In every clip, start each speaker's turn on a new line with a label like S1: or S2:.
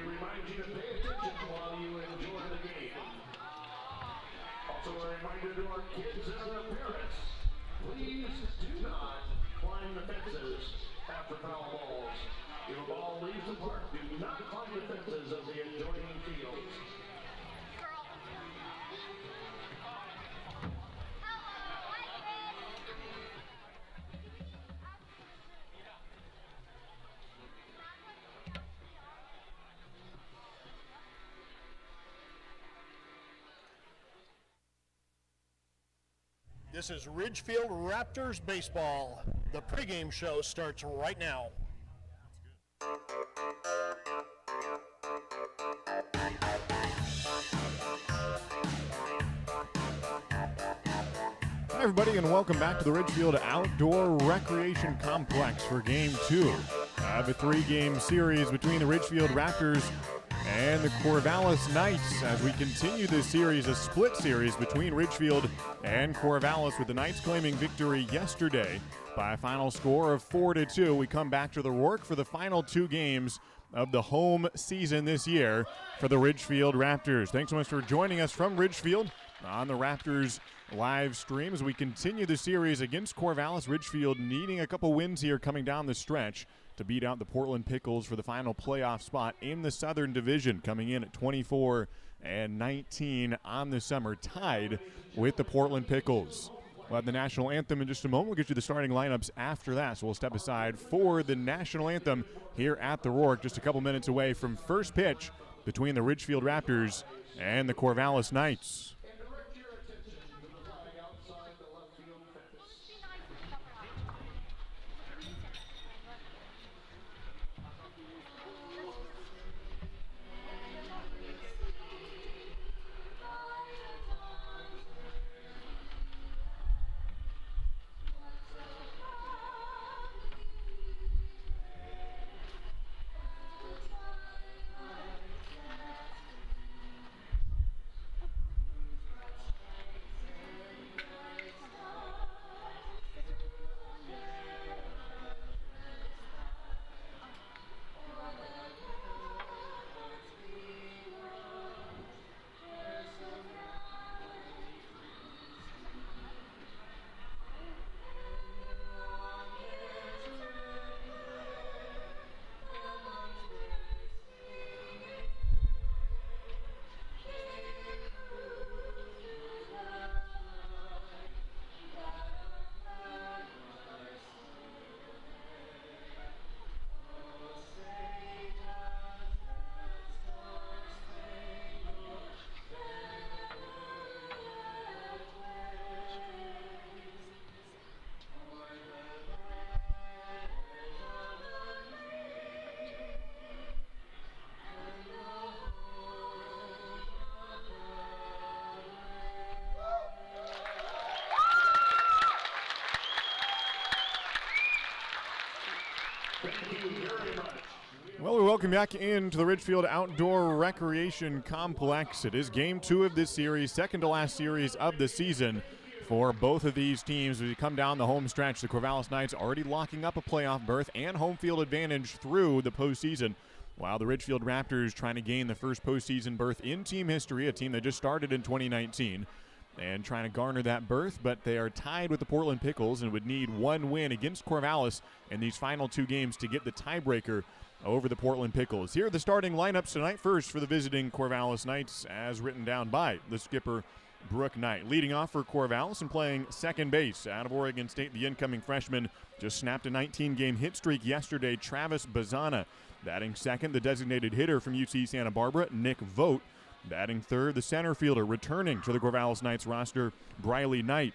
S1: remind you to pay attention while you enjoy the game. Also a reminder to our kids and their parents, please do not climb the fences after foul balls. If a ball leaves the park, do not climb the fences of the adjoining fields.
S2: This is Ridgefield Raptors baseball. The pregame show starts right now.
S3: Hi everybody, and welcome back to the Ridgefield Outdoor Recreation Complex for Game 2 of a 3-game series between the Ridgefield Raptors and the Corvallis Knights. As we continue this series, a split series between Ridgefield and Corvallis, with the Knights claiming victory yesterday by a final score of 4-2. We come back to the Rourke for the final 2 games of the home season this year for the Ridgefield Raptors. Thanks so much for joining us from Ridgefield on the Raptors live stream as we continue the series against Corvallis. Ridgefield needing a couple wins here coming down the stretch to beat out the Portland Pickles for the final playoff spot in the Southern Division, coming in at 24-19 on the summer, tied with the Portland Pickles. We'll have the national anthem in just a moment. We'll get you the starting lineups after that, so we'll step aside for the national anthem here at the Rourke, just a couple minutes away from first pitch between the Ridgefield Raptors and the Corvallis Knights. Well, we welcome back into the Ridgefield Outdoor Recreation Complex. It is Game 2 of this series, second to last series of the season for both of these teams. As we come down the home stretch, the Corvallis Knights already locking up a playoff berth and home field advantage through the postseason, while the Ridgefield Raptors trying to gain the first postseason berth in team history, a team that just started in 2019. And trying to garner that berth, but they are tied with the Portland Pickles and would need one win against Corvallis in these final 2 games to get the tiebreaker over the Portland Pickles. Here are the starting lineups tonight. First for the visiting Corvallis Knights, as written down by the skipper, Brooke Knight. Leading off for Corvallis and playing second base out of Oregon State, the incoming freshman just snapped a 19-game hit streak yesterday, Travis Bazana. Batting second, the designated hitter from UC Santa Barbara, Nick Vogt. Batting third, the center fielder returning to the Corvallis Knights roster, Briley Knight.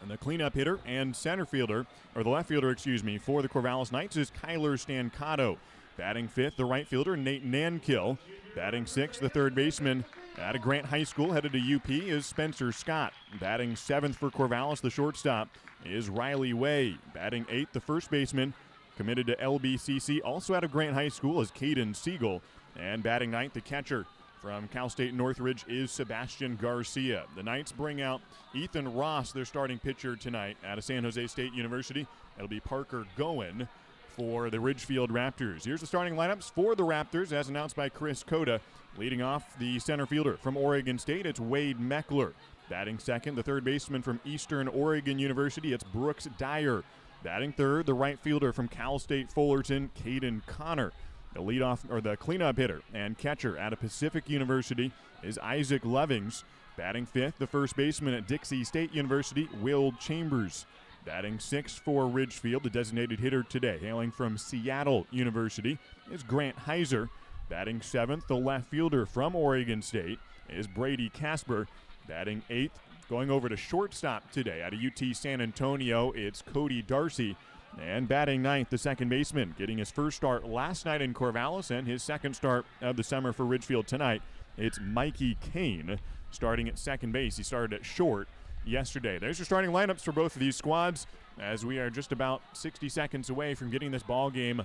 S3: And the cleanup hitter and center fielder, or the left fielder, for the Corvallis Knights is Kyler Stancato. Batting fifth, the right fielder, Nate Nankill. Batting sixth, the third baseman out of Grant High School, headed to UP, is Spencer Scott. Batting seventh for Corvallis, the shortstop, is Riley Way. Batting eighth, the first baseman, committed to LBCC, also out of Grant High School, is Caden Siegel. And batting ninth, the catcher from Cal State Northridge is Sebastian Garcia. The Knights bring out Ethan Ross, their starting pitcher tonight, out of San Jose State University. It'll be Parker Goen for the Ridgefield Raptors. Here's the starting lineups for the Raptors as announced by Chris Cota. Leading off the center fielder from Oregon State, it's Wade Meckler. Batting second, the third baseman from Eastern Oregon University, it's Brooks Dyer. Batting third, the right fielder from Cal State Fullerton, Caden Connor. The leadoff or the cleanup hitter and catcher out of Pacific University is Isaac Levings. Batting fifth, the first baseman at Dixie State University, Will Chambers. Batting sixth for Ridgefield, the designated hitter today, hailing from Seattle University, is Grant Heiser. Batting seventh, the left fielder from Oregon State is Brady Casper. Batting eighth, going over to shortstop today out of UT San Antonio, it's Cody Darcy. And batting ninth, the second baseman, getting his first start last night in Corvallis and his second start of the summer for Ridgefield tonight, it's Mikey Kane starting at second base. He started at short yesterday. There's your starting lineups for both of these squads as we are just about 60 seconds away from getting this ball game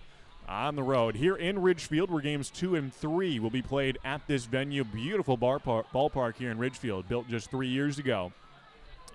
S3: on the road. Here in Ridgefield, where games 2 and 3 will be played at this venue. Beautiful ballpark here in Ridgefield, built just 3 years ago.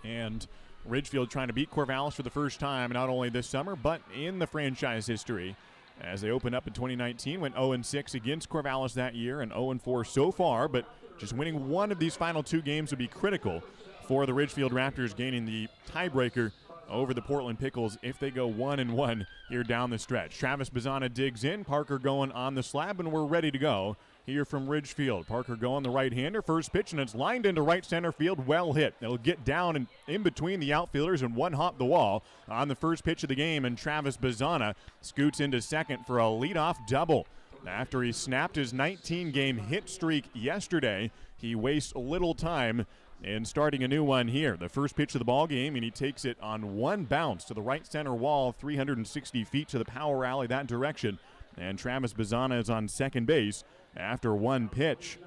S3: And Ridgefield trying to beat Corvallis for the first time, not only this summer, but in the franchise history. As they opened up in 2019, went 0-6 against Corvallis that year and 0-4 so far, but just winning one of these final 2 games would be critical for the Ridgefield Raptors gaining the tiebreaker over the Portland Pickles if they go 1-1 here down the stretch. Travis Bazzana digs in, Parker going on the slab, and we're ready to go here from Ridgefield. Parker going the right-hander, first pitch, and it's lined into right center field, well hit. It'll get down and in between the outfielders and one-hop the wall on the first pitch of the game, and Travis Bazzana scoots into second for a leadoff double. After he snapped his 19-game hit streak yesterday, he wastes little time in starting a new one here. The first pitch of the ball game, and he takes it on one bounce to the right center wall, 360 feet to the power alley that direction. And Travis Bazzana is on second base after one pitch.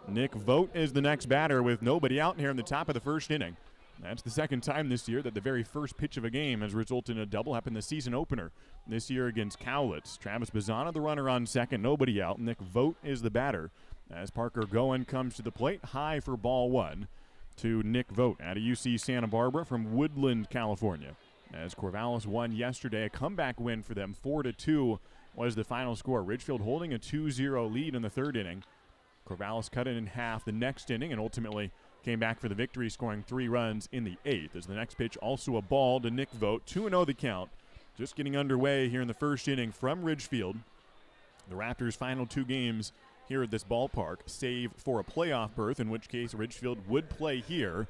S3: Nick Vogt is the next batter with nobody out here in the top of the first inning. That's the second time this year that the very first pitch of a game has resulted in a double. Happened the season opener this year against Cowlitz. Travis Bazzana, the runner on second, nobody out. Nick Vogt is the batter as Parker Goen comes to the plate, high for ball one to Nick Vogt out of UC Santa Barbara from Woodland, California. As Corvallis won yesterday, a comeback win for them, 4-2 was the final score. Ridgefield holding a 2-0 lead in the third inning. Corvallis cut it in half the next inning and ultimately came back for the victory, scoring 3 runs in the 8th. As the next pitch also a ball to Nick Vogt, 2-0 the count. Just getting underway here in the first inning from Ridgefield. The Raptors' final 2 games here at this ballpark, save for a playoff berth, in which case Ridgefield would play here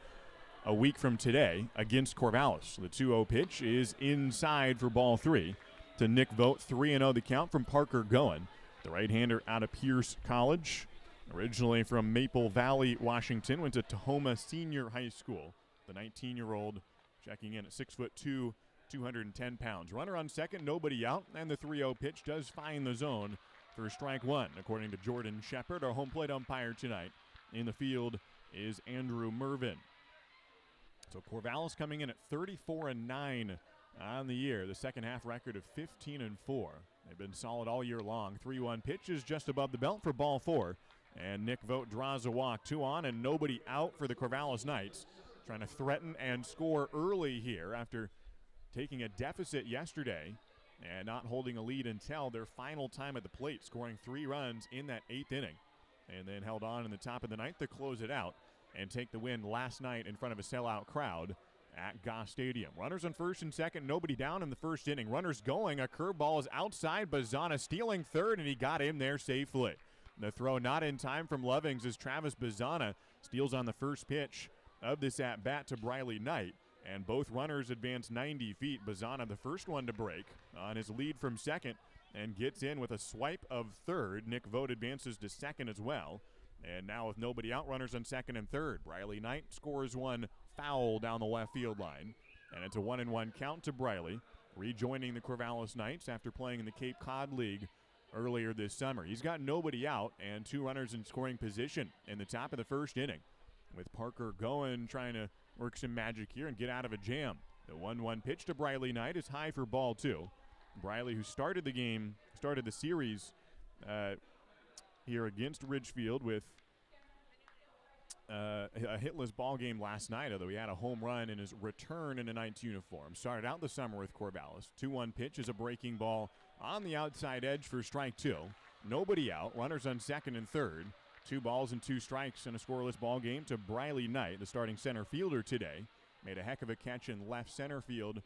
S3: a week from today against Corvallis. The 2-0 pitch is inside for ball 3 to Nick Vogt, 3-0 the count from Parker Goen, the right-hander out of Pierce College. Originally from Maple Valley, Washington, went to Tahoma Senior High School. The 19-year-old checking in at 6'2", 210 pounds. Runner on second, nobody out, and the 3-0 pitch does find the zone for strike one, according to Jordan Shepard, our home plate umpire tonight. In the field is Andrew Mervin. So Corvallis coming in at 34-9 on the year. The second half record of 15-4. They've been solid all year long. 3-1 pitch is just above the belt for ball 4. And Nick Vogt draws a walk, 2 on and nobody out for the Corvallis Knights. Trying to threaten and score early here after taking a deficit yesterday and not holding a lead until their final time at the plate, scoring 3 runs in that 8th inning. And then held on in the top of the 9th to close it out and take the win last night in front of a sellout crowd at Goss Stadium. Runners on first and second, nobody down in the first inning. Runners going, a curveball is outside, Bazzana stealing third, and he got in there safely. The throw not in time from Lovings as Travis Bazzana steals on the first pitch of this at-bat to Briley Knight. And both runners advance 90 feet. Bazzana the first one to break on his lead from second and gets in with a swipe of third. Nick Vogt advances to second as well. And now with nobody out, runners on second and third. Briley Knight scores one foul down the left field line. And it's a 1-1 count to Briley, rejoining the Corvallis Knights after playing in the Cape Cod League earlier this summer. He's got nobody out and 2 runners in scoring position in the top of the first inning, with Parker Goen trying to work some magic here and get out of a jam. The 1-1 pitch to Briley Knight is high for ball 2. Briley, who started the series here against Ridgefield with a hitless ball game last night, although he had a home run in his return in a Knights uniform. Started out the summer with Corvallis. 2-1 pitch is a breaking ball on the outside edge for strike 2. Nobody out. Runners on second and third. 2 balls and 2 strikes in a scoreless ball game to Briley Knight, the starting center fielder today. Made a heck of a catch in left center field.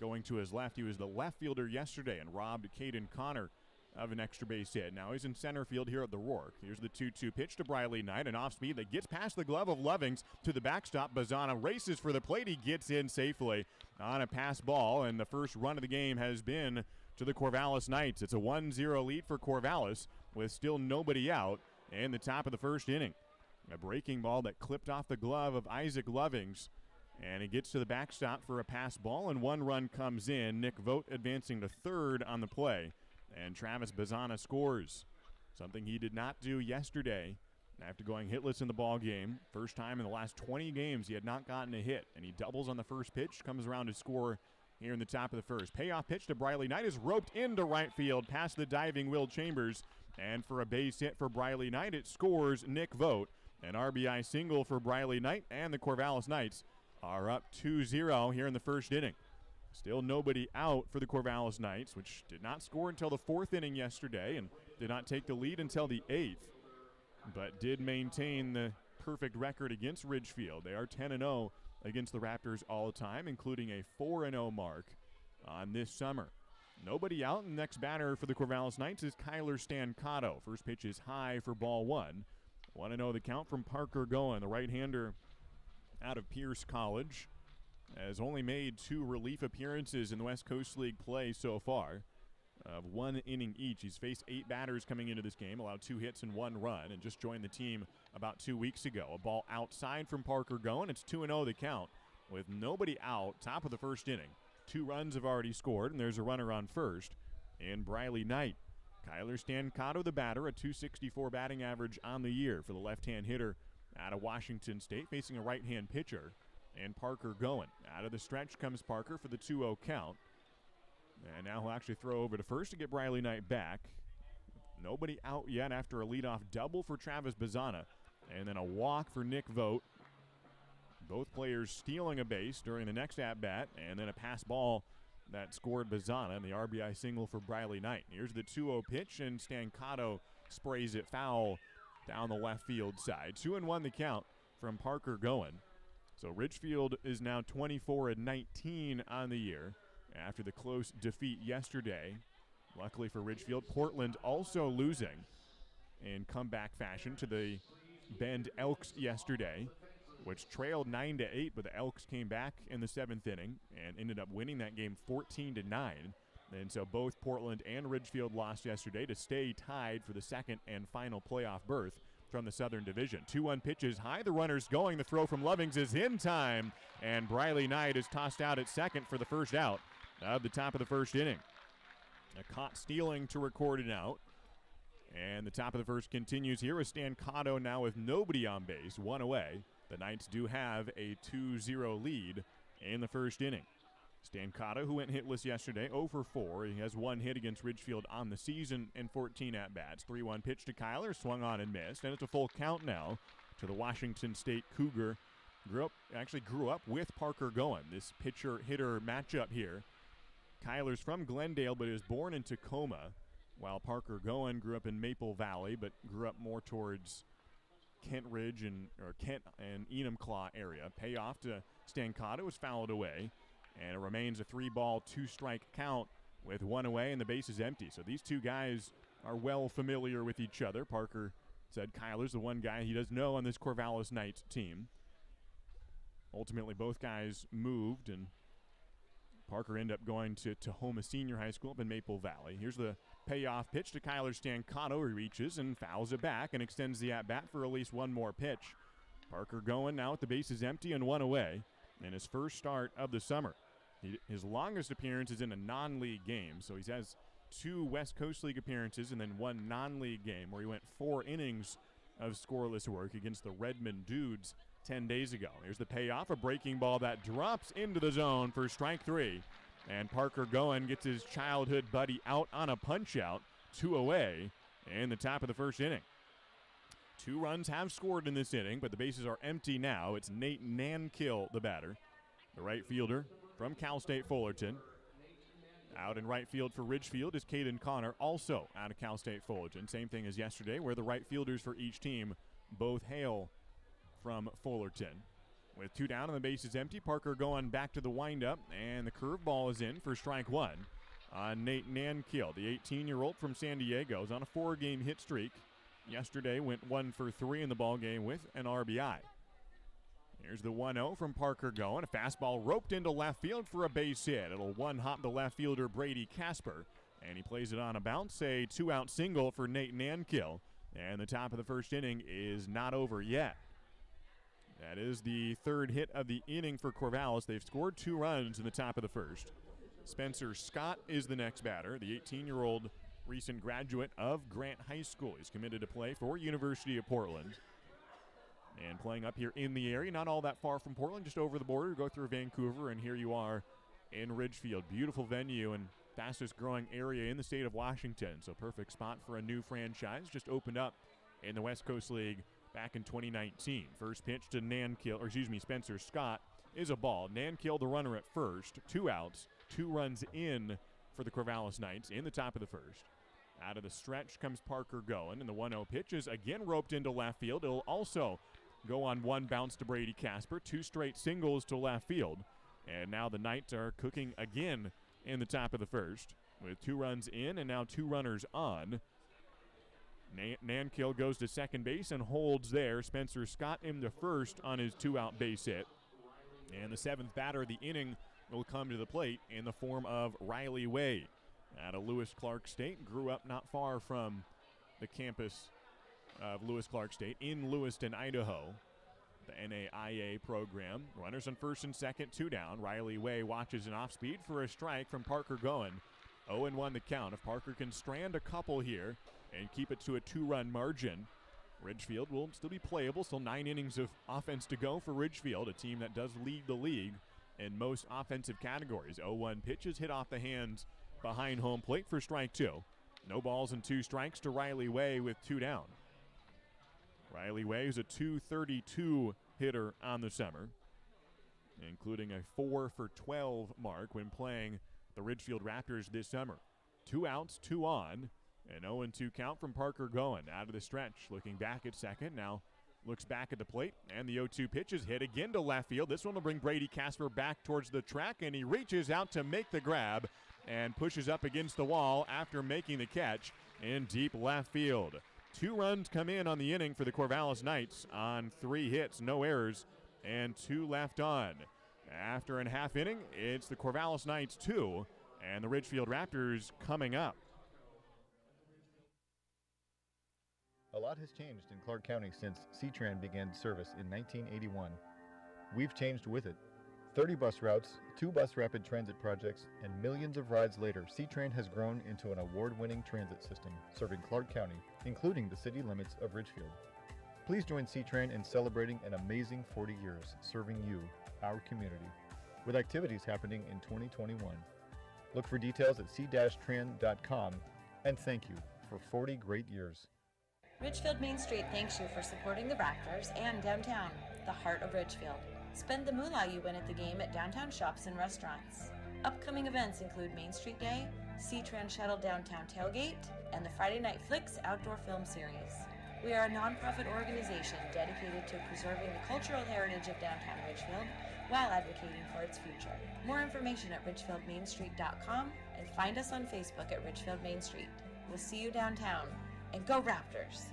S3: Going to his left, he was the left fielder yesterday and robbed Caden Connor of an extra base hit. Now he's in center field here at the Rourke. Here's the 2-2 pitch to Briley Knight, an off speed that gets past the glove of Lovings to the backstop. Bazana races for the plate. He gets in safely on a pass ball, and the first run of the game has been to the Corvallis Knights. It's a 1-0 lead for Corvallis with still nobody out in the top of the first inning. A breaking ball that clipped off the glove of Isaac Lovings, and he gets to the backstop for a pass ball, and 1 run comes in. Nick Vogt advancing to third on the play, and Travis Bazana scores, something he did not do yesterday. After going hitless in the ball game, first time in the last 20 games he had not gotten a hit, and he doubles on the first pitch, comes around to score here in the top of the first. Payoff pitch to Briley Knight is roped into right field past the diving Will Chambers, and for a base hit for Briley Knight, it scores Nick Vogt. An RBI single for Briley Knight, and the Corvallis Knights are up 2-0 here in the first inning. Still nobody out for the Corvallis Knights, which did not score until the 4th inning yesterday and did not take the lead until the 8th, but did maintain the perfect record against Ridgefield. They are 10-0 against the Raptors all the time, including a 4-0 mark on this summer. Nobody out, and the next batter for the Corvallis Knights is Kyler Stancato. First pitch is high for ball 1. 1-0 the count from Parker Goen, the right-hander out of Pierce College. Has only made 2 relief appearances in the West Coast League play so far, of 1 inning each. He's faced 8 batters coming into this game, allowed 2 hits and 1 run, and just joined the team about 2 weeks ago. A ball outside from Parker Goen. It's 2-0 the count with nobody out, top of the first inning. 2 runs have already scored, and there's a runner on first in Briley Knight. Kyler Stancato, the batter, a .264 batting average on the year for the left-hand hitter out of Washington State, facing a right-hand pitcher. And Parker Goen. Out of the stretch comes Parker for the 2-0 count. And now he'll actually throw over to first to get Briley Knight back. Nobody out yet after a leadoff double for Travis Bazana. And then a walk for Nick Vogt. Both players stealing a base during the next at-bat. And then a pass ball that scored Bazana and the RBI single for Briley Knight. Here's the 2-0 pitch, and Stancato sprays it foul down the left field side. 2-1 the count from Parker Goen. So Ridgefield is now 24-19 on the year after the close defeat yesterday. Luckily for Ridgefield, Portland also losing in comeback fashion to the Bend Elks yesterday, which trailed 9-8, but the Elks came back in the 7th inning and ended up winning that game 14-9. And so both Portland and Ridgefield lost yesterday to stay tied for the second and final playoff berth from the Southern Division. 2-1 pitch is high. The runner's going. The throw from Lovings is in time, and Briley Knight is tossed out at second for the first out of the top of the first inning. A caught stealing to record it out. And the top of the first continues here with Stancato now with nobody on base, 1 away. The Knights do have a 2-0 lead in the first inning. Stancato, who went hitless yesterday, 0 for 4. He has 1 hit against Ridgefield on the season and 14 at-bats. 3-1 pitch to Kyler, swung on and missed. And it's a full count now to the Washington State Cougar. Grew up with Parker Goen, this pitcher-hitter matchup here. Kyler's from Glendale, but is born in Tacoma, while Parker Goen grew up in Maple Valley, but grew up more towards Kent Ridge and Enumclaw area. Payoff to Stancato was fouled away, and it remains a 3-ball, 2-strike count with 1 away and the base is empty. So these two guys are well familiar with each other. Parker said Kyler's the one guy he does know on this Corvallis Knights team. Ultimately, both guys moved, and Parker ended up going to Tahoma Senior High School up in Maple Valley. Here's the payoff pitch to Kyler Stancato. He reaches and fouls it back and extends the at-bat for at least one more pitch. Parker going now with the bases empty and 1 away in his first start of the summer. His longest appearance is in a non-league game, so he has 2 West Coast League appearances and then 1 non-league game where he went 4 innings of scoreless work against the Redmond Dudes 10 days ago. Here's the payoff, a breaking ball that drops into the zone for strike 3. And Parker Goen gets his childhood buddy out on a punch-out, 2 away in the top of the first inning. 2 runs have scored in this inning, but the bases are empty now. It's Nate Nankill, the batter, the right fielder from Cal State Fullerton. Out in right field for Ridgefield is Caden Connor, also out of Cal State Fullerton. Same thing as yesterday, where the right fielders for each team both hail from Fullerton. With 2 down and the base is empty, Parker going back to the windup, and the curveball is in for strike 1 on Nate Nankill. The 18-year-old from San Diego is on a 4-game hit streak. Yesterday went 1 for 3 in the ballgame with an RBI. Here's the 1-0 from Parker going. A fastball roped into left field for a base hit. It'll one-hop the left fielder Brady Casper, and he plays it on a bounce. A 2-out single for Nate Nankill, and the top of the first inning is not over yet. That is the 3rd hit of the inning for Corvallis. They've scored 2 runs in the top of the first. Spencer Scott is the next batter, the 18-year-old recent graduate of Grant High School. He's committed to play for University of Portland. And playing up here in the area, not all that far from Portland, just over the border, go through Vancouver, and here you are in Ridgefield. Beautiful venue and fastest growing area in the state of Washington. So perfect spot for a new franchise. Just opened up in the West Coast League back in 2019. First pitch to Spencer Scott is a ball. Nankill the runner at first. 2 outs, 2 runs in for the Corvallis Knights in the top of the first. Out of the stretch comes Parker going, and the 1-0 pitch is again roped into left field. It'll also go on 1 bounce to Brady Casper, 2 straight singles to left field. And now the Knights are cooking again in the top of the first with 2 runs in and now 2 runners on. Nankill goes to second base and holds there. Spencer Scott into first on his 2-out base hit. And the 7th batter of the inning will come to the plate in the form of Riley Way. Out of Lewis Clark State, grew up not far from the campus of Lewis Clark State in Lewiston, Idaho. The NAIA program. Runners on first and second, 2 down. Riley Way watches an off-speed for a strike from Parker going. 0-1 the count. If Parker can strand a couple here and keep it to a 2-run margin, Ridgefield will still be playable. Still 9 innings of offense to go for Ridgefield, a team that does lead the league in most offensive categories. 0-1 pitches hit off the hands behind home plate for strike 2. No balls and 2 strikes to Riley Way with 2 down. Riley Way is a .232 hitter on the summer, including a 4 for 12 mark when playing the Ridgefield Raptors this summer. 2 outs, 2 on, an 0-2 count from Parker going. Out of the stretch, looking back at second, now looks back at the plate, and the 0-2 pitch is hit again to left field. This one will bring Brady Casper back towards the track, and he reaches out to make the grab and pushes up against the wall after making the catch in deep left field. 2 runs come in on the inning for the Corvallis Knights on 3 hits, no errors, and 2 left on. After a half inning, it's the Corvallis Knights 2 and the Ridgefield Raptors coming up.
S4: A lot has changed in Clark County since C-Tran began service in 1981. We've changed with it. 30 bus routes, 2 bus rapid transit projects, and millions of rides later, C-Tran has grown into an award-winning transit system serving Clark County, including the city limits of Ridgefield. Please join C-Tran in celebrating an amazing 40 years serving you, our community, with activities happening in 2021. Look for details at c-tran.com, and thank you for 40 great years.
S5: Ridgefield Main Street thanks you for supporting the Raptors and downtown, the heart of Ridgefield. Spend the moolah you win at the game at downtown shops and restaurants. Upcoming events include Main Street Day, C-Tran Shuttle Downtown Tailgate, and the Friday Night Flicks Outdoor Film Series. We are a nonprofit organization dedicated to preserving the cultural heritage of downtown Ridgefield while advocating for its future. More information at ridgefieldmainstreet.com and find us on Facebook at Ridgefield Main Street. We'll see you downtown. And go Raptors!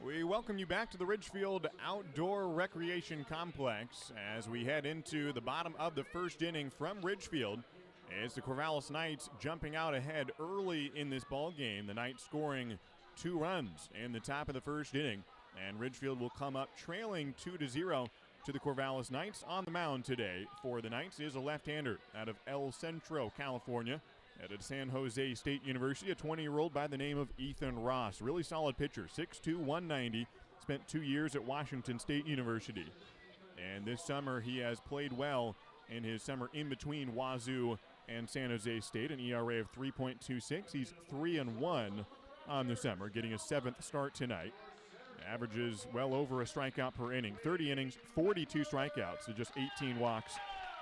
S3: We welcome you back to the Ridgefield Outdoor Recreation Complex as we head into the bottom of the first inning from Ridgefield. It's the Corvallis Knights jumping out ahead early in this ball game. The Knights scoring 2 runs in the top of the first inning, and Ridgefield will come up trailing 2-0 to the Corvallis Knights. On the mound today for the Knights is a left-hander out of El Centro, California, at San Jose State University, a 20-year-old by the name of Ethan Ross. Really solid pitcher, 6'2", 190, spent 2 years at Washington State University. And this summer he has played well in his summer in between Wazoo and San Jose State, an ERA of 3.26. He's 3-1 on the summer, getting a 7th start tonight. Averages well over a strikeout per inning. 30 innings, 42 strikeouts, so just 18 walks.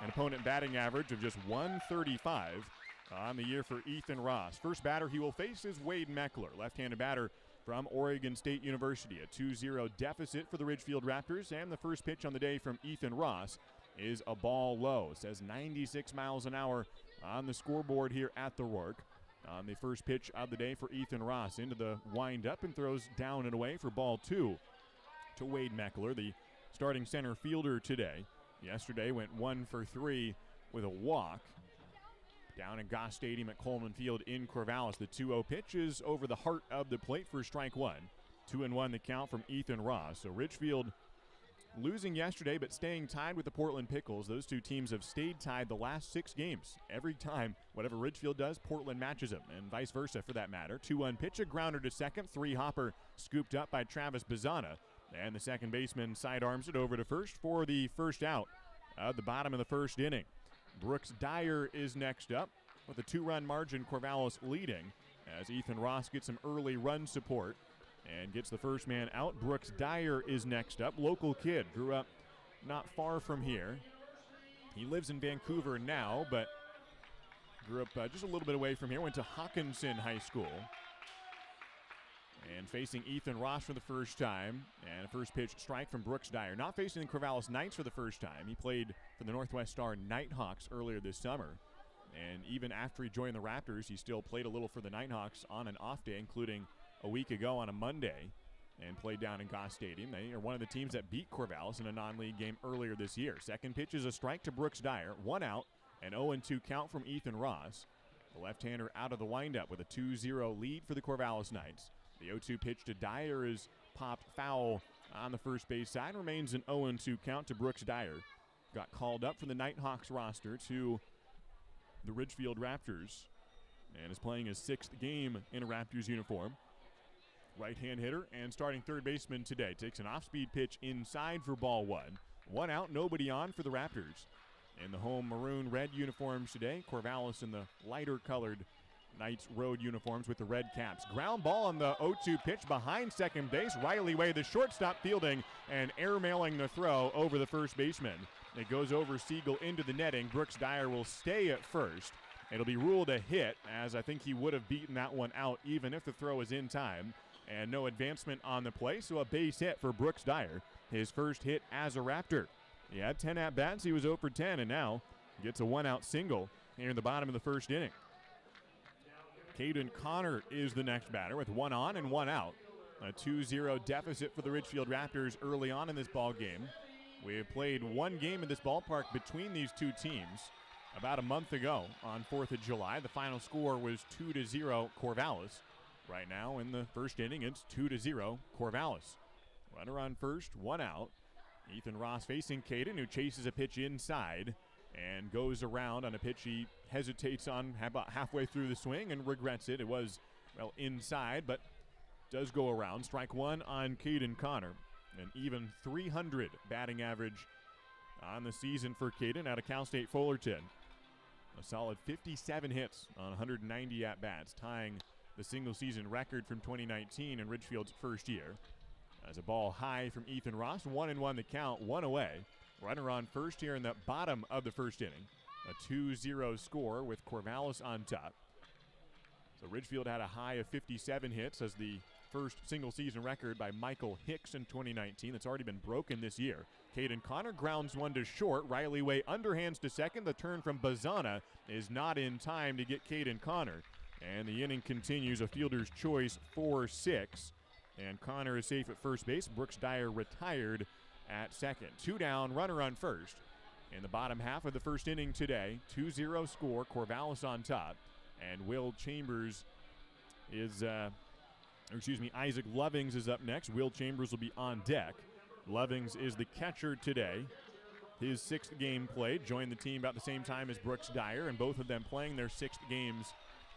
S3: An opponent batting average of just 135 on the year for Ethan Ross. First batter he will face is Wade Meckler, left-handed batter from Oregon State University. A 2-0 deficit for the Ridgefield Raptors, and the first pitch on the day from Ethan Ross is a ball low. It says 96 miles an hour on the scoreboard here at the Rourke. On the first pitch of the day for Ethan Ross, into the windup and throws down and away for ball 2 to Wade Meckler, the starting center fielder today. Yesterday went 1 for 3 with a walk down at Goss Stadium at Coleman Field in Corvallis. The 2-0 pitch is over the heart of the plate for strike 1. 2-1 the count from Ethan Ross. So Ridgefield losing yesterday but staying tied with the Portland Pickles. Those two teams have stayed tied the last 6 games. Every time, whatever Ridgefield does, Portland matches them, and vice versa for that matter. 2-1 pitch, a grounder to second. 3-hopper scooped up by Travis Bazana. And the second baseman sidearms it over to first for the first out of the bottom of the first inning. Brooks Dyer is next up with a 2-run margin, Corvallis leading, as Ethan Ross gets some early run support and gets the first man out. Brooks Dyer is next up. Local kid, grew up not far from here. He lives in Vancouver now, but grew up just a little bit away from here. Went to Hawkinson High School. And facing Ethan Ross for the first time. And a first pitch strike from Brooks Dyer. Not facing the Corvallis Knights for the first time. He played for the Northwest Star Nighthawks earlier this summer. And even after he joined the Raptors, he still played a little for the Nighthawks on an off day, including a week ago on a Monday, and played down in Goss Stadium. They are one of the teams that beat Corvallis in a non-league game earlier this year. Second pitch is a strike to Brooks Dyer. 1 out, an 0-2 count from Ethan Ross. The left-hander out of the windup with a 2-0 lead for the Corvallis Knights. The 0-2 pitch to Dyer is popped foul on the first base side. Remains an 0-2 count to Brooks Dyer. Got called up from the Nighthawks roster to the Ridgefield Raptors and is playing his 6th game in a Raptors uniform. Right-hand hitter and starting third baseman today. Takes an off-speed pitch inside for ball 1. 1 out, nobody on for the Raptors. In the home maroon-red uniforms today, Corvallis in the lighter-colored Knights road uniforms with the red caps. Ground ball on the 0-2 pitch behind second base. Riley Way, the shortstop, fielding and airmailing the throw over the first baseman. It goes over Siegel into the netting. Brooks Dyer will stay at first. It'll be ruled a hit, as I think he would have beaten that one out even if the throw is in time. And no advancement on the play, so a base hit for Brooks Dyer. His first hit as a Raptor. He had 10 at-bats. He was 0 for 10, and now gets a 1-out single here in the bottom of the first inning. Caden Connor is the next batter with 1 on and 1 out. A 2-0 deficit for the Ridgefield Raptors early on in this ball game. We have played one game in this ballpark between these two teams about a month ago on 4th of July. The final score was 2-0 Corvallis. Right now in the first inning, it's 2-0 Corvallis. Runner on first, 1 out. Ethan Ross facing Caden, who chases a pitch inside and goes around on a pitch he hesitates on about halfway through the swing and regrets it. It was, well, inside, but does go around. Strike 1 on Caden Connor. An even .300 batting average on the season for Caden out of Cal State Fullerton. A solid 57 hits on 190 at-bats, tying the single-season record from 2019 in Ridgefield's first year. As a ball high from Ethan Ross, 1-1 the count, 1 away. Runner on first here in the bottom of the first inning. A 2-0 score with Corvallis on top. So Ridgefield had a high of 57 hits as the first single-season record by Michael Hicks in 2019. That's already been broken this year. Caden Connor grounds one to short. Riley Way underhands to second. The turn from Bazana is not in time to get Caden Connor. And the inning continues, a fielder's choice 4-6. And Connor is safe at first base. Brooks Dyer retired at second. 2 down, runner on first. In the bottom half of the first inning today, 2-0 score, Corvallis on top. And Will Chambers is, Isaac Lovings is up next. Will Chambers will be on deck. Lovings is the catcher today. His 6th game played, joined the team about the same time as Brooks Dyer, and both of them playing their 6th games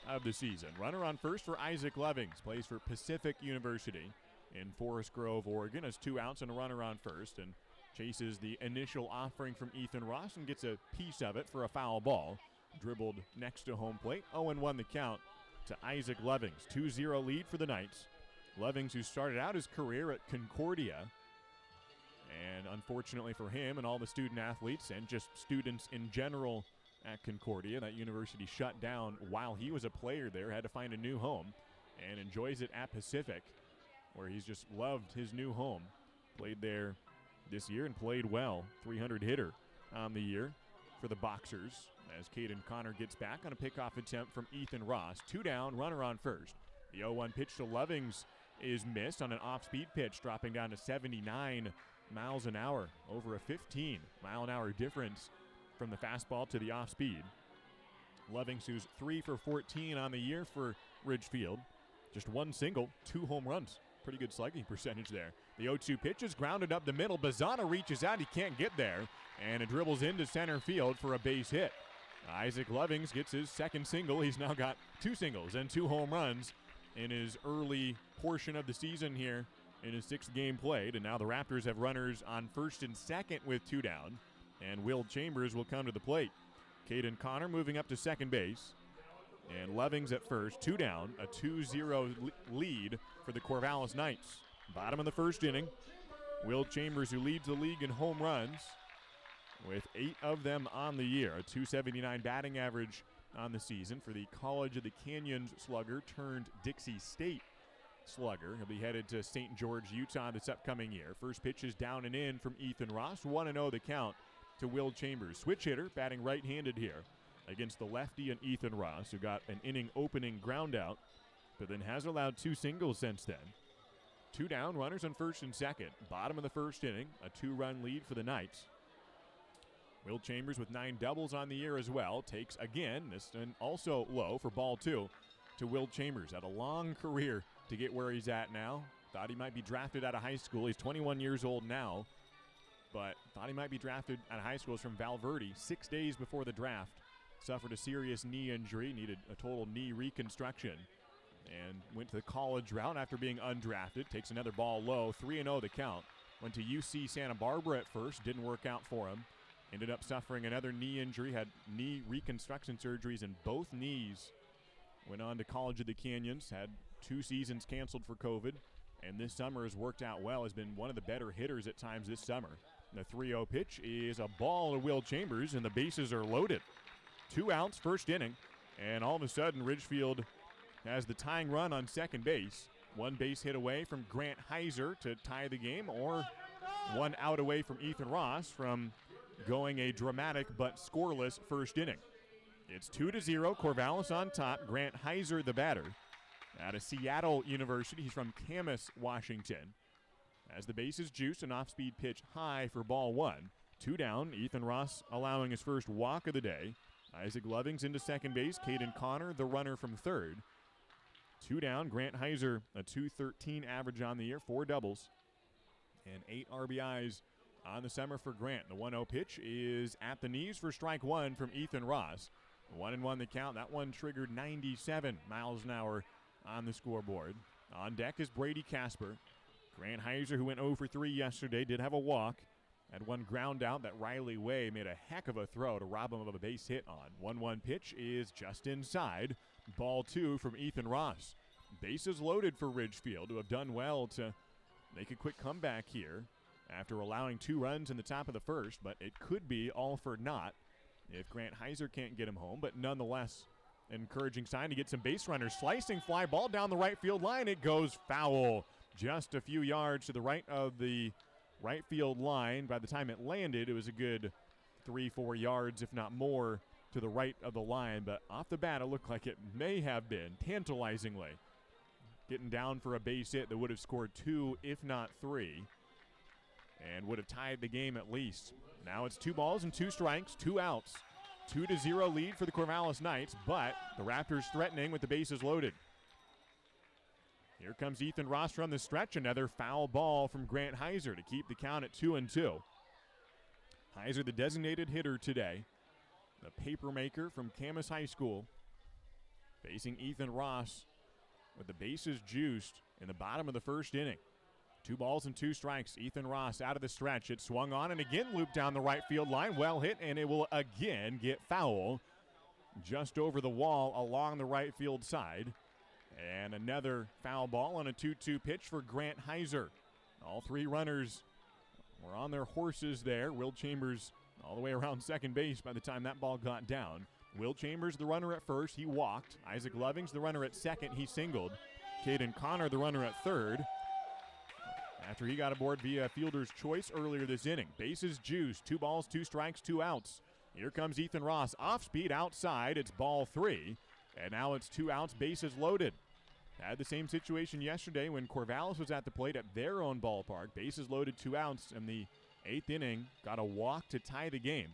S3: of the season. Runner on first for Isaac Lovings, plays for Pacific University in Forest Grove, Oregon, has 2 outs and a runner on first, and chases the initial offering from Ethan Ross and gets a piece of it for a foul ball. Dribbled next to home plate, 0-1 the count to Isaac Lovings. 2-0 lead for the Knights. Lovings, who started out his career at Concordia, and unfortunately for him and all the student athletes and just students in general at Concordia, that university shut down while he was a player there, had to find a new home, and enjoys it at Pacific, where he's just loved his new home. Played there this year and played well. 300 hitter on the year for the Boxers, as Caden Connor gets back on a pickoff attempt from Ethan Ross. 2 down, runner on first. The 0-1 pitch to Lovings is missed on an off-speed pitch, dropping down to 79 miles an hour, over a 15-mile-an-hour difference from the fastball to the off-speed. Lovings, who's 3 for 14 on the year for Ridgefield. Just 1 single, 2 home runs. Pretty good slugging percentage there. The 0-2 pitch is grounded up the middle. Bazana reaches out, he can't get there, and it dribbles into center field for a base hit. Isaac Lovings gets his 2nd single. He's now got 2 singles and 2 home runs in his early portion of the season here in his 6th game played, and now the Raptors have runners on first and second with 2 down, and Will Chambers will come to the plate. Caden Connor moving up to second base, and Lovings at first. 2 down, a 2-0 lead for the Corvallis Knights. Bottom of the first inning, Will Chambers, who leads the league in home runs with 8 of them on the year, a .279 batting average on the season for the College of the Canyons slugger turned Dixie State slugger. He'll be headed to St. George, Utah this upcoming year. First pitch is down and in from Ethan Ross. 1-0 the count to Will Chambers. Switch hitter, batting right-handed here against the lefty and Ethan Ross, who got an inning opening ground out, but then has allowed 2 singles since then. 2 down, runners on first and second. Bottom of the first inning, a 2-run lead for the Knights. Will Chambers with 9 doubles on the year as well. Takes again, this and also low for ball 2 to Will Chambers. Had a long career to get where he's at now. Thought he might be drafted out of high school. He's 21 years old now, but thought he might be drafted out of high school. He's from Valverde. 6 days before the draft, suffered a serious knee injury, needed a total knee reconstruction, and went to the college route after being undrafted. Takes another ball low, 3-0 the count. Went to UC Santa Barbara at first, didn't work out for him. Ended up suffering another knee injury, had knee reconstruction surgeries in both knees. Went on to College of the Canyons, had 2 seasons canceled for COVID, and this summer has worked out well, has been one of the better hitters at times this summer. The 3-0 pitch is a ball to Will Chambers, and the bases are loaded. 2 outs, first inning, and all of a sudden Ridgefield has the tying run on second base. 1 base hit away from Grant Heiser to tie the game, or 1 out away from Ethan Ross from going a dramatic but scoreless first inning. It's 2-0, Corvallis on top. Grant Heiser, the batter, out of Seattle University. He's from Camas, Washington. As the base is juiced, an off-speed pitch high for ball 1. 2 down, Ethan Ross allowing his first walk of the day. Isaac Lovings into second base. Caden Connor, the runner from third. 2 down, Grant Heiser, a .213 average on the year, 4 doubles, and 8 RBIs on the summer for Grant. The 1-0 pitch is at the knees for strike 1 from Ethan Ross. 1-1 the count. That one triggered 97 miles an hour on the scoreboard. On deck is Brady Casper. Grant Heiser, who went 0 for 3 yesterday, did have a walk. Had 1 ground out that Riley Way made a heck of a throw to rob him of a base hit on. 1-1 pitch is just inside. Ball 2 from Ethan Ross. Bases loaded for Ridgefield, who have done well to make a quick comeback here after allowing 2 runs in the top of the first, but it could be all for naught if Grant Heiser can't get him home. But nonetheless, an encouraging sign to get some base runners. Slicing fly ball down the right field line. It goes foul just a few yards to the right of the right field line. By the time it landed, it was a good 3-4 yards, if not more, to the right of the line. But off the bat, it looked like it may have been, tantalizingly, getting down for a base hit that would have scored 2, if not 3. And would have tied the game at least. Now it's 2 balls and 2 strikes, 2 outs. 2-0 lead for the Corvallis Knights, but the Raptors threatening with the bases loaded. Here comes Ethan Ross from the stretch. Another foul ball from Grant Heiser to keep the count at 2-2. Heiser, the designated hitter today, the paper maker from Camas High School, facing Ethan Ross with the bases juiced in the bottom of the first inning. 2 balls and 2 strikes. Ethan Ross out of the stretch. It swung on and again looped down the right field line. Well hit, and it will again get foul just over the wall along the right field side. And another foul ball on a 2-2 pitch for Grant Heiser. All 3 runners were on their horses there. Will Chambers all the way around second base by the time that ball got down. Will Chambers, the runner at first, he walked. Isaac Lovings, the runner at second, he singled. Caden Connor, the runner at third, after he got aboard via fielder's choice earlier this inning. Bases juiced, 2 balls, 2 strikes, 2 outs. Here comes Ethan Ross, off speed outside. It's ball 3, and now it's 2 outs, bases loaded. Had the same situation yesterday when Corvallis was at the plate at their own ballpark. Bases loaded, 2 outs, and the 8th inning got a walk to tie the game.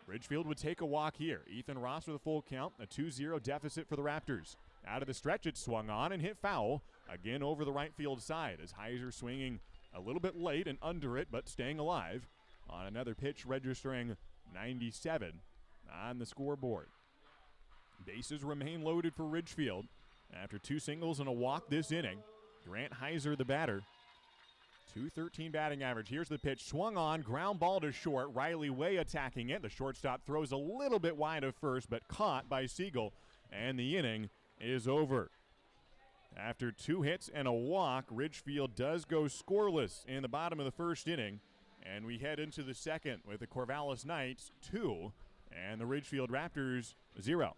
S3: Ridgefield would take a walk here. Ethan Ross with a full count, a 2-0 deficit for the Raptors. Out of the stretch, it swung on and hit foul, again over the right field side as Heiser swinging a little bit late and under it, but staying alive on another pitch, registering 97 on the scoreboard. Bases remain loaded for Ridgefield after 2 singles and a walk this inning. Grant Heiser, the batter. .213 batting average. Here's the pitch. Swung on, ground ball to short. Riley Way attacking it. The shortstop throws a little bit wide of first, but caught by Siegel. And the inning is over. After 2 hits and a walk, Ridgefield does go scoreless in the bottom of the first inning. And we head into the second with the Corvallis Knights 2 and the Ridgefield Raptors 0.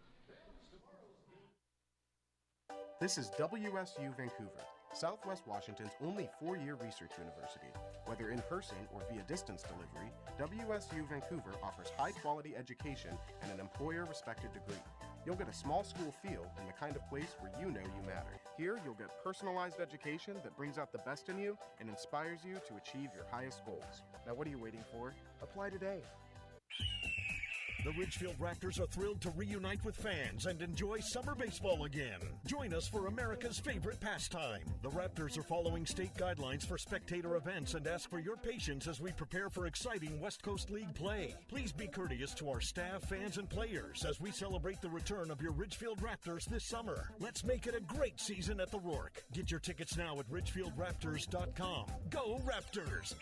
S6: This is WSU Vancouver, Southwest Washington's only 4-year research university. Whether in person or via distance delivery, WSU Vancouver offers high-quality education and an employer-respected degree. You'll get a small school feel and the kind of place where you know you matter. Here, you'll get personalized education that brings out the best in you and inspires you to achieve your highest goals. Now, what are you waiting for? Apply today.
S7: The Ridgefield Raptors are thrilled to reunite with fans and enjoy summer baseball again. Join us for America's favorite pastime. The Raptors are following state guidelines for spectator events and ask for your patience as we prepare for exciting West Coast League play. Please be courteous to our staff, fans, and players as we celebrate the return of your Ridgefield Raptors this summer. Let's make it a great season at the Rourke. Get your tickets now at ridgefieldraptors.com. Go Raptors!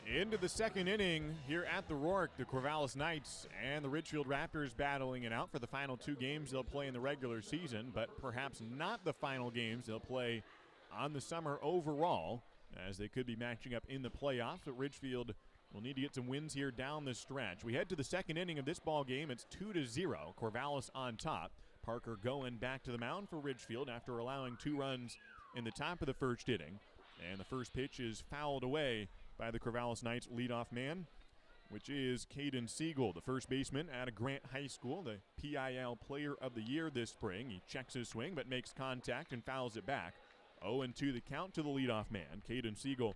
S3: Into the second inning here at the Rourke, the Corvallis Knights and the Ridgefield Raptors battling it out for the final 2 games they'll play in the regular season, but perhaps not the final games they'll play on the summer overall, as they could be matching up in the playoffs. But Ridgefield will need to get some wins here down the stretch. We head to the second inning of this ball game. It's 2-0. Corvallis on top. Parker going back to the mound for Ridgefield after allowing 2 runs in the top of the first inning. And the first pitch is fouled away by the Corvallis Knights leadoff man, which is Caden Siegel, the first baseman out of Grant High School, the PIL Player of the Year this spring. He checks his swing but makes contact and fouls it back. 0-2 the count to the leadoff man. Caden Siegel,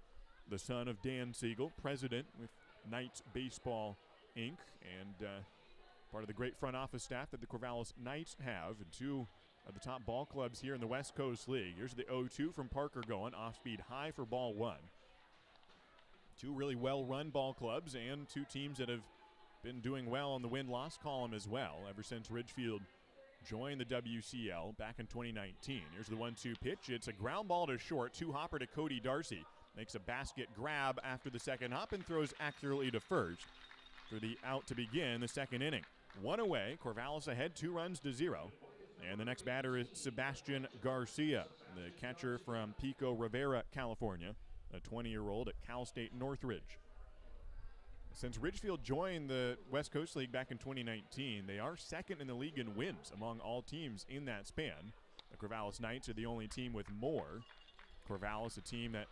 S3: the son of Dan Siegel, president with Knights Baseball, Inc., and part of the great front office staff that the Corvallis Knights have, and 2 of the top ball clubs here in the West Coast League. Here's the 0-2 from Parker going, off-speed high for ball 1. 2 really well-run ball clubs and 2 teams that have been doing well on the win-loss column as well ever since Ridgefield joined the WCL back in 2019. Here's the 1-2 pitch. It's a ground ball to short. 2-hopper to Cody Darcy. Makes a basket grab after the second hop and throws accurately to first for the out to begin the second inning. 1 away. Corvallis ahead 2-0. And the next batter is Sebastian Garcia, the catcher from Pico Rivera, California, a 20-year-old at Cal State Northridge. Since Ridgefield joined the West Coast League back in 2019, they are second in the league in wins among all teams in that span. The Corvallis Knights are the only team with more. Corvallis, a team that,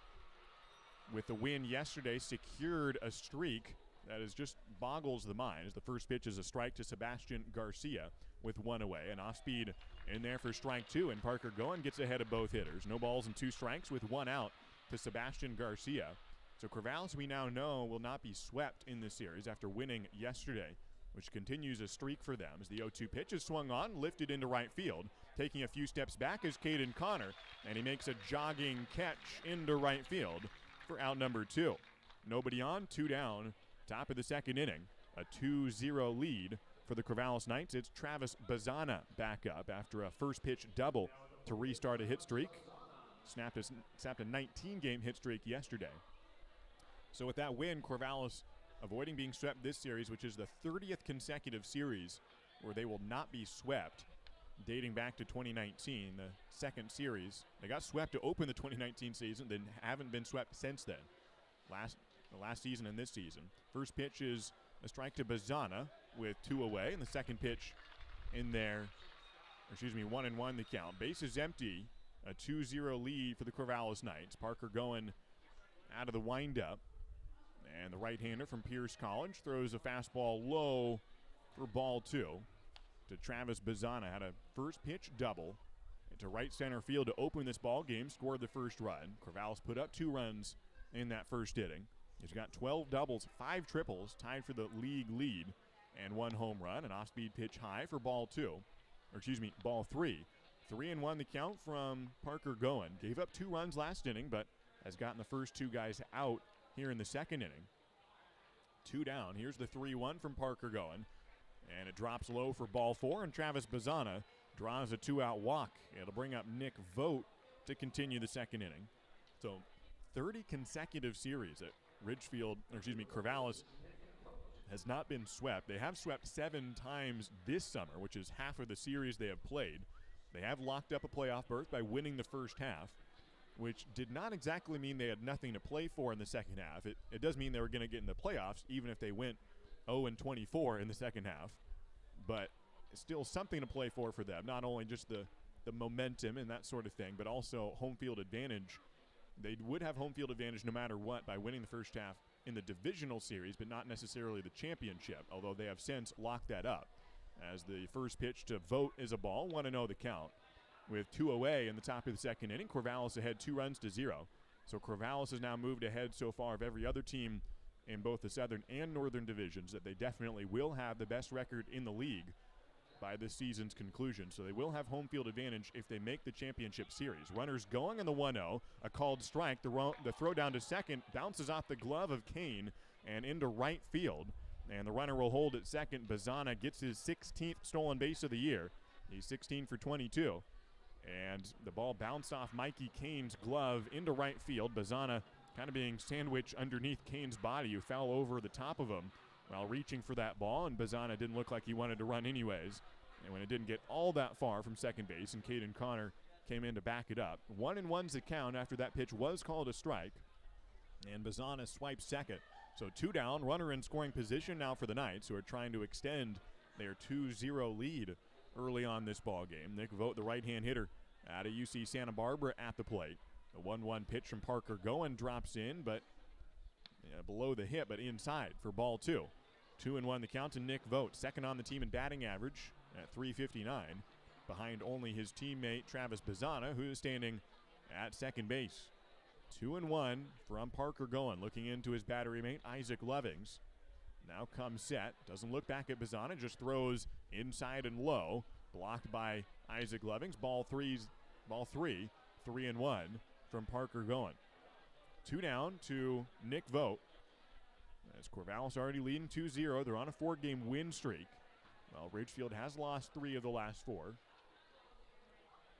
S3: with the win yesterday, secured a streak that is just boggles the mind. As the first pitch is a strike to Sebastian Garcia with one away. An off-speed in there for strike two, and Parker Goen gets ahead of both hitters. No balls and two strikes with one out to Sebastian Garcia. So Corvallis, we now know, will not be swept in this series after winning yesterday, which continues a streak for them. As the 0-2 pitch is swung on, lifted into right field. Taking a few steps back is Caden Connor, and he makes a jogging catch into right field for out number two. Nobody on, two down, top of the second inning. A 2-0 lead for the Corvallis Knights. It's Travis Bazana back up after a first pitch double to restart a hit streak. Snapped a 19-game hit streak yesterday. So with that win, Corvallis avoiding being swept this series, which is the 30th consecutive series where they will not be swept, dating back to 2019, the second series. They got swept to open the 2019 season, then haven't been swept since then. The last season and this season. First pitch is a strike to Bazana with two away, and the second pitch in there, 1-1 the count. Base is empty, a 2-0 lead for the Corvallis Knights. Parker Goen out of the windup, and the right-hander from Pierce College throws a fastball low for ball two to Travis Bazana. Had a first pitch double to right center field to open this ball game, scored the first run. Corvallis put up 2 runs in that first inning. He's got 12 doubles, 5 triples, tied for the league lead, and 1 home run. An off-speed pitch high for ball 3. 3-1 the count from Parker Goen. Gave up 2 runs last inning, but has gotten the first 2 guys out here in the second inning. 2 down. Here's the 3-1 from Parker Goen, and it drops low for ball 4, and Travis Bazana draws a 2-out walk. It'll bring up Nick Vogt to continue the second inning. So 30 consecutive series at Corvallis has not been swept. They have swept 7 times this summer, which is half of the series they have played. They have locked up a playoff berth by winning the first half, which did not exactly mean they had nothing to play for in the second half. It does mean they were going to get in the playoffs, even if they went 0-24 in the second half. But it's still something to play for them, not only just the momentum and that sort of thing, but also home field advantage. They would have home field advantage no matter what by winning the first half in the divisional series, but not necessarily the championship, although they have since locked that up. As the first pitch to Vogt is a ball, 1-0 the count. With 2 away in the top of the second inning, Corvallis ahead 2-0. So Corvallis has now moved ahead so far of every other team in both the Southern and Northern divisions, that they definitely will have the best record in the league by this season's conclusion. So they will have home field advantage if they make the championship series. Runners going on the 1-0, a called strike. The throw down to second bounces off the glove of Kane and into right field. And the runner will hold at second. Bazana gets his 16th stolen base of the year. He's 16 for 22. And the ball bounced off Mikey Kane's glove into right field. Bazana kind of being sandwiched underneath Kane's body, who fell over the top of him while reaching for that ball, and Bazana didn't look like he wanted to run anyways. And when it didn't get all that far from second base, and Caden Connor came in to back it up. 1-1's the count after that pitch was called a strike, and Bazana swipes second. So 2 down, runner in scoring position now for the Knights, who are trying to extend their 2-0 lead early on this ball game. Nick Vogt, the right-hand hitter out of UC Santa Barbara, at the plate. The 1-1 pitch from Parker Goen drops in, but below the hit, but inside for ball 2. 2-1 the count to Nick Vogt, second on the team in batting average at .359, behind only his teammate Travis Bazana, who is standing at second base. 2-1 from Parker Goen, looking into his battery mate Isaac Lovings. Now comes set, doesn't look back at Bazana, just throws inside and low, blocked by Isaac Lovings. Ball 3, 3-1 from Parker Goen. 2 down to Nick Vogt. As Corvallis already leading 2-0, they're on a 4-game win streak. Well, Ridgefield has lost 3 of the last 4.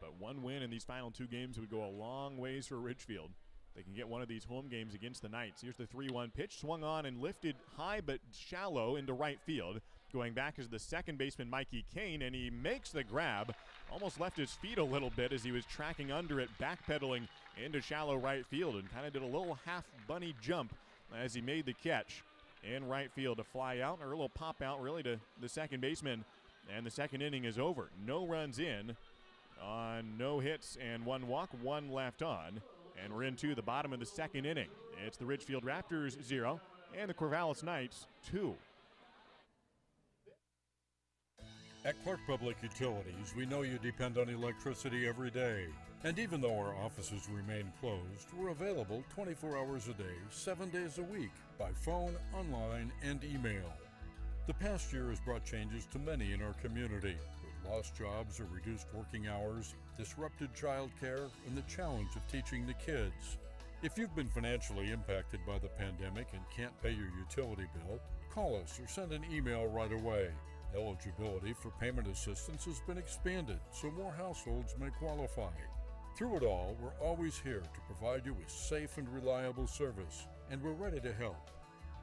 S3: But 1 win in these final 2 games would go a long ways for Ridgefield. They can get one of these home games against the Knights. Here's the 3-1 pitch, swung on and lifted high but shallow into right field. Going back is the second baseman, Mikey Kane, and he makes the grab. Almost left his feet a little bit as he was tracking under it, backpedaling into shallow right field, and kind of did a little half bunny jump as he made the catch in right field to fly out, or a little pop out really to the second baseman, and the second inning is over. No runs in on no hits and 1 walk, 1 left on. And we're into the bottom of the second inning. It's the Ridgefield Raptors 0 and the Corvallis Knights 2.
S8: At Clark Public Utilities, we know you depend on electricity every day. And even though our offices remain closed, we're available 24 hours a day, 7 days a week, by phone, online, and email. The past year has brought changes to many in our community, with lost jobs or reduced working hours, disrupted childcare, and the challenge of teaching the kids. If you've been financially impacted by the pandemic and can't pay your utility bill, call us or send an email right away. Eligibility for payment assistance has been expanded so more households may qualify. Through it all, we're always here to provide you with safe and reliable service, and we're ready to help.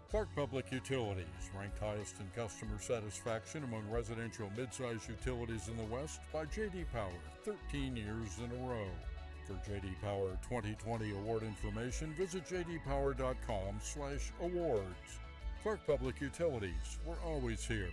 S8: Clark Public Utilities, ranked highest in customer satisfaction among residential mid-size utilities in the West by J.D. Power 13 years in a row. For J.D. Power 2020 award information, visit jdpower.com/awards. Clark Public Utilities, we're always here.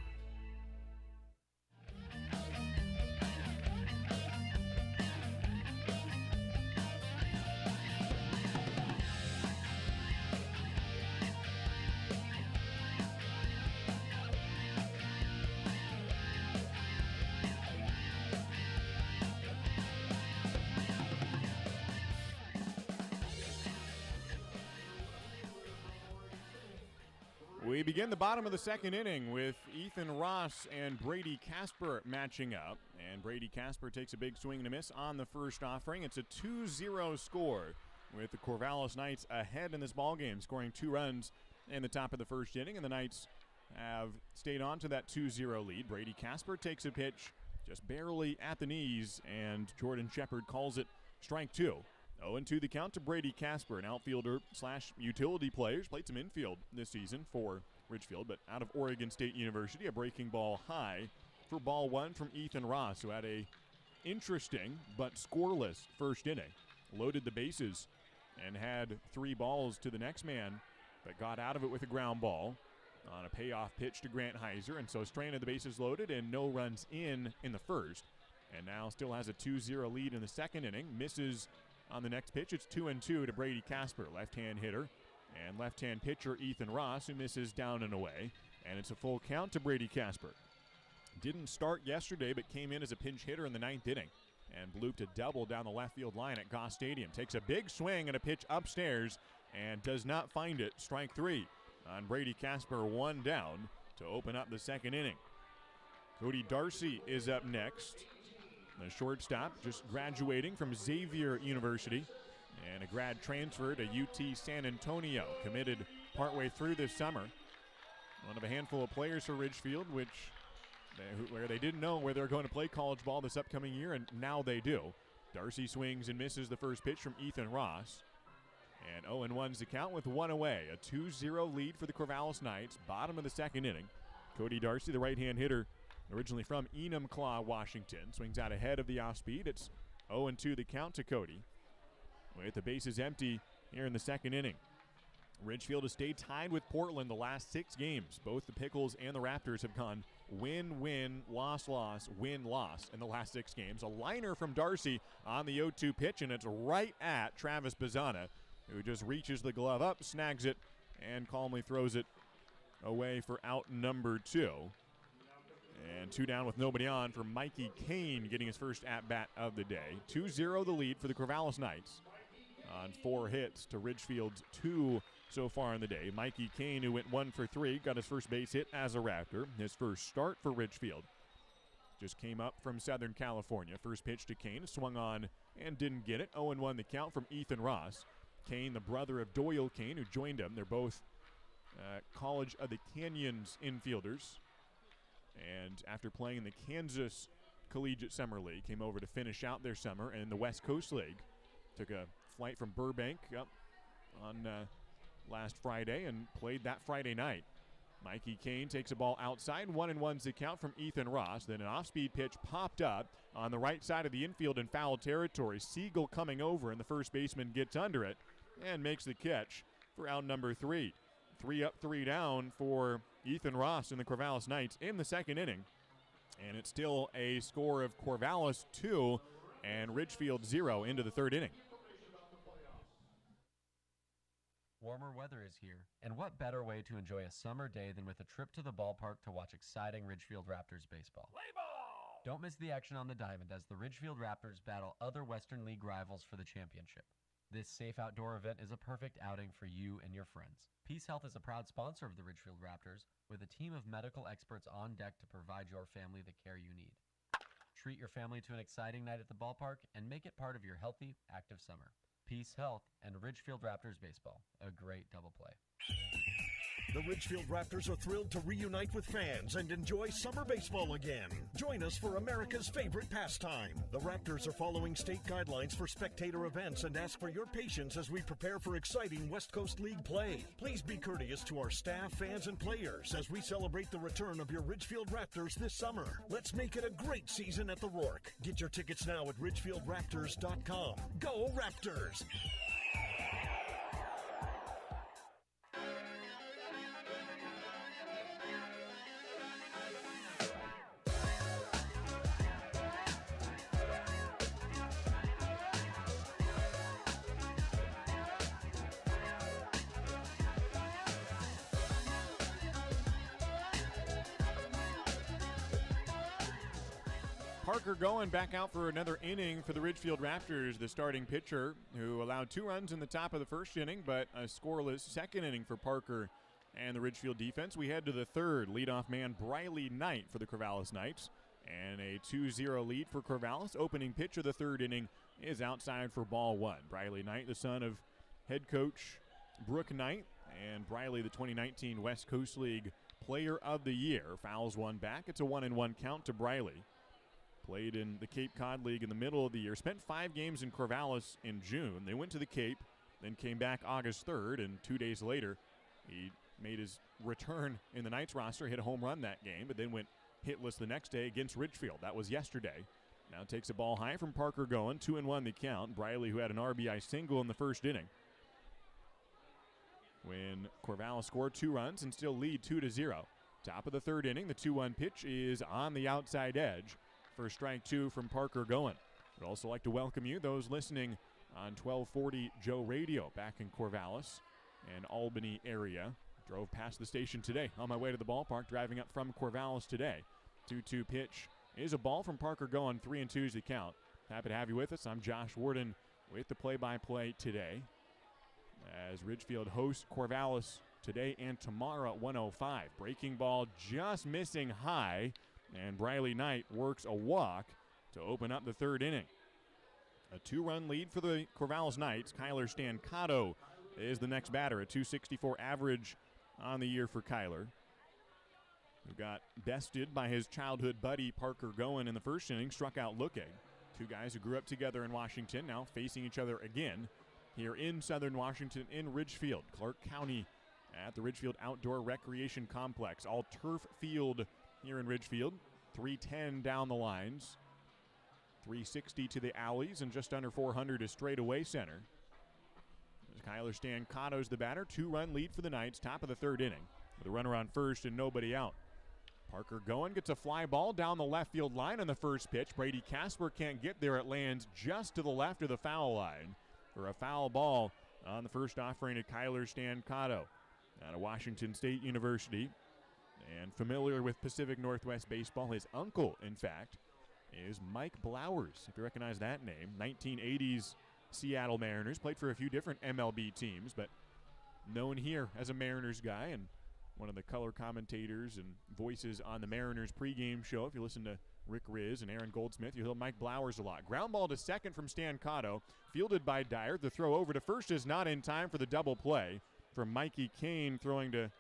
S3: We begin the bottom of the second inning with Ethan Ross and Brady Casper matching up. And Brady Casper takes a big swing and a miss on the first offering. It's a 2-0 score with the Corvallis Knights ahead in this ballgame, scoring 2 runs in the top of the first inning. And the Knights have stayed on to that 2-0 lead. Brady Casper takes a pitch just barely at the knees, and Jordan Shepard calls it strike 2. 0-2 the count to Brady Casper, an outfielder / utility player. He's played some infield this season for Ridgefield, but out of Oregon State University. A breaking ball high for ball 1 from Ethan Ross, who had a interesting but scoreless first inning. Loaded the bases and had 3 balls to the next man, but got out of it with a ground ball on a payoff pitch to Grant Heiser, and so stranded the bases loaded and no runs in the first. And now still has a 2-0 lead in the second inning. Misses on the next pitch. It's 2-2 to Brady Casper, left-hand hitter, and left-hand pitcher Ethan Ross, who misses down and away. And it's a full count to Brady Casper. Didn't start yesterday, but came in as a pinch hitter in the 9th inning and blooped a double down the left field line at Goss Stadium. Takes a big swing and a pitch upstairs and does not find it. Strike 3 on Brady Casper, 1 down to open up the second inning. Cody Darcy is up next. The shortstop, just graduating from Xavier University, and a grad transfer to UT San Antonio, committed partway through this summer. One of a handful of players for Ridgefield, where they didn't know where they're going to play college ball this upcoming year, and now they do. Darcy swings and misses the first pitch from Ethan Ross. And 0-1's the count with 1 away. A 2-0 lead for the Corvallis Knights, bottom of the second inning. Cody Darcy, the right-hand hitter, originally from Enumclaw, Washington, swings out ahead of the off-speed. It's 0-2 the count to Cody, with the bases empty here in the second inning. Ridgefield has stayed tied with Portland the last 6 games. Both the Pickles and the Raptors have gone win, loss, win, loss in the last 6 games. A liner from Darcy on the 0-2 pitch, and it's right at Travis Bazzana, who just reaches the glove up, snags it, and calmly throws it away for out number 2. And 2 down with nobody on for Mikey Kane, getting his first at-bat of the day. 2-0 the lead for the Corvallis Knights on 4 hits to Ridgefield's 2 so far in the day. Mikey Kane, who went 1 for 3, got his first base hit as a Raptor. His first start for Ridgefield. Just came up from Southern California. First pitch to Kane, swung on and didn't get it. 0-1 the count from Ethan Ross. Kane, the brother of Doyle Kane, who joined him. They're both College of the Canyons infielders. And after playing in the Kansas Collegiate Summer League, came over to finish out their summer, and in the West Coast League took a flight from Burbank up on last Friday and played that Friday night. Mikey Kane takes a ball outside. 1-1's the count from Ethan Ross. Then an off-speed pitch popped up on the right side of the infield in foul territory. Siegel coming over, and the first baseman gets under it and makes the catch for out number 3. 3 up, 3 down for Ethan Ross and the Corvallis Knights in the second inning. And it's still a score of Corvallis 2 and Ridgefield 0 into the third inning.
S9: Warmer weather is here, and what better way to enjoy a summer day than with a trip to the ballpark to watch exciting Ridgefield Raptors baseball. Don't miss the action on the diamond as the Ridgefield Raptors battle other Western League rivals for the championship. This safe outdoor event is a perfect outing for you and your friends. Peace Health is a proud sponsor of the Ridgefield Raptors, with a team of medical experts on deck to provide your family the care you need. Treat your family to an exciting night at the ballpark and make it part of your healthy, active summer. Peace Health and Ridgefield Raptors baseball, a great double play.
S7: The Ridgefield Raptors are thrilled to reunite with fans and enjoy summer baseball again. Join us for America's favorite pastime. The Raptors are following state guidelines for spectator events and ask for your patience as we prepare for exciting West Coast League play. Please be courteous to our staff, fans, and players as we celebrate the return of your Ridgefield Raptors this summer. Let's make it a great season at the Rourke. Get your tickets now at ridgefieldraptors.com. Go Raptors!
S3: Parker going back out for another inning for the Ridgefield Raptors, the starting pitcher, who allowed 2 runs in the top of the first inning, but a scoreless second inning for Parker and the Ridgefield defense. We head to the third. Leadoff man Briley Knight for the Corvallis Knights, and a 2-0 lead for Corvallis. Opening pitch of the third inning is outside for ball 1. Briley Knight, the son of head coach Brooke Knight, and Briley, the 2019 West Coast League Player of the Year, fouls one back. It's a 1-1 count to Briley. Played in the Cape Cod League in the middle of the year. Spent 5 games in Corvallis in June. They went to the Cape, then came back August 3rd, and 2 days later, he made his return in the Knights roster, hit a home run that game, but then went hitless the next day against Ridgefield. That was yesterday. Now takes a ball high from Parker going. 2-1 the count. Briley, who had an RBI single in the first inning, when Corvallis scored 2 runs and still lead 2-0. Top of the third inning, the 2-1 pitch is on the outside edge for strike 2 from Parker going. I'd also like to welcome you, those listening on 1240 Joe Radio back in Corvallis and Albany area. Drove past the station today on my way to the ballpark, driving up from Corvallis today. 2-2 pitch is a ball from Parker going. 3-2 is the count. Happy to have you with us. I'm Josh Warden with the play-by-play today, as Ridgefield hosts Corvallis today and tomorrow at 1:05. Breaking ball just missing high, and Briley Knight works a walk to open up the third inning. A 2-run lead for the Corvallis Knights. Kyler Stancato is the next batter, a .264 average on the year for Kyler, who got bested by his childhood buddy Parker Goen in the first inning, struck out looking. 2 guys who grew up together in Washington, now facing each other again here in Southern Washington in Ridgefield, Clark County, at the Ridgefield Outdoor Recreation Complex. All turf field here in Ridgefield. 310 down the lines, 360 to the alleys, and just under 400 to straightaway center. Kyler Stancato's the batter. 2-run lead for the Knights, top of the third inning, with a runner on first and nobody out. Parker going, gets a fly ball down the left field line on the first pitch. Brady Casper can't get there. It lands just to the left of the foul line for a foul ball on the first offering to Kyler Stancato out of Washington State University, and familiar with Pacific Northwest baseball. His uncle, in fact, is Mike Blowers, if you recognize that name. 1980s Seattle Mariners, played for a few different MLB teams, but known here as a Mariners guy and one of the color commentators and voices on the Mariners pregame show. If you listen to Rick Riz and Aaron Goldsmith, you'll hear Mike Blowers a lot. Ground ball to second from Stancato, fielded by Dyer. The throw over to first is not in time for the double play from Mikey Kane, throwing to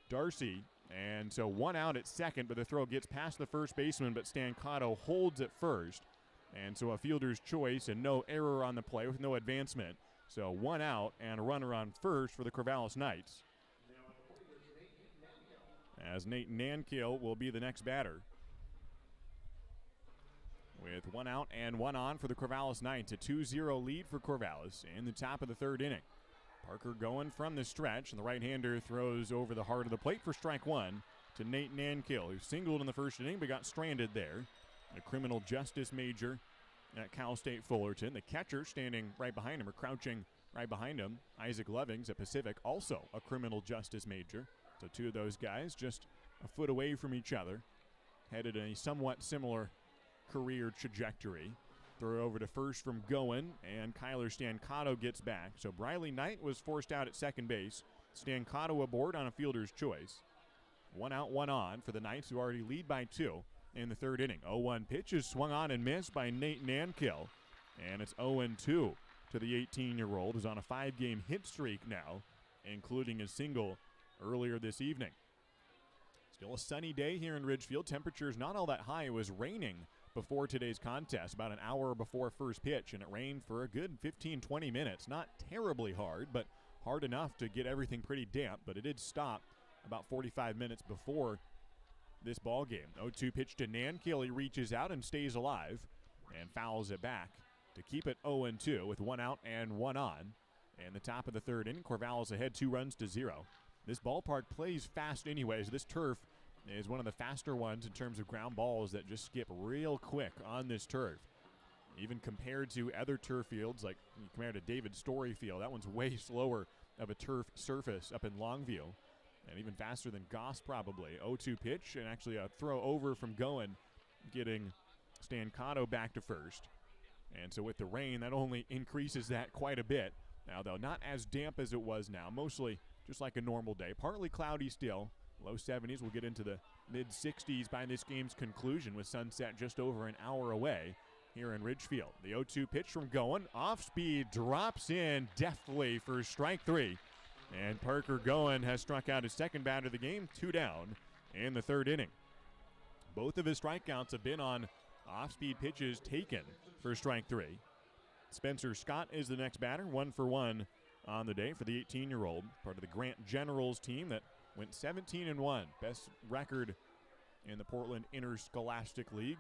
S3: Darcy. And so 1 out at second, but the throw gets past the first baseman, but Stancato holds at first. And so a fielder's choice and no error on the play with no advancement. So 1 out and a runner on first for the Corvallis Knights, as Nate Nankill will be the next batter, with 1 out and 1 on for the Corvallis Knights. A 2-0 lead for Corvallis in the top of the third inning. Parker going from the stretch, and the right-hander throws over the heart of the plate for strike 1 to Nate Nankill, who singled in the first inning but got stranded there. A criminal justice major at Cal State Fullerton. The catcher standing right behind him, or crouching right behind him, Isaac Lovings at Pacific, also a criminal justice major. So two of those guys just a foot away from each other, headed in a somewhat similar career trajectory. Throw over to first from Goen, and Kyler Stancato gets back. So Briley Knight was forced out at second base. Stancato aboard on a fielder's choice. 1 out, 1 on for the Knights, who already lead by 2 in the third inning. 0-1 pitch is swung on and missed by Nate Nankill. And it's 0-2 to the 18-year-old, who's on a 5-game hit streak now, including a single earlier this evening. Still a sunny day here in Ridgefield. Temperatures not all that high. It was raining before today's contest, about an hour before first pitch, and it rained for a good 15-20 minutes. Not terribly hard, but hard enough to get everything pretty damp, but it did stop about 45 minutes before this ball game. 0-2 pitch to Nankill. He reaches out and stays alive and fouls it back to keep it 0-2 with 1 out and 1 on. And the top of the third inning, Corvallis ahead 2-0. This ballpark plays fast anyways. This turf is one of the faster ones in terms of ground balls that just skip real quick on this turf. Even compared to other turf fields, like compared to David Story Field, that one's way slower of a turf surface up in Longview. And even faster than Goss probably. 0-2 pitch, and actually a throw over from Goen, getting Stancato back to first. And so with the rain, that only increases that quite a bit. Now, though, not as damp as it was now. Mostly just like a normal day. Partly cloudy still. Low 70s. We'll get into the mid-60s by this game's conclusion, with sunset just over an hour away here in Ridgefield. The 0-2 pitch from Goen. Off speed, drops in deftly for strike 3. And Parker Goen has struck out his second batter of the game, 2 down in the third inning. Both of his strikeouts have been on off-speed pitches taken for strike 3. Spencer Scott is the next batter, 1 for 1 on the day for the 18-year-old, part of the Grant Generals team that went 17-1, best record in the Portland Interscholastic League.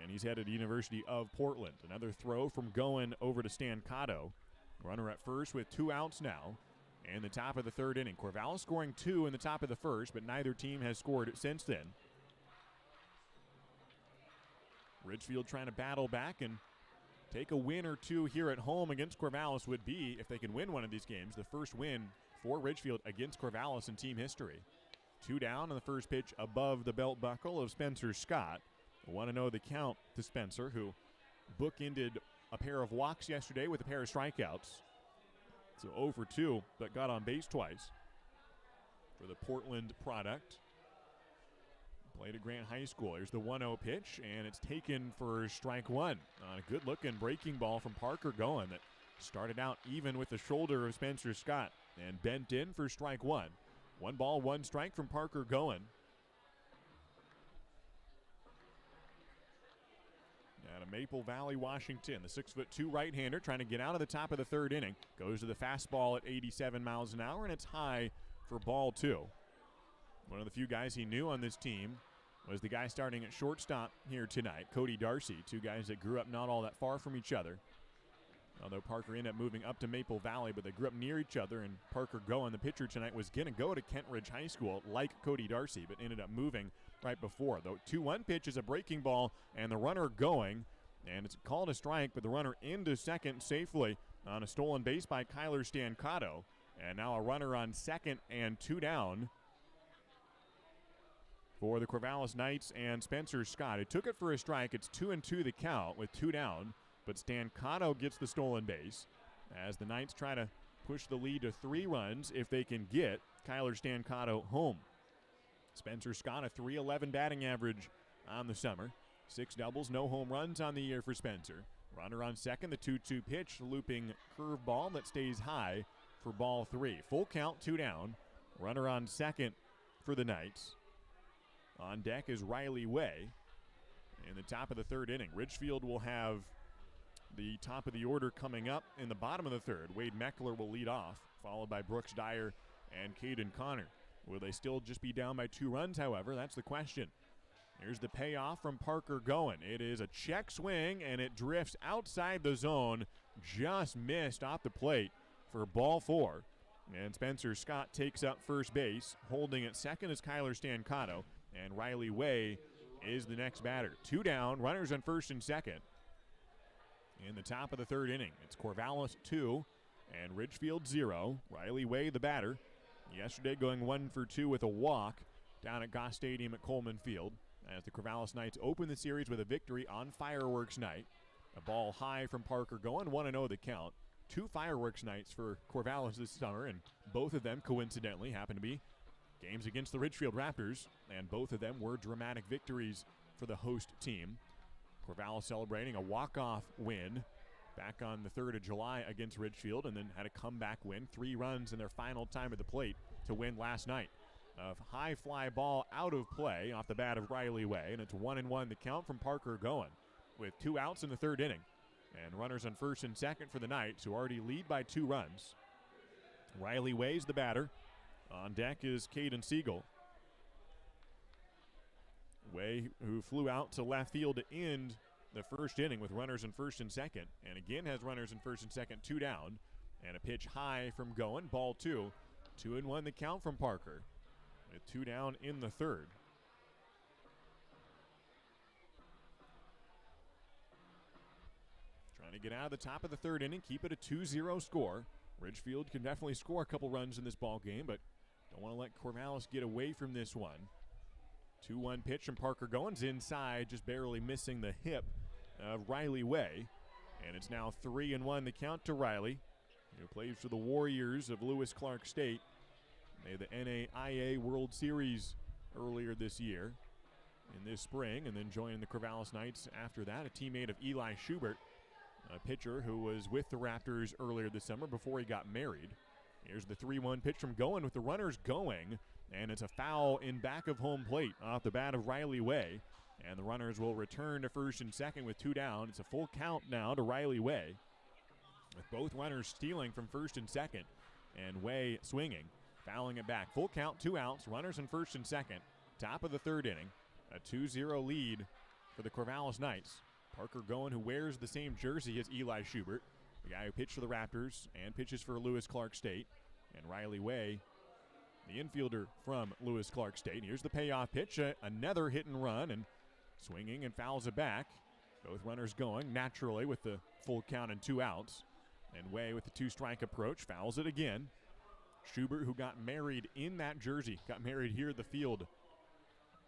S3: And he's headed to University of Portland. Another throw from Goen over to Stancato. Runner at first with 2 outs now. In the top of the third inning. Corvallis scoring 2 in the top of the first, but neither team has scored since then. Ridgefield trying to battle back and take a win or two here at home against Corvallis would be, if they can win one of these games, the first win for Ridgefield against Corvallis in team history. 2 down on the first pitch above the belt buckle of Spencer Scott. 1-0 the count to Spencer, who bookended a pair of walks yesterday with a pair of strikeouts. So 0 for 2, but got on base twice for the Portland product. Played at Grant High School. Here's the 1-0 pitch, and it's taken for strike 1 on a good-looking breaking ball from Parker Goen that started out even with the shoulder of Spencer Scott and bent in for strike 1. 1 ball, 1 strike from Parker Goen. Out of Maple Valley, Washington, the 6'2" right-hander trying to get out of the top of the third inning. Goes to the fastball at 87 miles an hour, and it's high for ball 2. One of the few guys he knew on this team was the guy starting at shortstop here tonight, Cody Darcy. 2 guys that grew up not all that far from each other. Although Parker ended up moving up to Maple Valley, but they grew up near each other, and Parker Goen, the pitcher tonight, was going to go to Kent Ridge High School like Cody Darcy, but ended up moving right before. The 2-1 pitch is a breaking ball, and the runner going, and it's called a strike, but the runner into second safely on a stolen base by Kyler Stancato. And now a runner on second and 2 down for the Corvallis Knights and Spencer Scott. It took it for a strike. It's 2-2 the count with 2 down. But Stancato gets the stolen base as the Knights try to push the lead to 3 runs if they can get Kyler Stancato home. Spencer Scott, a .311 batting average on the summer. 6 doubles, no home runs on the year for Spencer. Runner on second, the 2-2 pitch, looping curveball that stays high for ball 3. Full count, 2 down. Runner on second for the Knights. On deck is Riley Way in the top of the third inning. Ridgefield will have the top of the order coming up in the bottom of the third. Wade Meckler will lead off, followed by Brooks Dyer and Caden Connor. Will they still just be down by 2 runs, however? That's the question. Here's the payoff from Parker Goen. It is a check swing, and it drifts outside the zone. Just missed off the plate for ball 4. And Spencer Scott takes up first base. Holding at second is Kyler Stancato. And Riley Way is the next batter. 2 down, runners on first and second. in the top of the third inning. It's Corvallis 2 and Ridgefield 0. Riley Way, the batter, yesterday going 1 for 2 with a walk down at Goss Stadium at Coleman Field, as the Corvallis Knights open the series with a victory on fireworks night. A ball high from Parker going, 1-0 the count. 2 fireworks nights for Corvallis this summer, and both of them coincidentally happen to be games against the Ridgefield Raptors, and both of them were dramatic victories for the host team. Corvallis celebrating a walk-off win back on the 3rd of July against Ridgefield, and then had a comeback win, 3 runs in their final time at the plate to win last night. A high fly ball out of play off the bat of Riley Way, and it's 1-1 the count from Parker going with 2 outs in the third inning. And runners on first and second for the Knights, who already lead by 2 runs. Riley Way's the batter. On deck is Caden Siegel. Way, who flew out to left field to end the first inning with runners in first and second, and again has runners in first and second, 2 down. And a pitch high from going, ball 2. 2-1 the count from Parker, with 2 down in the third. Trying to get out of the top of the third inning, keep it a 2-0 score. Ridgefield can definitely score a couple runs in this ball game, but don't want to let Corvallis get away from this one. 2-1 pitch from Parker Goins inside, just barely missing the hip of Riley Way. And it's now 3-1 the count to Riley, who plays for the Warriors of Lewis Clark State. Made the NAIA World Series earlier this year, in this spring, and then joined the Corvallis Knights after that, a teammate of Eli Schubert, a pitcher who was with the Raptors earlier this summer before he got married. Here's the 3-1 pitch from Goin with the runners going, and it's a foul in back of home plate off the bat of Riley Way, and the runners will return to first and second with 2 down. It's a full count now to Riley Way, with both runners stealing from first and second, and Way swinging, fouling it back. Full count, 2 outs, runners in first and second, top of the third inning, a 2-0 lead for the Corvallis Knights. Parker Goin, who wears the same jersey as Eli Schubert, the guy who pitched for the Raptors and pitches for Lewis Clark State, and Riley Way, the infielder from Lewis Clark State. Here's the payoff pitch, another hit and run, and swinging and fouls it back. Both runners going naturally with the full count and 2 outs, and Way with the 2-strike approach fouls it again. Schubert, who got married in that jersey, got married here at the field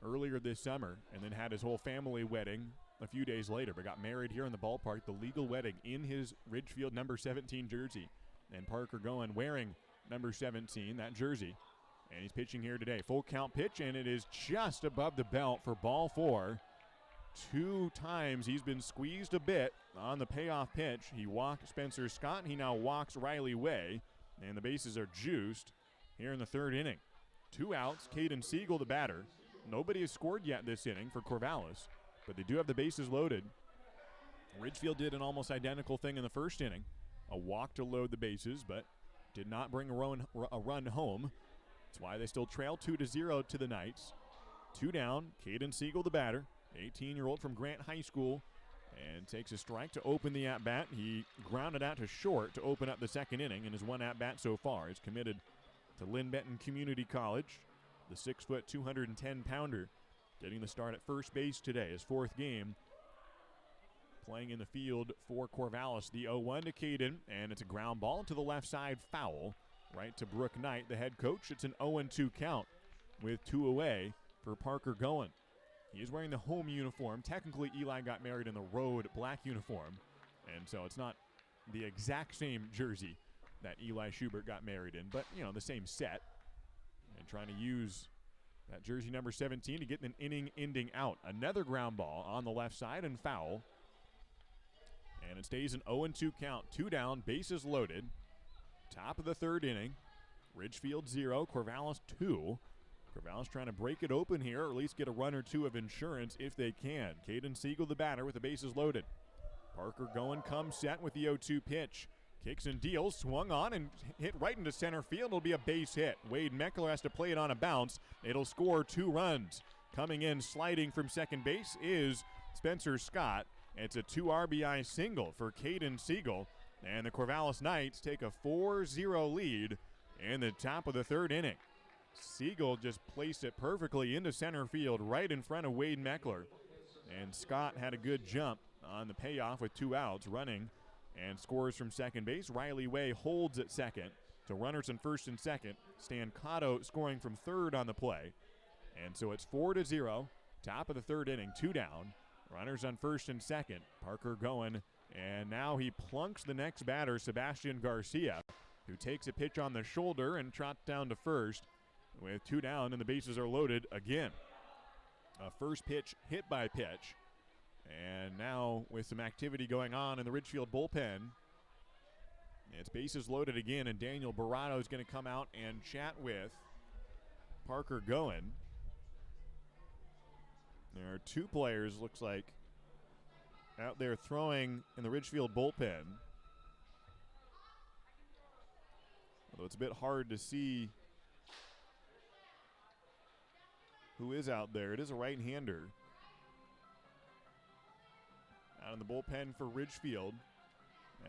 S3: earlier this summer, and then had his whole family wedding a few days later, but got married here in the ballpark, the legal wedding, in his Ridgefield number 17 jersey. And Parker Goin wearing number 17, that jersey. And he's pitching here today. Full count pitch, and it is just above the belt for ball 4. 2 times he's been squeezed a bit on the payoff pitch. He walked Spencer Scott, and he now walks Riley Way, and the bases are juiced here in the third inning. 2 outs, Caden Siegel the batter. Nobody has scored yet this inning for Corvallis, but they do have the bases loaded. Ridgefield did an almost identical thing in the first inning, a walk to load the bases, but did not bring a run home. That's why they still trail 2-0 to the Knights. 2 down, Caden Siegel the batter, 18-year-old from Grant High School, and takes a strike to open the at-bat. He grounded out to short to open up the second inning in his 1 at-bat so far. He's committed to Lynn Benton Community College, the 6-foot, 210-pounder, getting the start at first base today, his 4th game playing in the field for Corvallis. The 0-1 to Caden, and it's a ground ball to the left side, foul, right to Brooke Knight, the head coach. It's an 0-2 count with 2 away for Parker Goin. He is wearing the home uniform. Technically, Eli got married in the road black uniform, and so it's not the exact same jersey that Eli Schubert got married in, but, you know, the same set. And trying to use that jersey number 17 to get an inning-ending out. Another ground ball on the left side and foul. And it stays an 0-2 count. 2 down, bases loaded. Top of the third inning. Ridgefield 0, Corvallis 2. Corvallis trying to break it open here, or at least get a run or 2 of insurance if they can. Caden Siegel the batter with the bases loaded. Parker Goin comes set with the 0-2 pitch. Kicks and deals, swung on and hit right into center field. It'll be a base hit. Wade Meckler has to play it on a bounce. It'll score 2 runs. Coming in sliding from second base is Spencer Scott. It's a 2 RBI single for Caden Siegel. And the Corvallis Knights take a 4-0 lead in the top of the third inning. Siegel just placed it perfectly into center field right in front of Wade Meckler. And Scott had a good jump on the payoff with 2 outs, running and scores from second base. Riley Way holds at second. So runners in first and second. Stan Cotto scoring from third on the play. And so it's 4-0. Top of the third inning, 2 down. Runners on first and second. Parker going, and now he plunks the next batter, Sebastian Garcia, who takes a pitch on the shoulder and trots down to first with 2 down, and the bases are loaded again. A first pitch hit by pitch. And now with some activity going on in the Ridgefield bullpen, it's bases loaded again, and Daniel Barrato is going to come out and chat with Parker Goen. There are 2 players, looks like, out there throwing in the Ridgefield bullpen. Although it's a bit hard to see who is out there. It is a right-hander out in the bullpen for Ridgefield.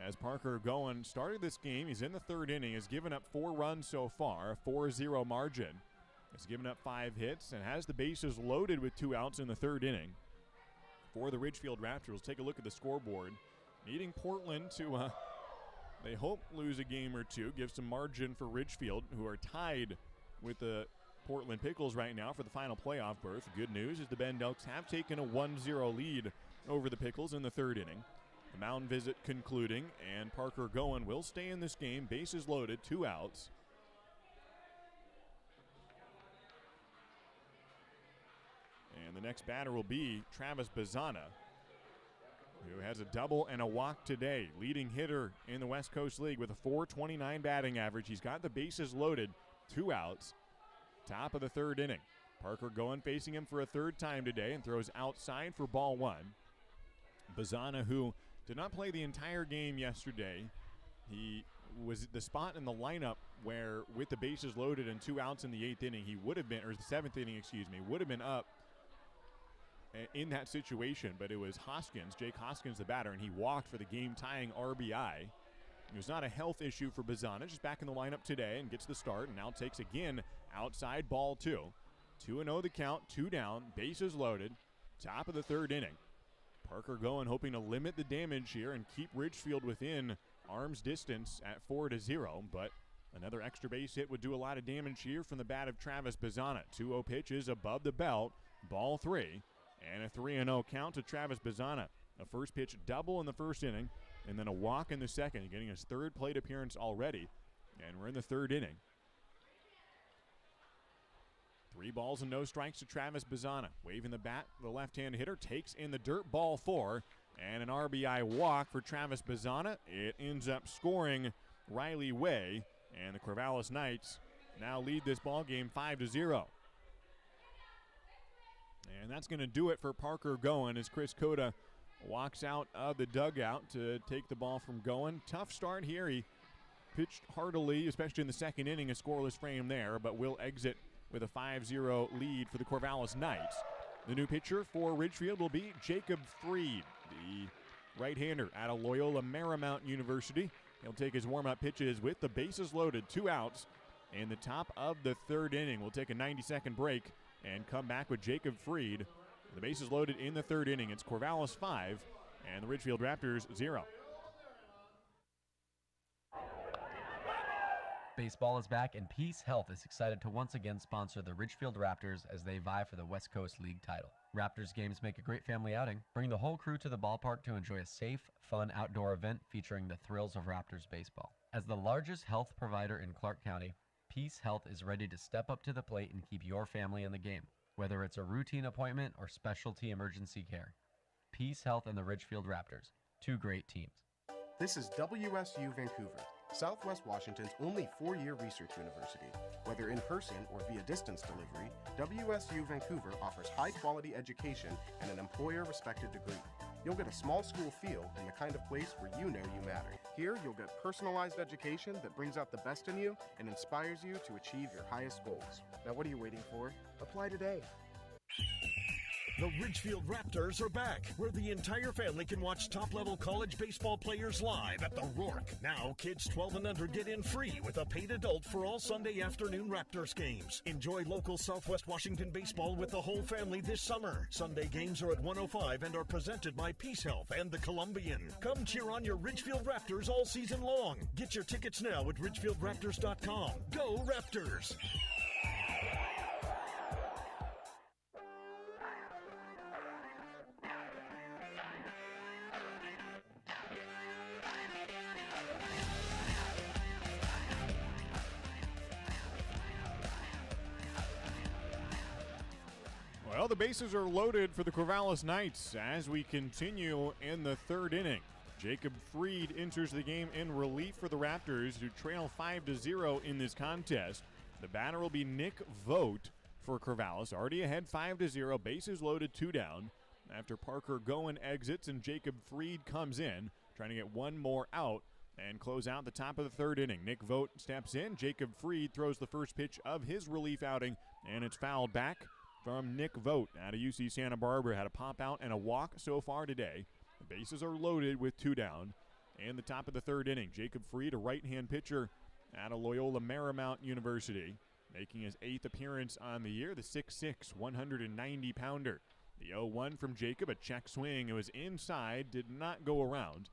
S3: As Parker Goen started this game, he's in the third inning, has given up 4 runs so far, a 4-0 margin. He's given up 5 hits and has the bases loaded with 2 outs in the third inning. For the Ridgefield Raptors, take a look at the scoreboard. Needing Portland to, they hope, lose a game or 2, give some margin for Ridgefield, who are tied with the Portland Pickles right now for the final playoff berth. Good news is the Bend Elks have taken a 1-0 lead over the Pickles in the third inning. The mound visit concluding, and Parker Goen will stay in this game. Bases loaded, 2 outs. And the next batter will be Travis Bazana, who has a double and a walk today. Leading hitter in the West Coast League with a .429 batting average. He's got the bases loaded, 2 outs. Top of the third inning. Parker Goen facing him for a third time today and throws outside for ball 1. Bazana, who did not play the entire game yesterday. He was the spot in the lineup where, with the bases loaded and 2 outs in the 8th inning, he would have been, or the 7th inning, would have been up in that situation, but it was Hoskins, Jake Hoskins, the batter, and he walked for the game-tying RBI. It was not a health issue for Bazana, just back in the lineup today and gets the start, and now takes again outside ball 2. 2-0 the count, 2 down, bases loaded, top of the third inning. Parker Goen hoping to limit the damage here and keep Ridgefield within arm's distance at 4-0, but another extra base hit would do a lot of damage here from the bat of Travis Bazana. 2-0 pitches above the belt, ball 3, and a 3-0 count to Travis Bazana. A first pitch double in the first inning, and then a walk in the second, getting his 3rd plate appearance already, and we're in the 3rd inning. 3 balls and no strikes to Travis Bazana. Waving the bat, the left-hand hitter takes in the dirt, ball 4, and an RBI walk for Travis Bazana. It ends up scoring Riley Way, and the Corvallis Knights now lead this ball game 5-0. And that's going to do it for Parker Goen as Chris Cota walks out of the dugout to take the ball from Goen. Tough start here. He pitched heartily, especially in the second inning, a scoreless frame there, but will exit with a 5-0 lead for the Corvallis Knights. The new pitcher for Ridgefield will be Jacob Freed, the right-hander out of Loyola Marymount University. He'll take his warm-up pitches with the bases loaded, 2 outs in the top of the third inning. We'll take a 90-second break and come back with Jacob Freed. The bases loaded in the third inning. It's Corvallis 5 and the Ridgefield Raptors 0.
S9: Baseball is back, and Peace Health is excited to once again sponsor the Ridgefield Raptors as they vie for the West Coast League title. Raptors games make a great family outing. Bring the whole crew to the ballpark to enjoy a safe, fun outdoor event featuring the thrills of Raptors baseball. As the largest health provider in Clark County, Peace Health is ready to step up to the plate and keep your family in the game, whether it's a routine appointment or specialty emergency care. Peace Health and the Ridgefield Raptors, 2 great teams.
S6: This is WSU Vancouver, Southwest Washington's only 4-year research university. Whether in person or via distance delivery, WSU Vancouver offers high-quality education and an employer-respected degree. You'll get a small school feel and the kind of place where you know you matter. Here, you'll get personalized education that brings out the best in you and inspires you to achieve your highest goals. Now, what are you waiting for? Apply today.
S7: The Ridgefield Raptors are back, where the entire family can watch top-level college baseball players live at the Rourke. Now, kids 12 and under get in free with a paid adult for all Sunday afternoon Raptors games. Enjoy local Southwest Washington baseball with the whole family this summer. Sunday games are at 105 and are presented by Peace Health and the Columbian. Come cheer on your Ridgefield Raptors all season long. Get your tickets now at ridgefieldraptors.com. Go Raptors!
S3: Well, the bases are loaded for the Corvallis Knights as we continue in the third inning. Jacob Freed enters the game in relief for the Raptors, who trail 5-0 in this contest. The batter will be Nick Vogt for Corvallis, already ahead 5-0, bases loaded, 2 down. After Parker Goen exits and Jacob Freed comes in, trying to get one more out and close out the top of the third inning. Nick Vogt steps in, Jacob Freed throws the first pitch of his relief outing, and it's fouled back from Nick Vogt out of UC Santa Barbara. Had a pop out and a walk so far today. The bases are loaded with 2 down. And the top of the third inning, Jacob Freed, a right-hand pitcher out of Loyola Marymount University, making his 8th appearance on the year, the 6'6", 190-pounder. The 0-1 from Jacob, a check swing. It was inside, did not go around.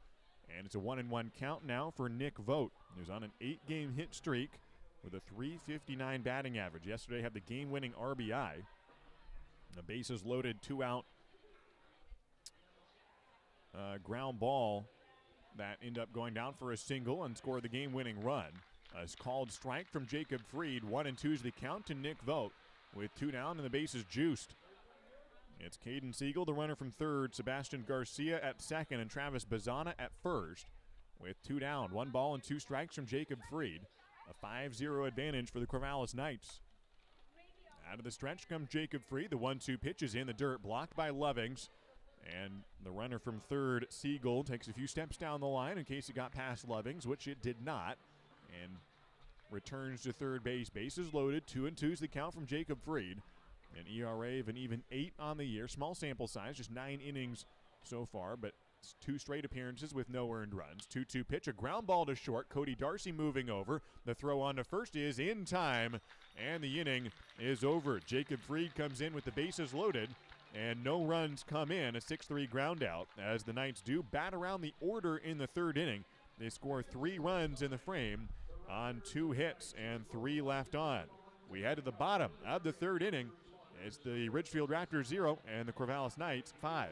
S3: And it's a 1-1 count now for Nick Vogt, who's on an 8-game hit streak with a .359 batting average. Yesterday had the game-winning RBI. The bases loaded, 2 out. Ground ball that ended up going down for a single and scored the game-winning run. A called strike from Jacob Freed. 1-2 is the count to Nick Vogt with 2 down and the bases juiced. It's Caden Siegel, the runner from third, Sebastian Garcia at second, and Travis Bazana at first with 2 down. 1 ball and 2 strikes from Jacob Freed. A 5-0 advantage for the Corvallis Knights. Out of the stretch comes Jacob Freed. The 1-2 pitch is in the dirt, blocked by Lovings. And the runner from third, Siegel, takes a few steps down the line in case it got past Lovings, which it did not. And returns to third base. Bases loaded. 2-2 is the count from Jacob Freed. An ERA of an even 8 on the year. Small sample size, just 9 innings so far, but 2 straight appearances with no earned runs. 2-2 pitch, a ground ball to short. Cody Darcy moving over. The throw on to first is in time, and the inning is over. Jacob Freed comes in with the bases loaded, and no runs come in. A 6-3 ground out as the Knights do bat around the order in the third inning. They score 3 runs in the frame on 2 hits and 3 left on. We head to the bottom of the third inning. It's the Ridgefield Raptors 0 and the Corvallis Knights 5.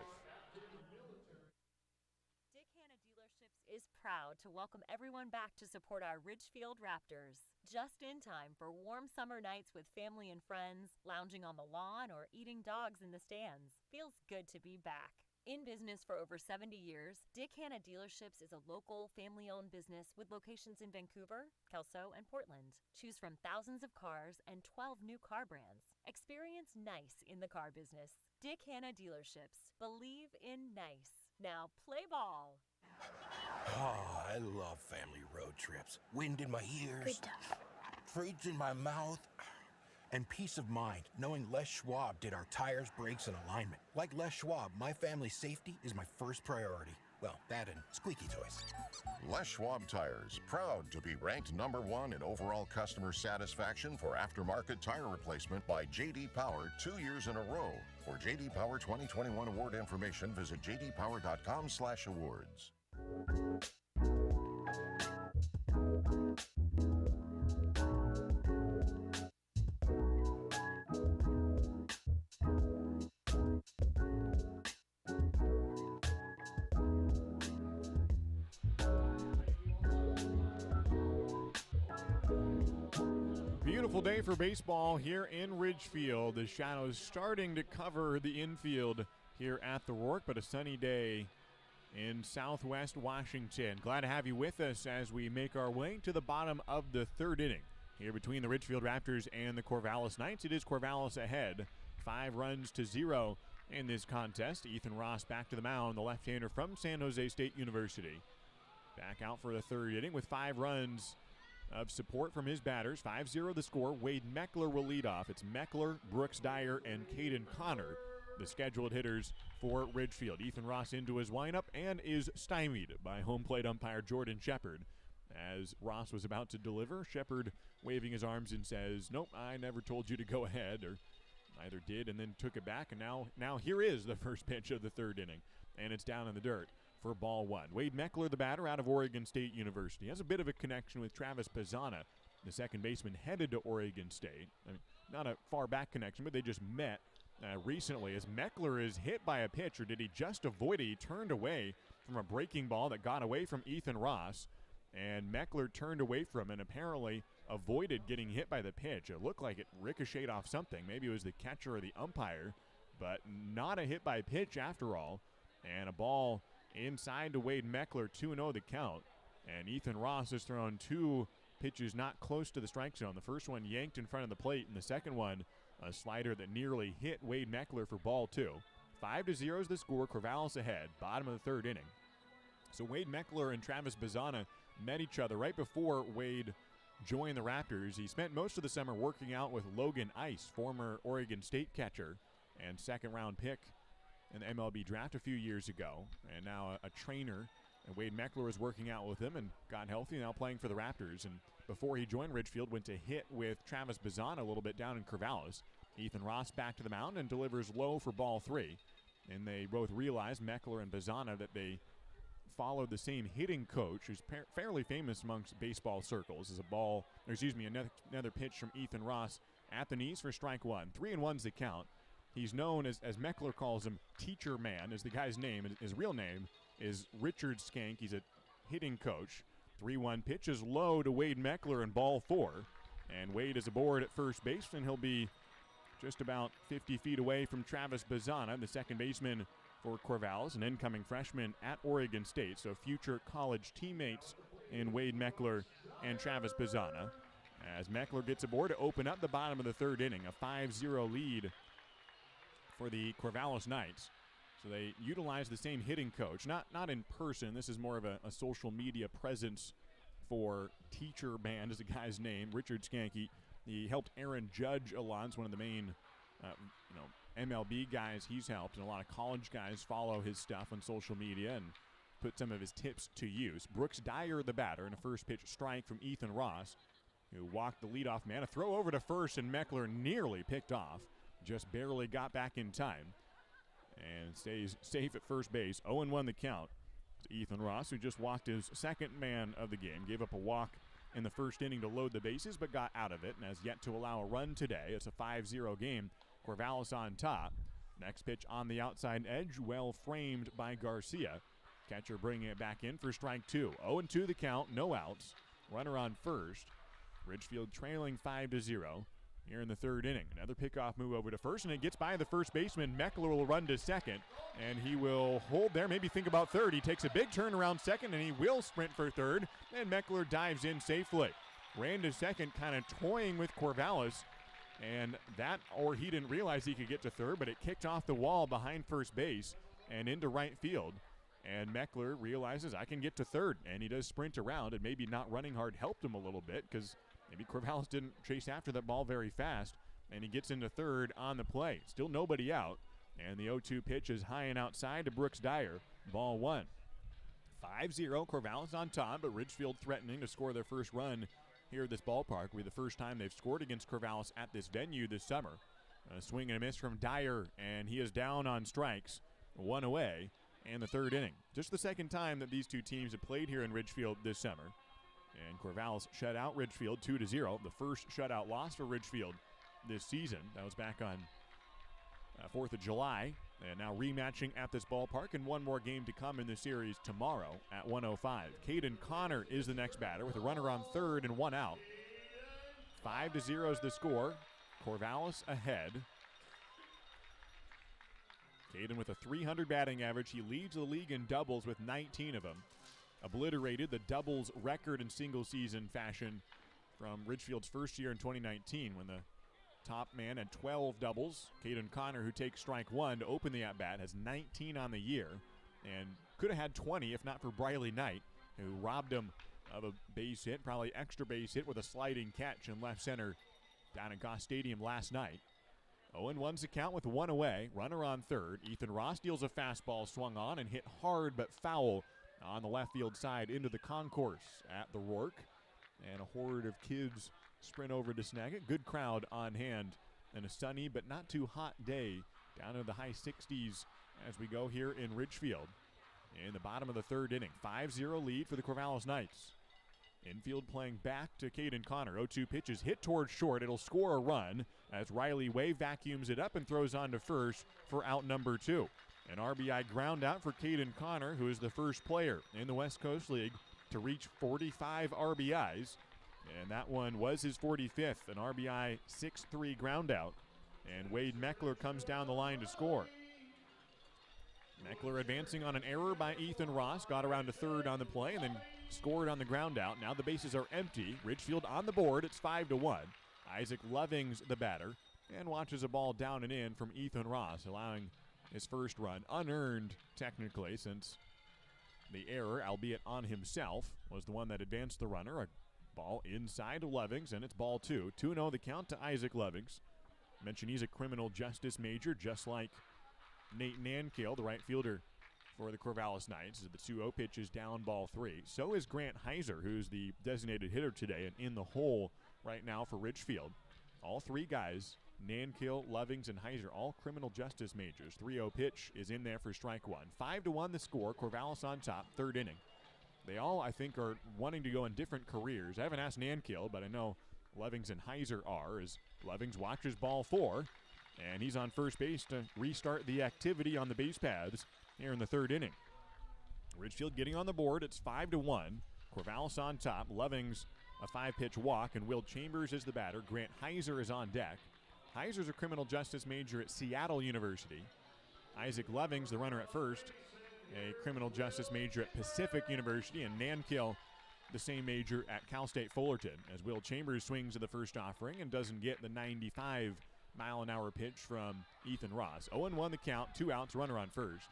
S10: Is proud to welcome everyone back to support our Ridgefield Raptors. Just in time for warm summer nights with family and friends, lounging on the lawn, or eating dogs in the stands. Feels good to be back. In business for over 70 years, Dick Hanna Dealerships is a local, family-owned business with locations in Vancouver, Kelso, and Portland. Choose from thousands of cars and 12 new car brands. Experience nice in the car business. Dick Hanna Dealerships. Believe in nice. Now play ball.
S11: Oh, I love family road trips. Wind in my ears, treats in my mouth, and peace of mind knowing Les Schwab did our tires, brakes, and alignment. Like Les Schwab, my family's safety is my first priority. Well, that and squeaky toys.
S12: Les Schwab Tires, proud to be ranked #1 in overall customer satisfaction for aftermarket tire replacement by J.D. Power 2 years in a row. For J.D. Power 2021 award information, visit jdpower.com/awards.
S3: Beautiful day for baseball here in Ridgefield. The shadows starting to cover the infield here at the Rourke, but a sunny day in Southwest Washington. Glad to have you with us as we make our way to the bottom of the third inning here between the Ridgefield Raptors and the Corvallis Knights. It is Corvallis ahead, 5-0 in this contest. Ethan Ross back to the mound, the left-hander from San Jose State University. Back out for the third inning with 5 runs of support from his batters. 5-0 the score. Wade Meckler will lead off. It's Meckler, Brooks Dyer, and Caden Connor the scheduled hitters for Ridgefield. Ethan Ross into his windup and is stymied by home plate umpire Jordan Shepard. As Ross was about to deliver, Shepard waving his arms and says, "Nope, I never told you to go ahead," or either did and then took it back. And now here is the first pitch of the third inning, and it's down in the dirt for ball one. Wade Meckler, the batter out of Oregon State University, has a bit of a connection with Travis Pizzana, the second baseman headed to Oregon State. I mean, not a far back connection, but they just met recently. As Meckler is hit by a pitch, or did he just avoid it? He turned away from a breaking ball that got away from Ethan Ross, and Meckler turned away from it and apparently avoided getting hit by the pitch. It looked like it ricocheted off something. Maybe it was the catcher or the umpire, but not a hit by pitch after all. And a ball inside to Wade Meckler, 2-0 the count. And Ethan Ross has thrown two pitches not close to the strike zone. The first one yanked in front of the plate, and the second one a slider that nearly hit Wade Meckler for ball two. 5-0 is the score. Corvallis ahead, bottom of the third inning. So Wade Meckler and Travis Pizzana met each other right before Wade joined the Raptors. He spent most of the summer working out with Logan Ice, former Oregon State catcher and second-round pick in the MLB draft a few years ago, and now a trainer. And Wade Meckler was working out with him and got healthy, now playing for the Raptors. And before he joined Ridgefield, went to hit with Travis Pizzana a little bit down in Corvallis. Ethan Ross back to the mound and delivers low for ball three. And they both realize, Meckler and Pizzana, that they followed the same hitting coach, who's fairly famous amongst baseball circles. As another pitch from Ethan Ross at the knees for strike one. 3-1's the count. He's known as Meckler calls him Teacher Man, is the guy's name. His real name is Richard Skank. He's a hitting coach. 3-1 pitch is low to Wade Meckler in ball four. And Wade is aboard at first base, and he'll be just about 50 feet away from Travis Pizzana, the second baseman for Corvallis, an incoming freshman at Oregon State. So future college teammates in Wade Meckler and Travis Pizzana. As Meckler gets aboard to open up the bottom of the third inning, a 5-0 lead for the Corvallis Knights. So they utilize the same hitting coach, not in person. This is more of a social media presence for Teacher Man is the guy's name, Richard Skanky. He helped Aaron Judge a lot. He's one of the main MLB guys he's helped, and a lot of college guys follow his stuff on social media and put some of his tips to use. Brooks Dyer, the batter, and a first pitch strike from Ethan Ross, who walked the leadoff man. A throw over to first, and Meckler nearly picked off. Just barely got back in time and stays safe at first base. 0-1 the count. Ethan Ross, who just walked his second man of the game, gave up a walk in the first inning to load the bases, but got out of it and has yet to allow a run today. It's a 5-0 game. Corvallis on top. Next pitch on the outside edge, well framed by Garcia. Catcher bringing it back in for strike two. 0-2 the count, no outs. Runner on first. Ridgefield trailing 5-0 here in the third inning. Another pickoff move over to first, and it gets by the first baseman. Meckler will run to second, and he will hold there, maybe think about third. He takes a big turn around second, and he will sprint for third, and Meckler dives in safely. Ran to second, kind of toying with Corvallis, and or he didn't realize he could get to third, but it kicked off the wall behind first base and into right field. And Meckler realizes, I can get to third, and he does sprint around, and maybe not running hard helped him a little bit, because maybe Corvallis didn't chase after that ball very fast, and he gets into third on the play. Still nobody out, and the 0-2 pitch is high and outside to Brooks Dyer. Ball one. 5-0, Corvallis on top, but Ridgefield threatening to score their first run here at this ballpark. Will be the first time they've scored against Corvallis at this venue this summer. A swing and a miss from Dyer, and he is down on strikes, one away, and the third inning. Just the second time that these two teams have played here in Ridgefield this summer. And Corvallis shut out Ridgefield 2-0. The first shutout loss for Ridgefield this season. That was back on 4th of July. And now rematching at this ballpark, and one more game to come in the series tomorrow at 1:05. Caden Connor is the next batter with a runner on third and one out. 5-0 is the score. Corvallis ahead. Caden with a .300 batting average. He leads the league in doubles with 19 of them. Obliterated the doubles record in single season fashion from Ridgefield's first year in 2019 when the top man had 12 doubles. Caden Connor, who takes strike one to open the at-bat, has 19 on the year and could have had 20 if not for Briley Knight, who robbed him of a base hit, probably extra base hit with a sliding catch in left center down at Goss Stadium last night. 0-1's the count with one away. Runner on third. Ethan Ross deals a fastball swung on and hit hard but foul on the left field side into the concourse at the Rourke. And a horde of kids sprint over to snag it. Good crowd on hand and a sunny but not too hot day down in the high 60s as we go here in Ridgefield. In the bottom of the third inning, 5-0 lead for the Corvallis Knights. Infield playing back to Caden Connor. 0-2 pitches hit towards short. It'll score a run as Riley Way vacuums it up and throws on to first for out number 2. An RBI ground out for Caden Connor, who is the first player in the West Coast League to reach 45 RBIs. And that one was his 45th, an RBI 6-3 ground out. And Wade Meckler comes down the line to score. Meckler advancing on an error by Ethan Ross, got around to third on the play and then scored on the ground out. Now the bases are empty. Ridgefield on the board. It's 5-1. Isaac Lovings the batter and watches a ball down and in from Ethan Ross, allowing his first run, unearned technically since the error, albeit on himself, was the one that advanced the runner. A ball inside to Lovings, and it's ball 2. 2-0 the count to Isaac Lovings. Mentioned he's a criminal justice major, just like Nate Nankill, the right fielder for the Corvallis Knights. The 2-0 pitch is down, ball 3. So is Grant Heiser, who's the designated hitter today and in the hole right now for Ridgefield. All three guys, Nankill, Lovings, and Heiser, all criminal justice majors. 3-0 pitch is in there for strike 1. 5-1 the score. Corvallis on top, third inning. They all, I think, are wanting to go in different careers. I haven't asked Nankill, but I know Lovings and Heiser are, as Lovings watches ball 4. And he's on first base to restart the activity on the base paths here in the third inning. Ridgefield getting on the board. It's 5-1. Corvallis on top. Lovings a 5-pitch walk, and Will Chambers is the batter. Grant Heiser is on deck. Heiser's a criminal justice major at Seattle University. Isaac Lovings, the runner at first, a criminal justice major at Pacific University, and Nankill, the same major at Cal State Fullerton, as Will Chambers swings at the first offering and doesn't get the 95-mile-an-hour pitch from Ethan Ross. 0-1 the count, 2 outs, runner on first.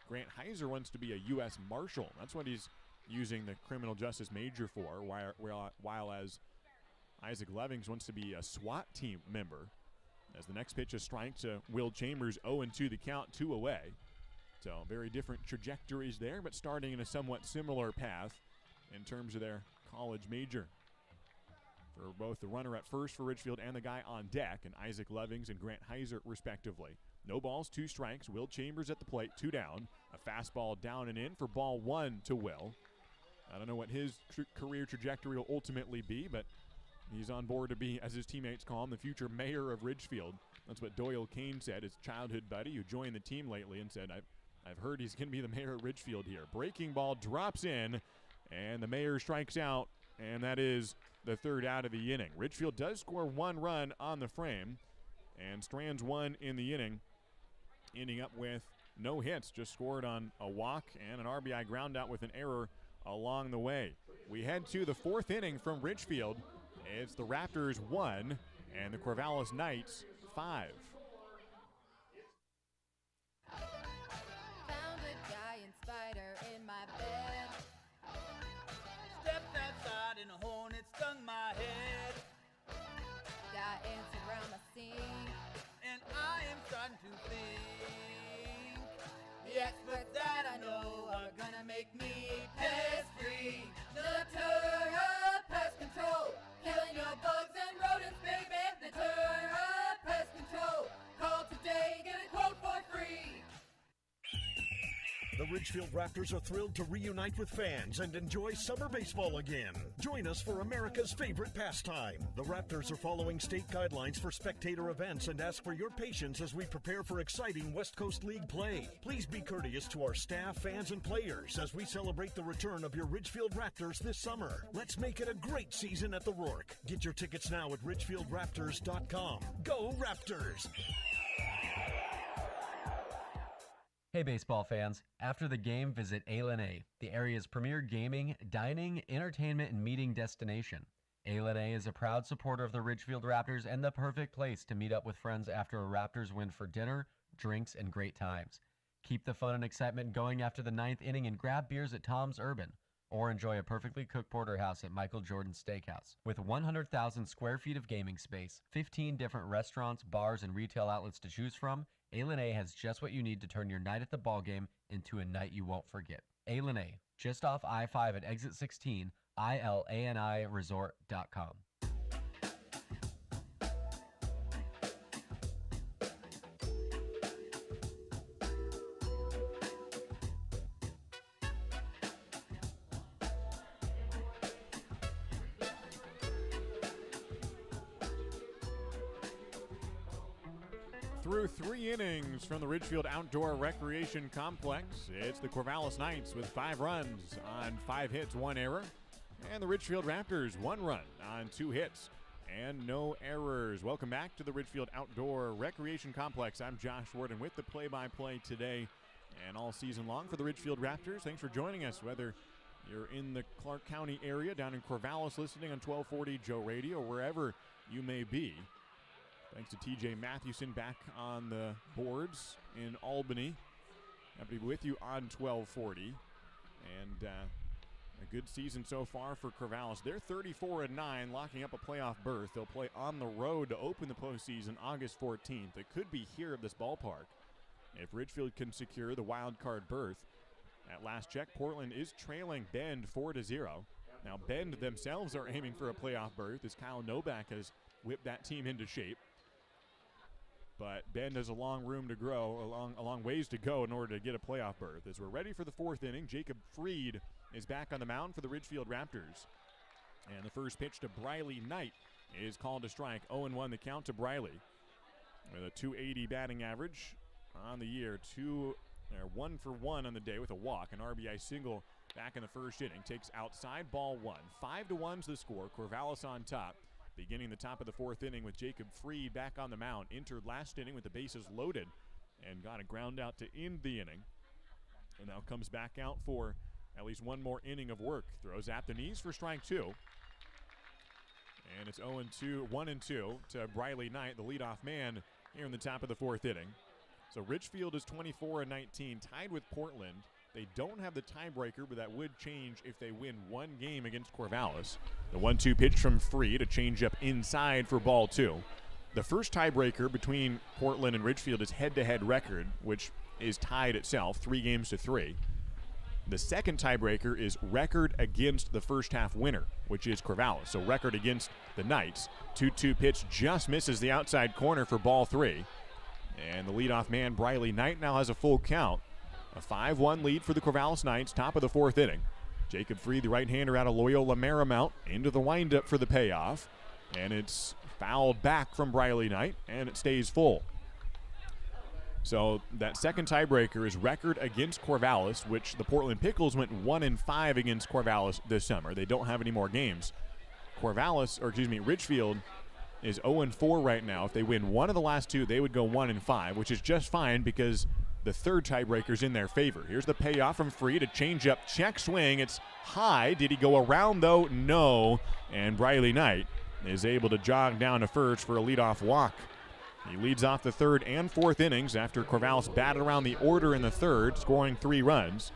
S3: Grant Heiser wants to be a U.S. Marshal. That's what he's using the criminal justice major for, while as Isaac Lovings wants to be a SWAT team member. As the next pitch is strike to Will Chambers, 0-2 the count, 2 away. So very different trajectories there, but starting in a somewhat similar path in terms of their college major. For both the runner at first for Ridgefield and the guy on deck, and Isaac Lovings and Grant Heiser respectively. No balls, 2 strikes. Will Chambers at the plate, 2 down. A fastball down and in for ball 1 to Will. I don't know what his career trajectory will ultimately be, but he's on board to be, as his teammates call him, the future mayor of Ridgefield. That's what Doyle Kane said, his childhood buddy who joined the team lately, and said, I've heard he's going to be the mayor of Ridgefield here. Breaking ball drops in, and the mayor strikes out, and that is the third out of the inning. Ridgefield does score 1 run on the frame and strands 1 in the inning, ending up with no hits, just scored on a walk and an RBI ground out with an error along the way. We head to the 4th inning from Ridgefield. It's the Raptors 1 and the Corvallis Knights 5.
S13: Found a giant spider in my bed.
S14: Stepped outside and a hornet stung my head.
S13: Got ants around my sink,
S14: and I am starting to think the experts that I know are gonna make me pest-free.
S13: Natura Pest Control, killing your bugs and rodents, baby. Natura Pest Control, call today, get a quote for free.
S7: The Ridgefield Raptors are thrilled to reunite with fans and enjoy summer baseball again. Join us for America's favorite pastime. The Raptors are following state guidelines for spectator events and ask for your patience as we prepare for exciting West Coast League play. Please be courteous to our staff, fans, and players as we celebrate the return of your Ridgefield Raptors this summer. Let's make it a great season at the Rourke. Get your tickets now at ridgefieldraptors.com. Go Raptors!
S9: Hey baseball fans, after the game visit A&A, the area's premier gaming, dining, entertainment, and meeting destination. A&A is a proud supporter of the Ridgefield Raptors and the perfect place to meet up with friends after a Raptors win for dinner, drinks, and great times. Keep the fun and excitement going after the 9th inning and grab beers at Tom's Urban. Or enjoy a perfectly cooked porterhouse at Michael Jordan's Steakhouse. With 100,000 square feet of gaming space, 15 different restaurants, bars, and retail outlets to choose from, A has just what you need to turn your night at the ballgame into a night you won't forget. A, just off I-5 at exit 16, ILANIresort.com.
S3: Through 3 innings from the Ridgefield Outdoor Recreation Complex, it's the Corvallis Knights with 5 runs on 5 hits, 1 error, and the Ridgefield Raptors 1 run on 2 hits and no errors. Welcome back to the Ridgefield Outdoor Recreation Complex. I'm Josh Warden with the play-by-play today and all season long for the Ridgefield Raptors. Thanks for joining us, whether you're in the Clark County area, down in Corvallis, listening on 1240 Joe Radio, or wherever you may be. Thanks to TJ Mathewson back on the boards in Albany. Happy to be with you on 1240. And a good season so far for Corvallis. They're 34-9, locking up a playoff berth. They'll play on the road to open the postseason August 14th. It could be here at this ballpark if Ridgefield can secure the wild card berth. At last check, Portland is trailing Bend 4-0. Now Bend themselves are aiming for a playoff berth as Kyle Novak has whipped that team into shape. But Bend has a long room to grow, a long ways to go in order to get a playoff berth. As we're ready for the 4th inning, Jacob Freed is back on the mound for the Ridgefield Raptors. And the first pitch to Briley Knight is called a strike. 0-1 the count to Briley. With a .280 batting average on the year. 1 for 1 on the day with a walk. An RBI single back in the first inning. Takes outside, ball 1. 5-1's the score. Corvallis on top. Beginning the top of the 4th inning with Jacob Freed back on the mound. Entered last inning with the bases loaded and got a ground out to end the inning. And now comes back out for at least one more inning of work. Throws at the knees for strike 2. And it's 1-2 to Briley Knight, the leadoff man here in the top of the 4th inning. So Ridgefield is 24-19, tied with Portland. They don't have the tiebreaker, but that would change if they win one game against Corvallis. The 1-2 pitch from Freed, a changeup inside for ball 2. The first tiebreaker between Portland and Ridgefield is head-to-head record, which is tied itself, 3-3. The second tiebreaker is record against the first half winner, which is Corvallis. So record against the Knights. 2-2 pitch just misses the outside corner for ball 3. And the leadoff man, Briley Knight, now has a full count. A 5-1 lead for the Corvallis Knights, top of the 4th inning. Jacob Freed, the right-hander out of Loyola Marymount, into the windup for the payoff. And it's fouled back from Briley Knight, and it stays full. So that second tiebreaker is record against Corvallis, which the Portland Pickles went 1-5 against Corvallis this summer. They don't have any more games. Ridgefield is 0-4 right now. If they win one of the last 2, they would go 1-5, which is just fine because the third tiebreaker's in their favor. Here's the payoff from Freed, a changeup, check swing. It's high. Did he go around, though? No. And Briley Knight is able to jog down to first for a leadoff walk. He leads off the 3rd and 4th innings after Corvallis batted around the order in the 3rd, scoring 3 runs.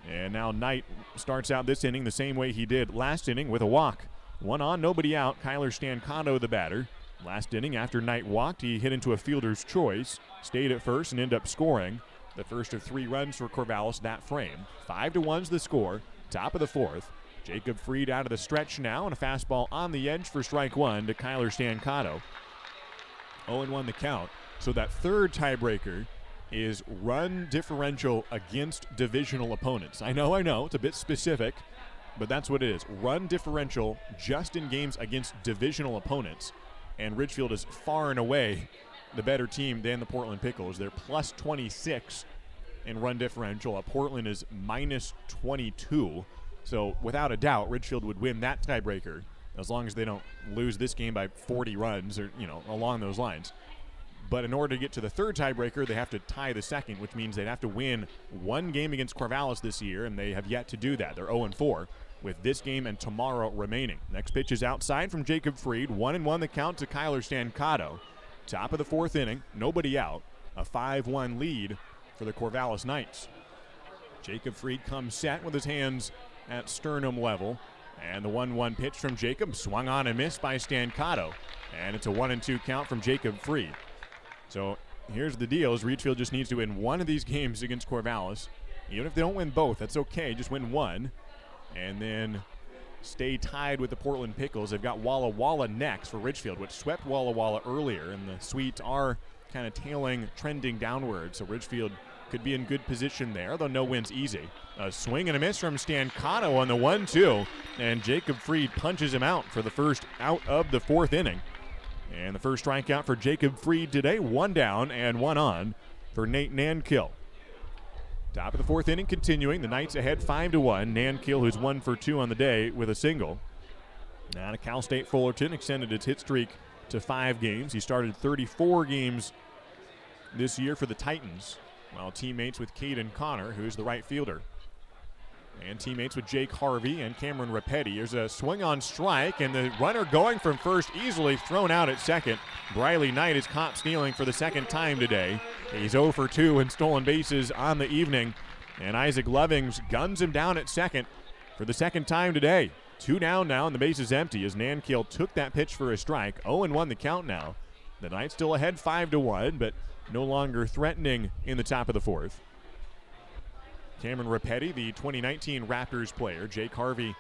S3: And now Knight starts out this inning the same way he did last inning with a walk. 1 on, nobody out. Kyler Stancato, the batter. Last inning, after Knight walked, he hit into a fielder's choice, stayed at first, and ended up scoring the first of 3 runs for Corvallis that frame. 5-1's the score, top of the 4th. Jacob Freed out of the stretch now, and a fastball on the edge for strike 1 to Kyler Stancato. 0-1 the count. So that third tiebreaker is run differential against divisional opponents. I know, it's a bit specific, but that's what it is. Run differential just in games against divisional opponents. And Ridgefield is far and away the better team than the Portland Pickles. They're plus 26 in run differential. Portland is minus 22. So without a doubt, Ridgefield would win that tiebreaker as long as they don't lose this game by 40 runs or, along those lines. But in order to get to the third tiebreaker, they have to tie the second, which means they'd have to win one game against Corvallis this year, and they have yet to do that. They're 0-4 with this game and tomorrow remaining. Next pitch is outside from Jacob Freed. 1-1 the count to Kyler Stancato. Top of the 4th inning, nobody out. A 5-1 lead for the Corvallis Knights. Jacob Freed comes set with his hands at sternum level. And the 1-1 pitch from Jacob swung on and missed by Stancato. And it's a 1-2 count from Jacob Fried. So here's the deal, is Ridgefield just needs to win one of these games against Corvallis. Even if they don't win both, that's okay. Just win one. And then stay tied with the Portland Pickles. They've got Walla Walla next for Ridgefield, which swept Walla Walla earlier. And the Sweets are kind of trending downward. So Ridgefield could be in good position there, though no win's easy. A swing and a miss from Stancato on the 1-2. And Jacob Fried punches him out for the first out of the fourth inning. And the first strikeout for Jacob Fried today, 1 down and 1 on for Nate Nankill. Top of the fourth inning continuing. The Knights ahead 5-1. Nankill, who's 1 for 2 on the day with a single. Now to Cal State Fullerton, extended its hit streak to 5 games. He started 34 games this year for the Titans, while teammates with Caden Connor, who's the right fielder. And teammates with Jake Harvey and Cameron Rapetti. Here's a swing on strike, and the runner going from first easily thrown out at second. Briley Knight is caught stealing for the second time today. He's 0 for 2 in stolen bases on the evening. And Isaac Lovings guns him down at second for the second time today. 2 down now, and the base is empty as Nankill took that pitch for a strike. 0-1 the count now. The Knights still ahead 5-1, but no longer threatening in the top of the fourth. Cameron Rapetti, the 2019 Raptors player. Jake Harvey,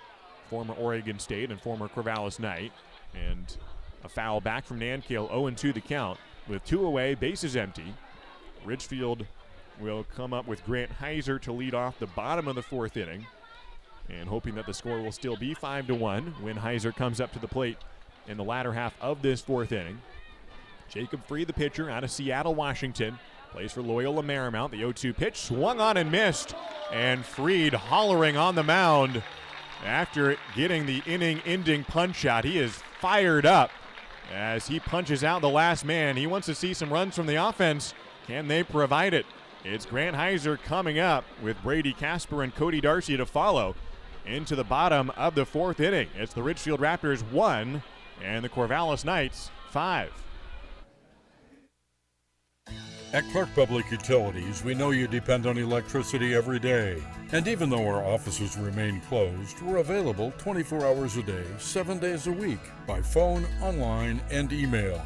S3: former Oregon State and former Corvallis Knight. And a foul back from Nankill, 0-2 the count. With 2 away, bases empty. Ridgefield will come up with Grant Heiser to lead off the bottom of the fourth inning. And hoping that the score will still be 5-1 when Heiser comes up to the plate in the latter half of this fourth inning. Jacob Fried, the pitcher out of Seattle, Washington. Plays for Loyola Marymount. The 0-2 pitch swung on and missed. And Fried hollering on the mound after getting the inning-ending punch out. He is fired up as he punches out the last man. He wants to see some runs from the offense. Can they provide it? It's Grant Heiser coming up with Brady Casper and Cody Darcy to follow into the bottom of the fourth inning. It's the Ridgefield Raptors 1 and the Corvallis Knights 5.
S8: At Clark Public Utilities, we know you depend on electricity every day. And even though our offices remain closed, we're available 24 hours a day, 7 days a week, by phone, online, and email.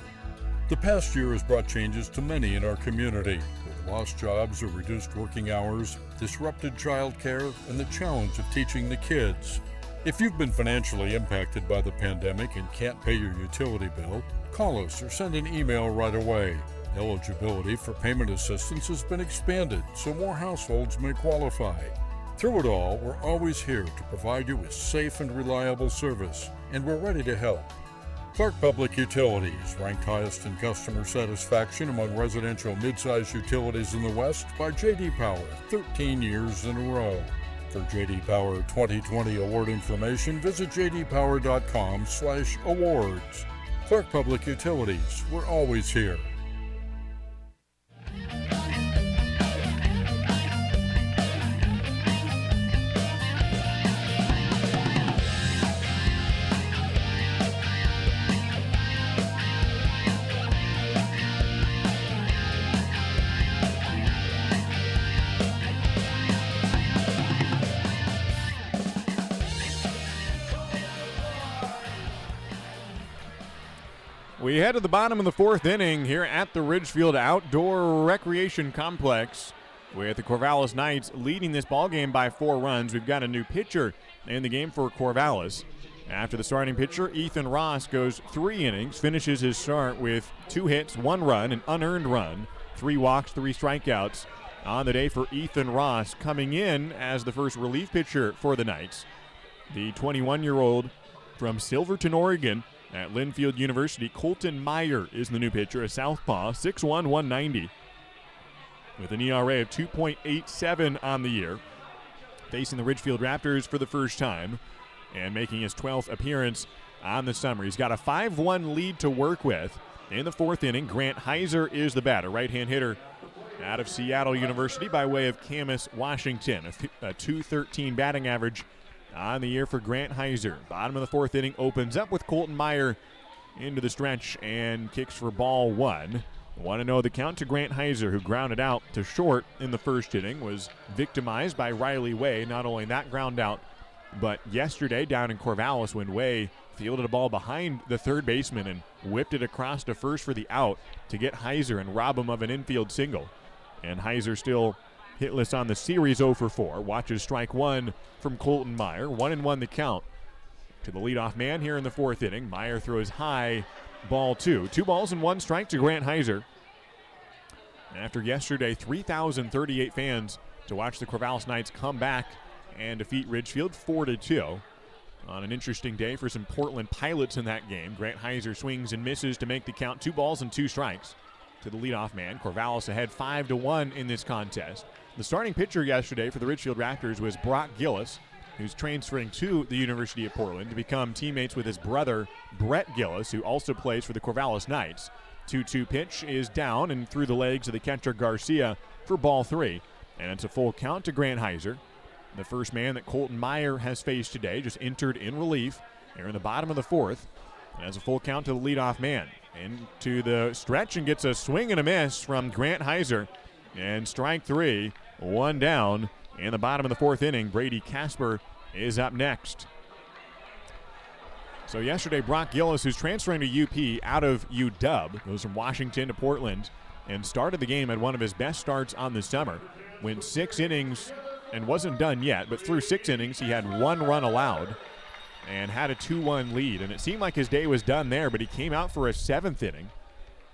S8: The past year has brought changes to many in our community, with lost jobs or reduced working hours, disrupted childcare, and the challenge of teaching the kids. If you've been financially impacted by the pandemic and can't pay your utility bill, call us or send an email right away. Eligibility for payment assistance has been expanded so more households may qualify. Through it all, we're always here to provide you with safe and reliable service, and we're ready to help. Clark Public Utilities, ranked highest in customer satisfaction among residential mid-size utilities in the West by J.D. Power, 13 years in a row. For J.D. Power 2020 award information, visit jdpower.com/awards. Clark Public Utilities, we're always here.
S3: We head to the bottom of the fourth inning here at the Ridgefield Outdoor Recreation Complex with the Corvallis Knights leading this ballgame by 4 runs. We've got a new pitcher in the game for Corvallis. After the starting pitcher, Ethan Ross goes 3 innings, finishes his start with 2 hits, 1 run, an unearned run, 3 walks, 3 strikeouts on the day for Ethan Ross, coming in as the first relief pitcher for the Knights. The 21-year-old from Silverton, Oregon, at Linfield University, Colton Meyer is the new pitcher, a southpaw, 6'1", 190, with an ERA of 2.87 on the year, facing the Ridgefield Raptors for the first time and making his 12th appearance on the summer. He's got a 5-1 lead to work with. In the fourth inning, Grant Heiser is the batter, right-hand hitter out of Seattle University by way of Camas, Washington, a .213 batting average on the year for Grant Heiser. Bottom of the fourth inning opens up with Colton Meyer into the stretch and kicks for ball 1. 1-0 the count to Grant Heiser, who grounded out to short in the first inning, was victimized by Riley Way. Not only that ground out, But yesterday down in Corvallis, when Way fielded a ball behind the third baseman and whipped it across to first for the out to get Heiser and rob him of an infield single. And Heiser still hitless on the series, 0 for 4. Watches strike one from Colton Meyer. 1-1 the count to the leadoff man here in the fourth inning. Meyer throws high, ball 2. 2 balls and 1 strike to Grant Heiser. After yesterday, 3,038 fans to watch the Corvallis Knights come back and defeat Ridgefield 4-2. On an interesting day for some Portland Pilots in that game. Grant Heiser swings and misses to make the count. 2 balls and 2 strikes to the leadoff man. Corvallis ahead 5-1 in this contest. The starting pitcher yesterday for the Ridgefield Raptors was Brock Gillis, who's transferring to the University of Portland to become teammates with his brother, Brett Gillis, who also plays for the Corvallis Knights. 2-2 pitch is down and through the legs of the catcher Garcia for ball 3. And it's a full count to Grant Heiser. The first man that Colton Meyer has faced today just entered in relief here in the bottom of the fourth. And has a full count to the leadoff man. Into the stretch and gets a swing and a miss from Grant Heiser. And strike 3, 1 down in the bottom of the fourth inning. Brady Casper is up next. So yesterday, Brock Gillis, who's transferring to UP out of UW, goes from Washington to Portland and started the game at one of his best starts on the summer. Went 6 innings and wasn't done yet, but through 6 innings, he had 1 run allowed and had a 2-1 lead. And it seemed like his day was done there, but he came out for a 7th inning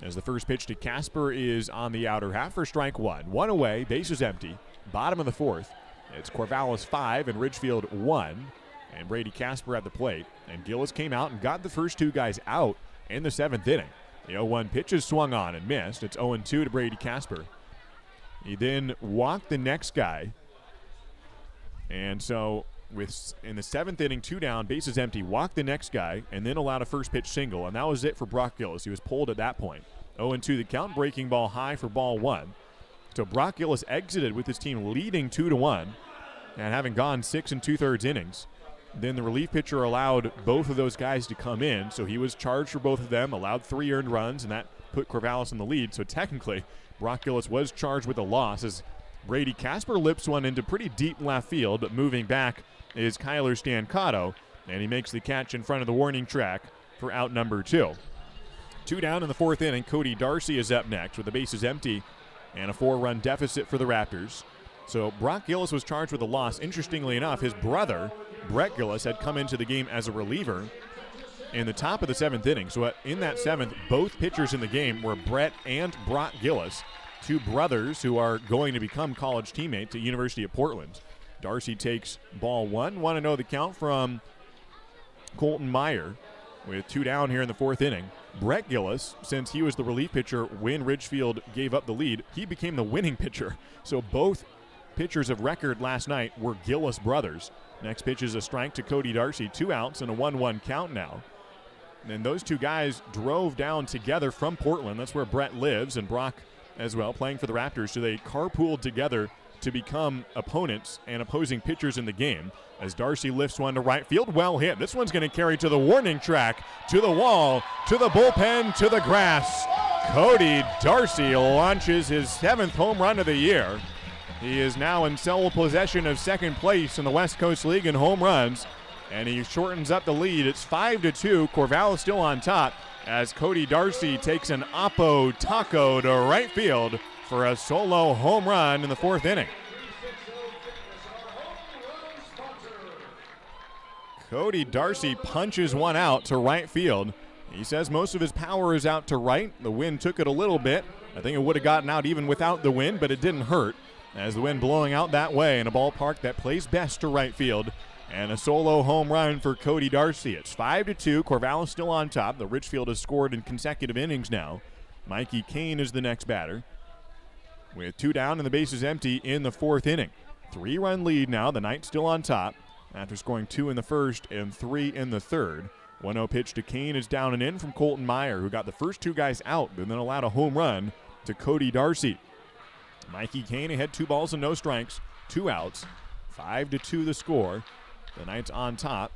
S3: as the first pitch to Casper is on the outer half for strike 1. 1 away, bases empty, bottom of the fourth. It's Corvallis 5 and Ridgefield 1, and Brady Casper at the plate. And Gillis came out and got the first 2 guys out in the 7th inning. The 0-1 pitch is swung on and missed. It's 0-2 to Brady Casper. He then walked the next guy. And so in the 7th inning, 2 down, bases empty, walked the next guy, and then allowed a first pitch single. And that was it for Brock Gillis. He was pulled at that point. 0-2 the count, breaking ball high for ball 1. So Brock Gillis exited with his team leading 2-1 and having gone 6 2/3 innings. Then the relief pitcher allowed both of those guys to come in, so he was charged for both of them, allowed 3 earned runs, and that put Corvallis in the lead. So technically, Brock Gillis was charged with a loss as Brady Casper lips one into pretty deep left field, but moving back is Kyler Stancato, and he makes the catch in front of the warning track for out number 2. 2 down in the 4th inning. Cody Darcy is up next with the bases empty and a 4-run deficit for the Raptors. So Brock Gillis was charged with a loss. Interestingly enough, his brother, Brett Gillis, had come into the game as a reliever in the top of the 7th inning. So in that 7th, both pitchers in the game were Brett and Brock Gillis, 2 brothers who are going to become college teammates at University of Portland. Darcy takes ball 1. 1-0 the count from Colton Meyer with 2 down here in the 4th inning. Brett Gillis, since he was the relief pitcher when Ridgefield gave up the lead, he became the winning pitcher. So both pitchers of record last night were Gillis brothers. Next pitch is a strike to Cody Darcy. 2 outs and a 1-1 count now. And those 2 guys drove down together from Portland. That's where Brett lives, and Brock as well, playing for the Raptors. So they carpooled together to become opponents and opposing pitchers in the game as Darcy lifts one to right field. Well hit. This one's going to carry to the warning track, to the wall, to the bullpen, to the grass. Cody Darcy launches his 7th home run of the year. He is now in sole possession of 2nd place in the West Coast League in home runs, and he shortens up the lead. It's 5-2. Corvallis still on top as Cody Darcy takes an Oppo Taco to right field for a solo home run in the 4th inning. Cody Darcy punches one out to right field. He says most of his power is out to right. The wind took it a little bit. I think it would have gotten out even without the wind, but it didn't hurt as the wind blowing out that way in a ballpark that plays best to right field. And a solo home run for Cody Darcy. It's 5-2. Corvallis still on top. The Ridgefield has scored in consecutive innings now. Mikey Kane is the next batter with 2 down and the bases empty in the 4th inning. 3-run lead now. The Knights still on top after scoring 2 in the 1st and 3 in the 3rd. 1-0 pitch to Kane is down and in from Colton Meyer, who got the first 2 guys out and then allowed a home run to Cody Darcy. Mikey Kane had 2 balls and no strikes, 2 outs. 5-2 the score. The Knights on top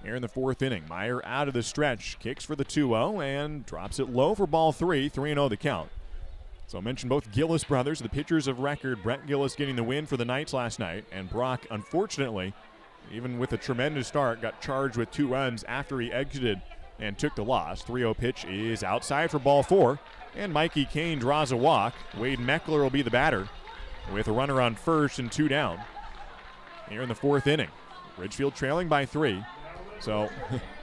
S3: here in the 4th inning. Meyer out of the stretch, kicks for the 2-0 and drops it low for ball 3. 3-0 the count. So I mentioned both Gillis brothers, the pitchers of record. Brett Gillis getting the win for the Knights last night, and Brock, unfortunately, even with a tremendous start, got charged with 2 runs after he exited and took the loss. 3-0 pitch is outside for ball 4, and Mikey Kane draws a walk. Wade Meckler will be the batter with a runner on first and 2 down here in the 4th inning. Ridgefield trailing by 3. So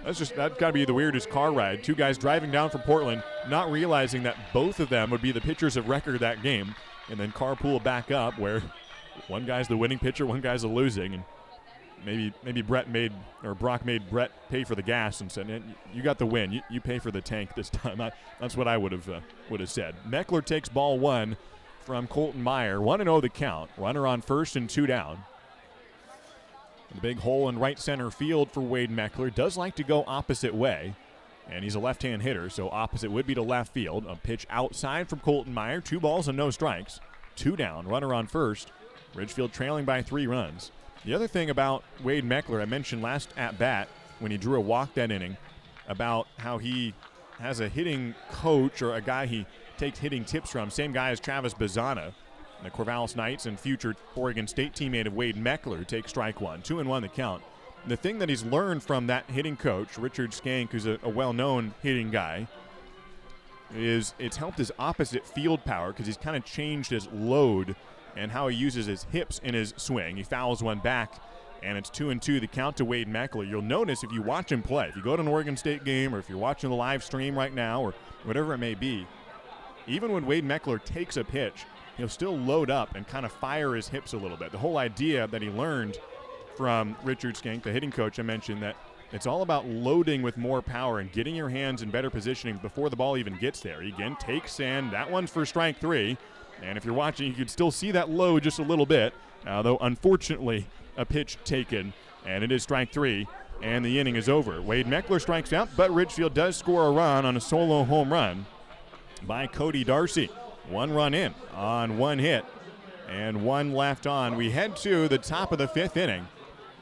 S3: that's got to be the weirdest car ride. 2 guys driving down from Portland, not realizing that both of them would be the pitchers of record that game, and then carpool back up where one guy's the winning pitcher, one guy's the losing, and maybe Brock made Brett pay for the gas and said, "You got the win. You pay for the tank this time." That's what I would have said. Meckler takes ball 1 from Colton Meyer. 1-0 the count. Runner on first and 2 down. The big hole in right center field for Wade Meckler. Does like to go opposite way, and he's a left-hand hitter, so opposite would be to left field. A pitch outside from Colton Meyer. 2 balls and no strikes. 2 down. Runner on first. Ridgefield trailing by 3 runs. The other thing about Wade Meckler, I mentioned last at-bat when he drew a walk that inning, about how he has a hitting coach or a guy he takes hitting tips from, same guy as Travis Bazzana, the Corvallis Knights and future Oregon State teammate of Wade Meckler, who takes strike 1. 2-1 the count. The thing that he's learned from that hitting coach, Richard Skank, who's a well-known hitting guy, is it's helped his opposite field power because he's kind of changed his load and how he uses his hips in his swing. He fouls one back, and it's 2-2 the count to Wade Meckler. You'll notice if you watch him play, if you go to an Oregon State game or if you're watching the live stream right now or whatever it may be, even when Wade Meckler takes a pitch, he'll still load up and kind of fire his hips a little bit. The whole idea that he learned from Richard Skank, the hitting coach I mentioned, that it's all about loading with more power and getting your hands in better positioning before the ball even gets there. He again takes, and that one's for strike 3. And if you're watching, you can still see that load just a little bit, though unfortunately a pitch taken, and it is strike 3, and the inning is over. Wade Meckler strikes out, but Ridgefield does score a run on a solo home run by Cody Darcy. 1 run in on 1 hit, and 1 left on. We head to the top of the 5th inning.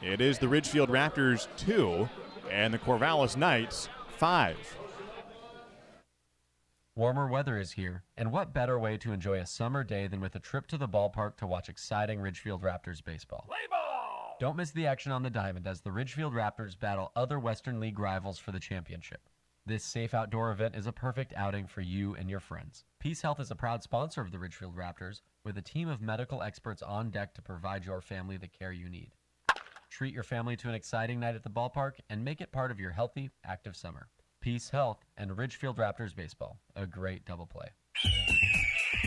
S3: It is the Ridgefield Raptors 2 and the Corvallis Knights 5.
S9: Warmer weather is here, and what better way to enjoy a summer day than with a trip to the ballpark to watch exciting Ridgefield Raptors baseball. Play ball! Don't miss the action on the diamond as the Ridgefield Raptors battle other Western League rivals for the championship. This safe outdoor event is a perfect outing for you and your friends. Peace Health is a proud sponsor of the Ridgefield Raptors, with a team of medical experts on deck to provide your family the care you need. Treat your family to an exciting night at the ballpark and make it part of your healthy, active summer. Peace Health and Ridgefield Raptors baseball, a great double play.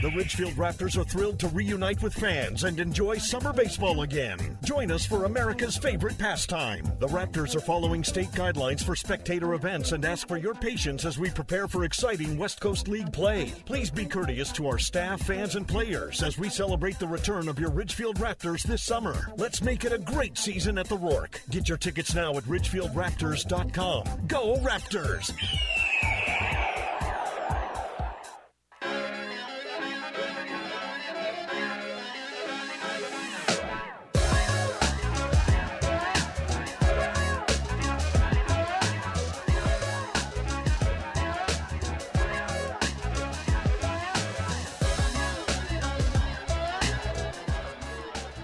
S7: The Ridgefield Raptors are thrilled to reunite with fans and enjoy summer baseball again. Join us for America's favorite pastime. The Raptors are following state guidelines for spectator events and ask for your patience as we prepare for exciting West Coast League play. Please be courteous to our staff, fans, and players as we celebrate the return of your Ridgefield Raptors this summer. Let's make it a great season at the Rourke. Get your tickets now at ridgefieldraptors.com. Go Raptors!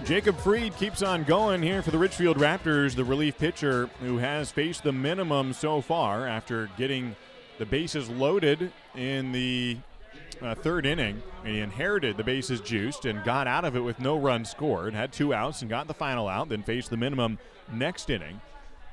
S3: Jacob Freed keeps on going here for the Ridgefield Raptors, the relief pitcher who has faced the minimum so far after getting the bases loaded in the 3rd inning. He inherited the bases juiced and got out of it with no runs scored, had 2 outs and got the final out, then faced the minimum next inning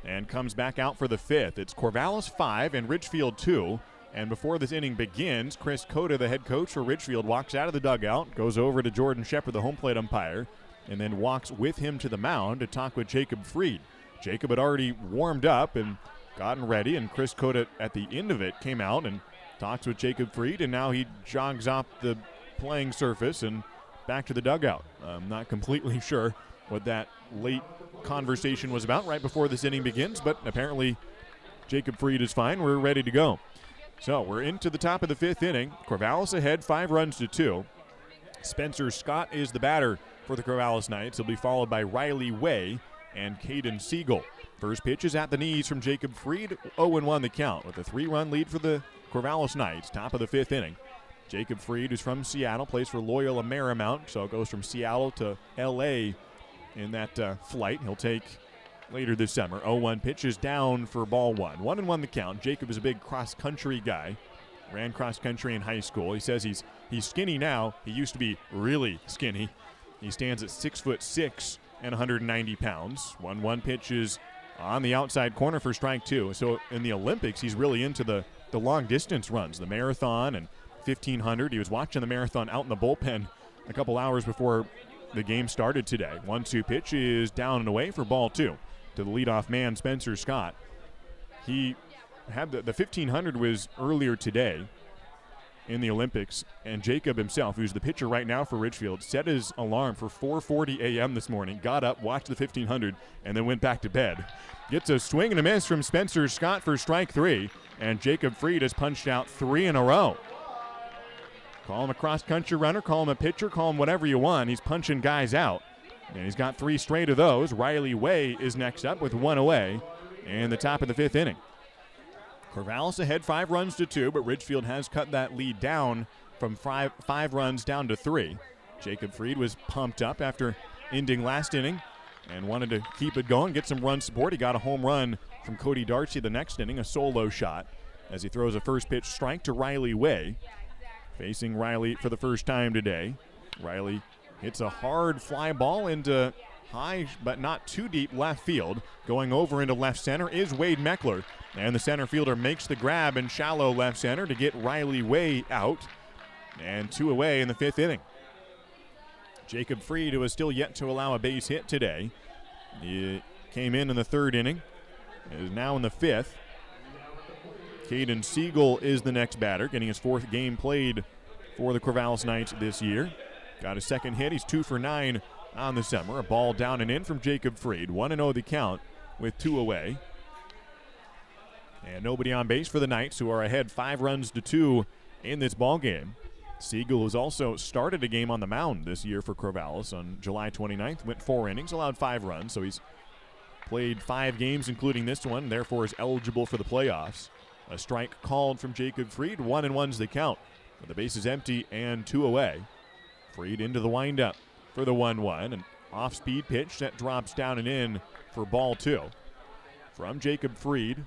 S3: and comes back out for the 5th. It's Corvallis 5 and Ridgefield 2. And before this inning begins, Chris Cota, the head coach for Ridgefield, walks out of the dugout, goes over to Jordan Shepard, the home plate umpire, and then walks with him to the mound to talk with Jacob Freed. Jacob had already warmed up and gotten ready, and Chris Cota at the end of it came out and talks with Jacob Freed, and now he jogs off the playing surface and back to the dugout. I'm not completely sure what that late conversation was about right before this inning begins, but apparently Jacob Freed is fine. We're ready to go. So we're into the top of the 5th inning. Corvallis ahead 5 runs to 2. Spencer Scott is the batter for the Corvallis Knights. He'll be followed by Riley Way and Caden Siegel. First pitch is at the knees from Jacob Freed. 0-1 the count with a 3-run lead for the Corvallis Knights. Top of the 5th inning. Jacob Freed is from Seattle, plays for Loyola Marymount, so it goes from Seattle to L.A. in that flight. He'll take later this summer. 0-1 pitch is down for ball one. 1-1 the count. Jacob is a big cross-country guy. Ran cross-country in high school. He says he's skinny now. He used to be really skinny. He stands at 6'6" and 190 pounds. 1-1 pitch is on the outside corner for strike two. So in the Olympics, he's really into the long-distance runs, the marathon and 1,500. He was watching the marathon out in the bullpen a couple hours before the game started today. 1-2 pitch is down and away for ball two to the leadoff man, Spencer Scott. He had the 1,500 was earlier today in the Olympics, and Jacob himself, who's the pitcher right now for Ridgefield, set his alarm for 4:40 a.m. this morning, got up, watched the 1,500, and then went back to bed. Gets a swing and a miss from Spencer Scott for strike three, and Jacob Fried has punched out 3 in a row. Call him a cross-country runner, call him a pitcher, call him whatever you want. He's punching guys out, and he's got 3 straight of those. Riley Way is next up with 1 away in the top of the 5th inning. Corvallis ahead 5-2, but Ridgefield has cut that lead down from 5 runs down to 3. Jacob Fried was pumped up after ending last inning and wanted to keep it going, get some run support. He got a home run from Cody Darcy the next inning, a solo shot, as he throws a first pitch strike to Riley Way. Facing Riley for the first time today. Riley hits a hard fly ball into high but not too deep left field. Going over into left center is Wade Meckler. And the center fielder makes the grab in shallow left center to get Riley Way out. And 2 away in the 5th inning. Jacob Fried, who is still yet to allow a base hit today. He came in the 3rd inning. Is now in the 5th. Caden Siegel is the next batter, getting his 4th game played for the Corvallis Knights this year. Got his 2nd hit. He's 2 for 9 on the summer. A ball down and in from Jacob Fried. 1-0 the count with 2 away. And nobody on base for the Knights, who are ahead 5-2 in this ball game. Siegel has also started a game on the mound this year for Corvallis on July 29th. Went 4 innings, allowed 5 runs, so he's played 5 games, including this one, therefore is eligible for the playoffs. A strike called from Jacob Fried. 1-1's the count. With the bases empty and 2 away. Fried into the windup for the 1-1. An off-speed pitch that drops down and in for ball 2. From Jacob Fried.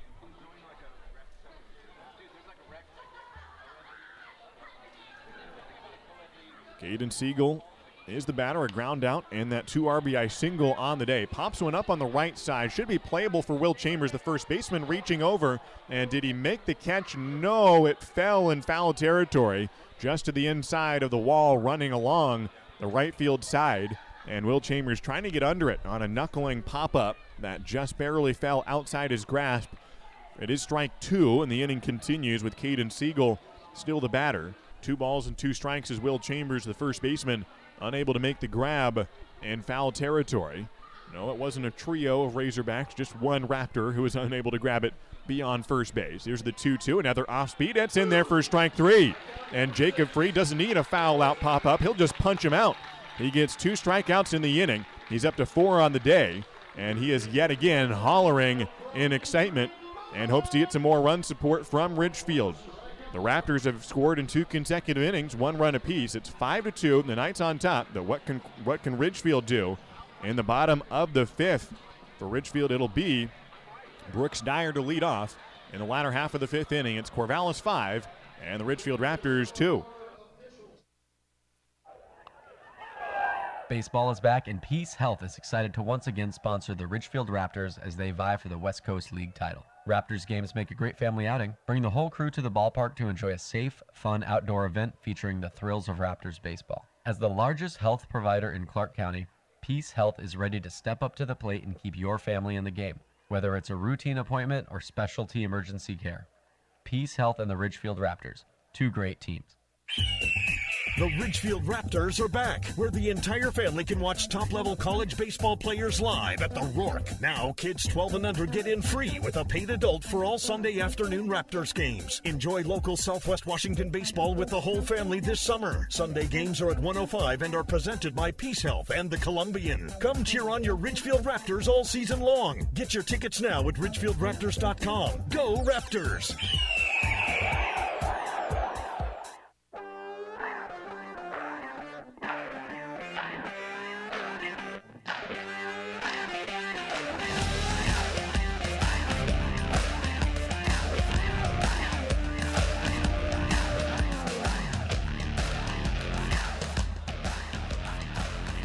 S3: Caden Siegel is the batter, a ground out, and that 2 RBI single on the day. Pops one up on the right side. Should be playable for Will Chambers, the first baseman, reaching over. And did he make the catch? No, it fell in foul territory, just to the inside of the wall, running along the right field side. And Will Chambers trying to get under it on a knuckling pop-up that just barely fell outside his grasp. It is strike 2, and the inning continues with Caden Siegel still the batter. 2 balls and 2 strikes as Will Chambers, the first baseman, unable to make the grab in foul territory. No, it wasn't a trio of Razorbacks, just one Raptor who was unable to grab it beyond first base. Here's the 2-2, another off-speed. That's in there for strike 3. And Jacob Fried doesn't need a foul-out pop-up. He'll just punch him out. He gets 2 strikeouts in the inning. He's up to 4 on the day, and he is yet again hollering in excitement and hopes to get some more run support from Ridgefield. The Raptors have scored in 2 consecutive innings, 1 run apiece. It's 5-2. The Knights on top. What can Ridgefield do? In the bottom of the 5th, for Ridgefield, it'll be Brooks Dyer to lead off. In the latter half of the 5th inning, it's Corvallis 5 and the Ridgefield Raptors 2.
S9: Baseball is back, and Peace Health is excited to once again sponsor the Ridgefield Raptors as they vie for the West Coast League title. Raptors games make a great family outing. Bring the whole crew to the ballpark to enjoy a safe, fun outdoor event featuring the thrills of Raptors baseball. As the largest health provider in Clark County, Peace Health is ready to step up to the plate and keep your family in the game, whether it's a routine appointment or specialty emergency care. Peace Health and the Ridgefield Raptors, 2 great teams.
S7: The Ridgefield Raptors are back, where the entire family can watch top-level college baseball players live at the Rourke. Now, kids 12 and under get in free with a paid adult for all Sunday afternoon Raptors games. Enjoy local Southwest Washington baseball with the whole family this summer. Sunday games are at 105 and are presented by Peace Health and the Columbian. Come cheer on your Ridgefield Raptors all season long. Get your tickets now at ridgefieldraptors.com. Go Raptors!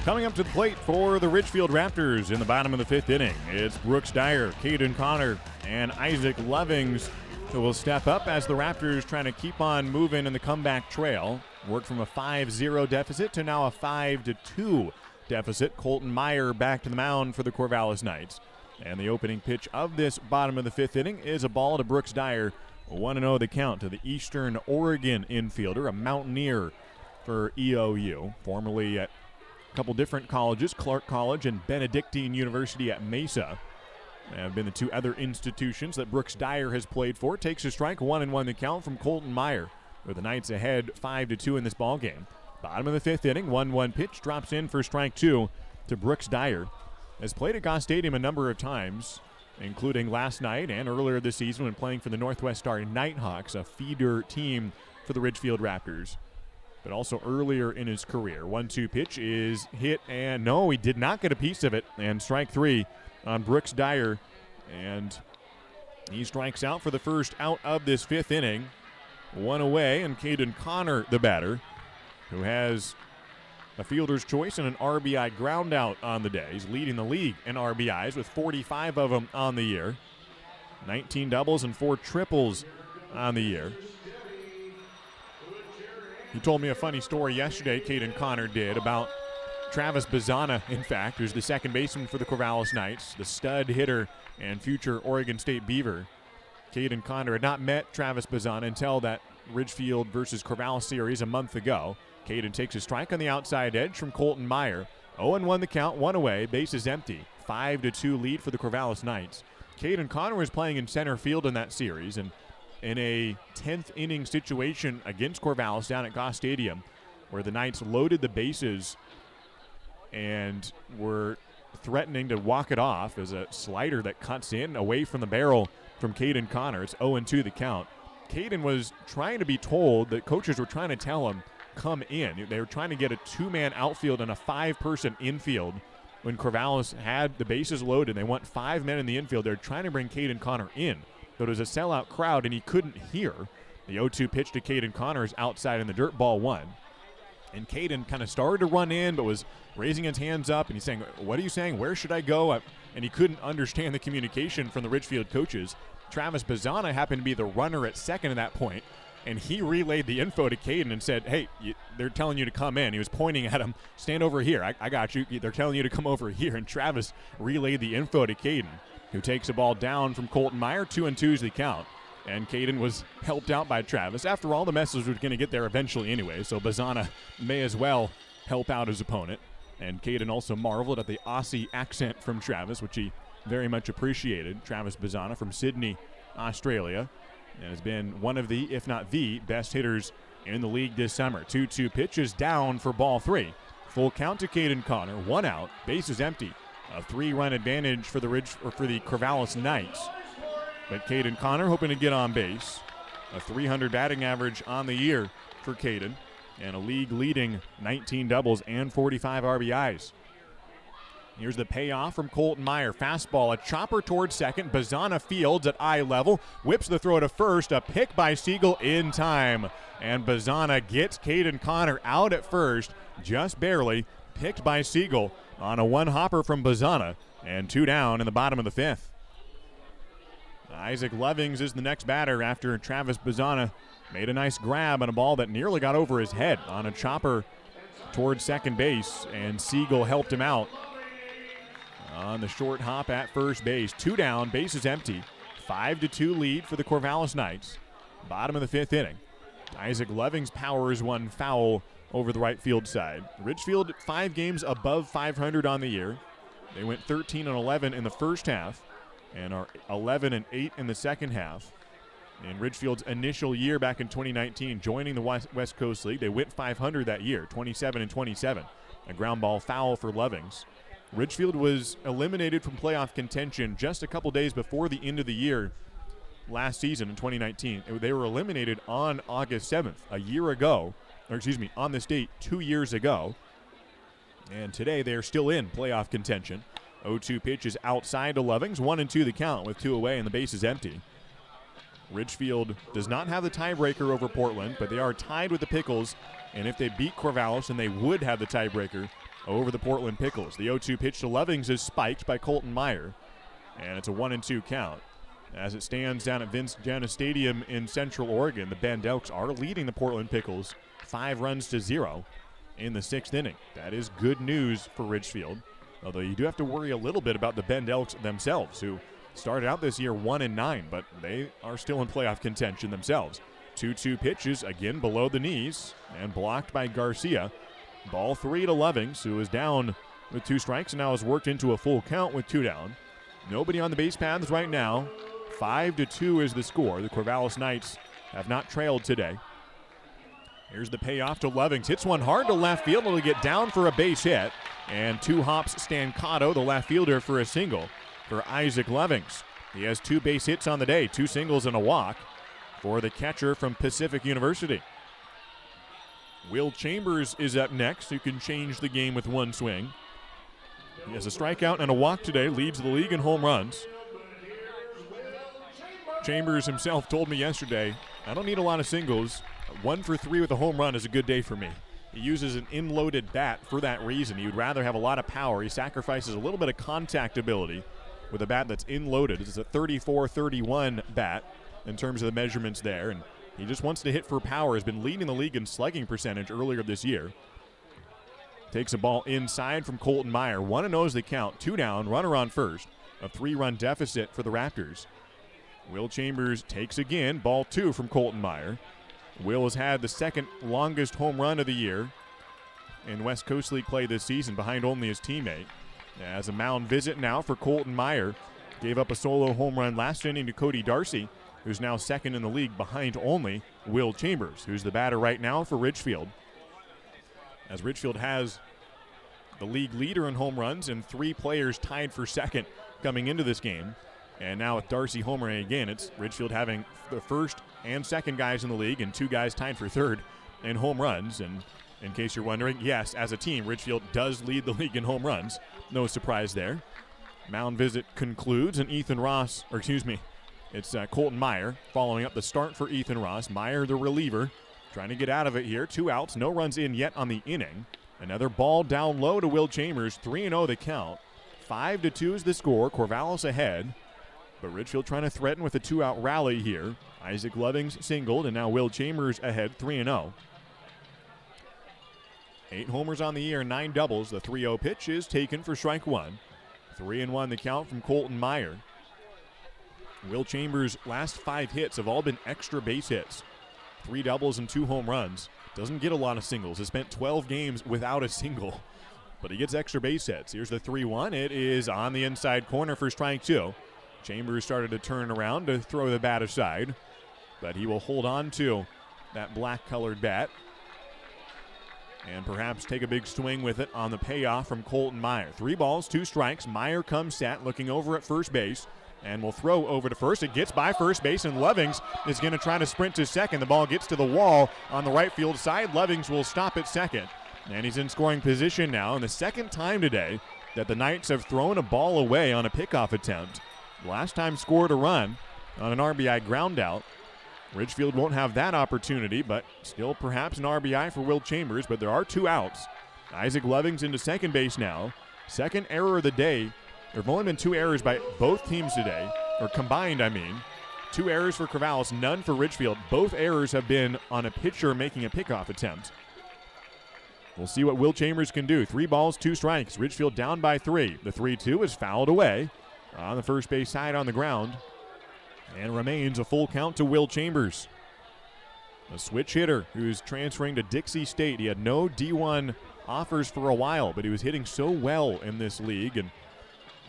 S3: Coming up to the plate for the Ridgefield Raptors in the bottom of the 5th inning, it's Brooks Dyer, Caden Connor, and Isaac Lovings who will step up as the Raptors trying to keep on moving in the comeback trail. Work from a 5-0 deficit to now a 5-2 deficit. Colton Meyer back to the mound for the Corvallis Knights. And the opening pitch of this bottom of the 5th inning is a ball to Brooks Dyer. 1-0 the count to the Eastern Oregon infielder, a Mountaineer for EOU, formerly at a couple different colleges, Clark College and Benedictine University at Mesa. Have been the two other institutions that Brooks Dyer has played for. Takes a strike, 1-1 the count from Colton Meyer, with the Knights ahead 5-2 in this ball game. Bottom of the 5th inning, 1-1 pitch, drops in for strike 2 to Brooks Dyer. Has played at Goss Stadium a number of times, including last night and earlier this season when playing for the Northwest Star Nighthawks, a feeder team for the Ridgefield Raptors. But also earlier in his career. 1-2 pitch is hit, and no, he did not get a piece of it. And strike 3 on Brooks Dyer. And he strikes out for the first out of this 5th inning. 1 away, and Caden Connor, the batter, who has a fielder's choice and an RBI ground out on the day. He's leading the league in RBIs with 45 of them on the year. 19 doubles and 4 triples on the year. He told me a funny story yesterday, Caden Connor did, about Travis Bazana, in fact, who's the second baseman for the Corvallis Knights, the stud hitter and future Oregon State Beaver. Caden Connor had not met Travis Bazana until that Ridgefield versus Corvallis series a month ago. Caden takes a strike on the outside edge from Colton Meyer. 0-1 the count, 1 away, base is empty. 5-2 lead for the Corvallis Knights. Caden Connor was playing in center field in that series, and in a 10th inning situation against Corvallis down at Goss Stadium, where the Knights loaded the bases and were threatening to walk it off as a slider that cuts in away from the barrel from Caden Connor. It's 0-2 the count. Caden was trying to be told that coaches were trying to tell him, come in. They were trying to get a 2-man outfield and a 5-person infield when Corvallis had the bases loaded. They want 5 men in the infield. They're trying to bring Caden Connor in. But it was a sellout crowd, and he couldn't hear. The 0-2 pitch to Caden Connor is outside in the dirt, ball 1. And Caden kind of started to run in, but was raising his hands up, and he's saying, what are you saying? Where should I go? And he couldn't understand the communication from the Ridgefield coaches. Travis Bazana happened to be the runner at second at that point, and he relayed the info to Caden and said, hey, they're telling you to come in. He was pointing at him, stand over here. I got you. They're telling you to come over here. And Travis relayed the info to Caden, who takes a ball down from Colton Meyer. 2-2 is the count. And Caden was helped out by Travis. After all, the message was going to get there eventually anyway, so Bazana may as well help out his opponent. And Caden also marveled at the Aussie accent from Travis, which he very much appreciated. Travis Bazana from Sydney, Australia, and has been one of the, if not the, best hitters in the league this summer. 2-2 pitch is down for ball 3. Full count to Caden Connor, 1 out, base is empty. A 3-run advantage for the Corvallis Knights. But Caden Connor hoping to get on base. A 300 batting average on the year for Caden, and a league-leading 19 doubles and 45 RBIs. Here's the payoff from Colton Meyer. Fastball, a chopper towards second. Bazana fields at eye level. Whips the throw to first. A pick by Siegel in time. And Bazana gets Caden Connor out at first, just barely. Picked by Siegel on a 1-hopper from Bazana. And 2 down in the bottom of the 5th. Isaac Lovings is the next batter after Travis Bazana made a nice grab on a ball that nearly got over his head on a chopper towards second base, and Siegel helped him out on the short hop at first base. 2 down, base is empty. 5-2 lead for the Corvallis Knights. Bottom of the 5th inning. Isaac Lovings powers one foul over the right field side. Ridgefield 5 games above 500 on the year. They went 13-11 in the first half and are 11-8 in the second half. In Ridgefield's initial year back in 2019, joining the West Coast League, they went 500 that year, 27-27. A ground ball foul for Lovings. Ridgefield was eliminated from playoff contention just a couple days before the end of the year last season in 2019. They were eliminated on August 7th, a year ago, on this date 2 years ago. And today they are still in playoff contention. 0-2 pitch is outside to Lovings. 1-2 the count with 2 away and the base is empty. Ridgefield does not have the tiebreaker over Portland, but they are tied with the Pickles. And if they beat Corvallis, then they would have the tiebreaker over the Portland Pickles. The 0-2 pitch to Lovings is spiked by Colton Meyer, and it's a 1-2 count. As it stands down at Vince Giannis Stadium in Central Oregon, the Bend Elks are leading the Portland Pickles 5-0 in the 6th inning. That is good news for Ridgefield, although you do have to worry a little bit about the Bend Elks themselves, who started out this year 1-9, but they are still in playoff contention themselves. 2-2 pitches, again below the knees, and blocked by Garcia. Ball 3 to Lovings, who is down with 2 strikes and now has worked into a full count with 2 down. Nobody on the base paths right now. 5-2 is the score. The Corvallis Knights have not trailed today. Here's the payoff to Lovings. Hits one hard to left field. It'll get down for a base hit. And 2 hops Stancato, the left fielder, for a single for Isaac Lovings. He has 2 base hits on the day, 2 singles and a walk for the catcher from Pacific University. Will Chambers is up next, who can change the game with 1 swing. He has a strikeout and a walk today, leads the league in home runs. Chambers himself told me yesterday, I don't need a lot of singles. 1 for 3 with a home run is a good day for me. He uses an in-loaded bat for that reason. He would rather have a lot of power. He sacrifices a little bit of contact ability with a bat that's in-loaded. It's a 34-31 bat in terms of the measurements there, and he just wants to hit for power. Has been leading the league in slugging percentage earlier this year. Takes a ball inside from Colton Meyer. 1-0 is the count. 2 down, runner on first. A 3-run deficit for the Raptors. Will Chambers takes again. Ball 2 from Colton Meyer. Will has had the 2nd longest home run of the year in West Coast League play this season, behind only his teammate. As a mound visit now for Colton Meyer. Gave up a solo home run last inning to Cody Darcy, who's now 2nd in the league behind only Will Chambers, who's the batter right now for Ridgefield. As Ridgefield has the league leader in home runs and 3 players tied for 2nd coming into this game. And now with Darcy homering again, it's Ridgefield having the 1st and 2nd guys in the league and 2 guys tied for 3rd in home runs. And in case you're wondering, yes, as a team, Ridgefield does lead the league in home runs. No surprise there. Mound visit concludes, and it's Colton Meyer following up the start for Ethan Ross. Meyer, the reliever, trying to get out of it here. 2 outs, no runs in yet on the inning. Another ball down low to Will Chambers. 3-0 the count. 5-2 is the score. Corvallis ahead. But Ridgefield trying to threaten with a 2-out rally here. Isaac Lovings singled, and now Will Chambers ahead, 3-0. 8 homers on the year, 9 doubles. The 3-0 pitch is taken for strike 1. 3-1 the count from Colton Meyer. Will Chambers' last 5 hits have all been extra base hits. 3 doubles and 2 home runs. Doesn't get a lot of singles. Has spent 12 games without a single, but he gets extra base hits. Here's the 3-1. It is on the inside corner for strike 2. Chambers started to turn around to throw the bat aside, but he will hold on to that black-colored bat and perhaps take a big swing with it on the payoff from Colton Meyer. 3 balls, 2 strikes. Meyer comes set, looking over at first base, and will throw over to first. It gets by first base, and Lovings is going to try to sprint to second. The ball gets to the wall on the right field side. Lovings will stop at second, and he's in scoring position now. And the 2nd time today that the Knights have thrown a ball away on a pickoff attempt. Last time scored a run on an RBI ground out. Ridgefield won't have that opportunity, but still perhaps an RBI for Will Chambers, but there are 2 outs. Isaac Lovings into second base now. 2nd error of the day. There have only been 2 errors by both teams today, or combined, 2 errors for Corvallis, none for Ridgefield. Both errors have been on a pitcher making a pickoff attempt. We'll see what Will Chambers can do. 3 balls, 2 strikes. Ridgefield down by 3. The 3-2 is fouled away on the first base side on the ground, and remains a full count to Will Chambers. A switch hitter who's transferring to Dixie State. He had no D1 offers for a while, but he was hitting so well in this league and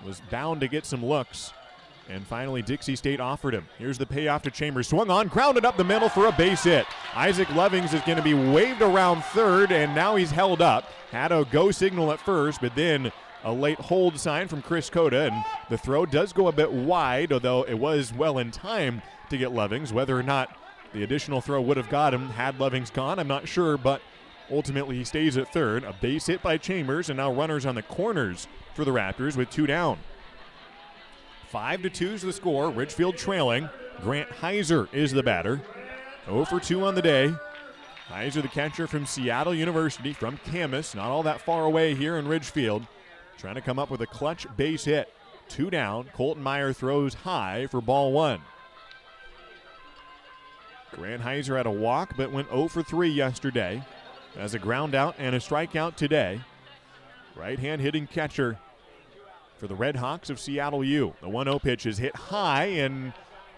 S3: was bound to get some looks. And finally, Dixie State offered him. Here's the payoff to Chambers. Swung on, grounded up the middle for a base hit. Isaac Lovings is going to be waved around third, and now he's held up. Had a go signal at first, but then a late hold sign from Chris Cota, and the throw does go a bit wide, although it was well in time to get Lovings. Whether or not the additional throw would have got him had Lovings gone, I'm not sure, but ultimately he stays at third. A base hit by Chambers, and now runners on the corners for the Raptors with 2 down. 5-2 is the score. Ridgefield trailing. Grant Heiser is the batter. 0 for 2 on the day. Heiser, the catcher from Seattle University, from Camas, not all that far away here in Ridgefield, trying to come up with a clutch base hit. 2 down. Colton Meyer throws high for ball 1. Grant Heiser had a walk but went 0 for 3 yesterday. Has a ground out and a strikeout today. Right-hand hitting catcher for the Red Hawks of Seattle U. The 1-0 pitch is hit high and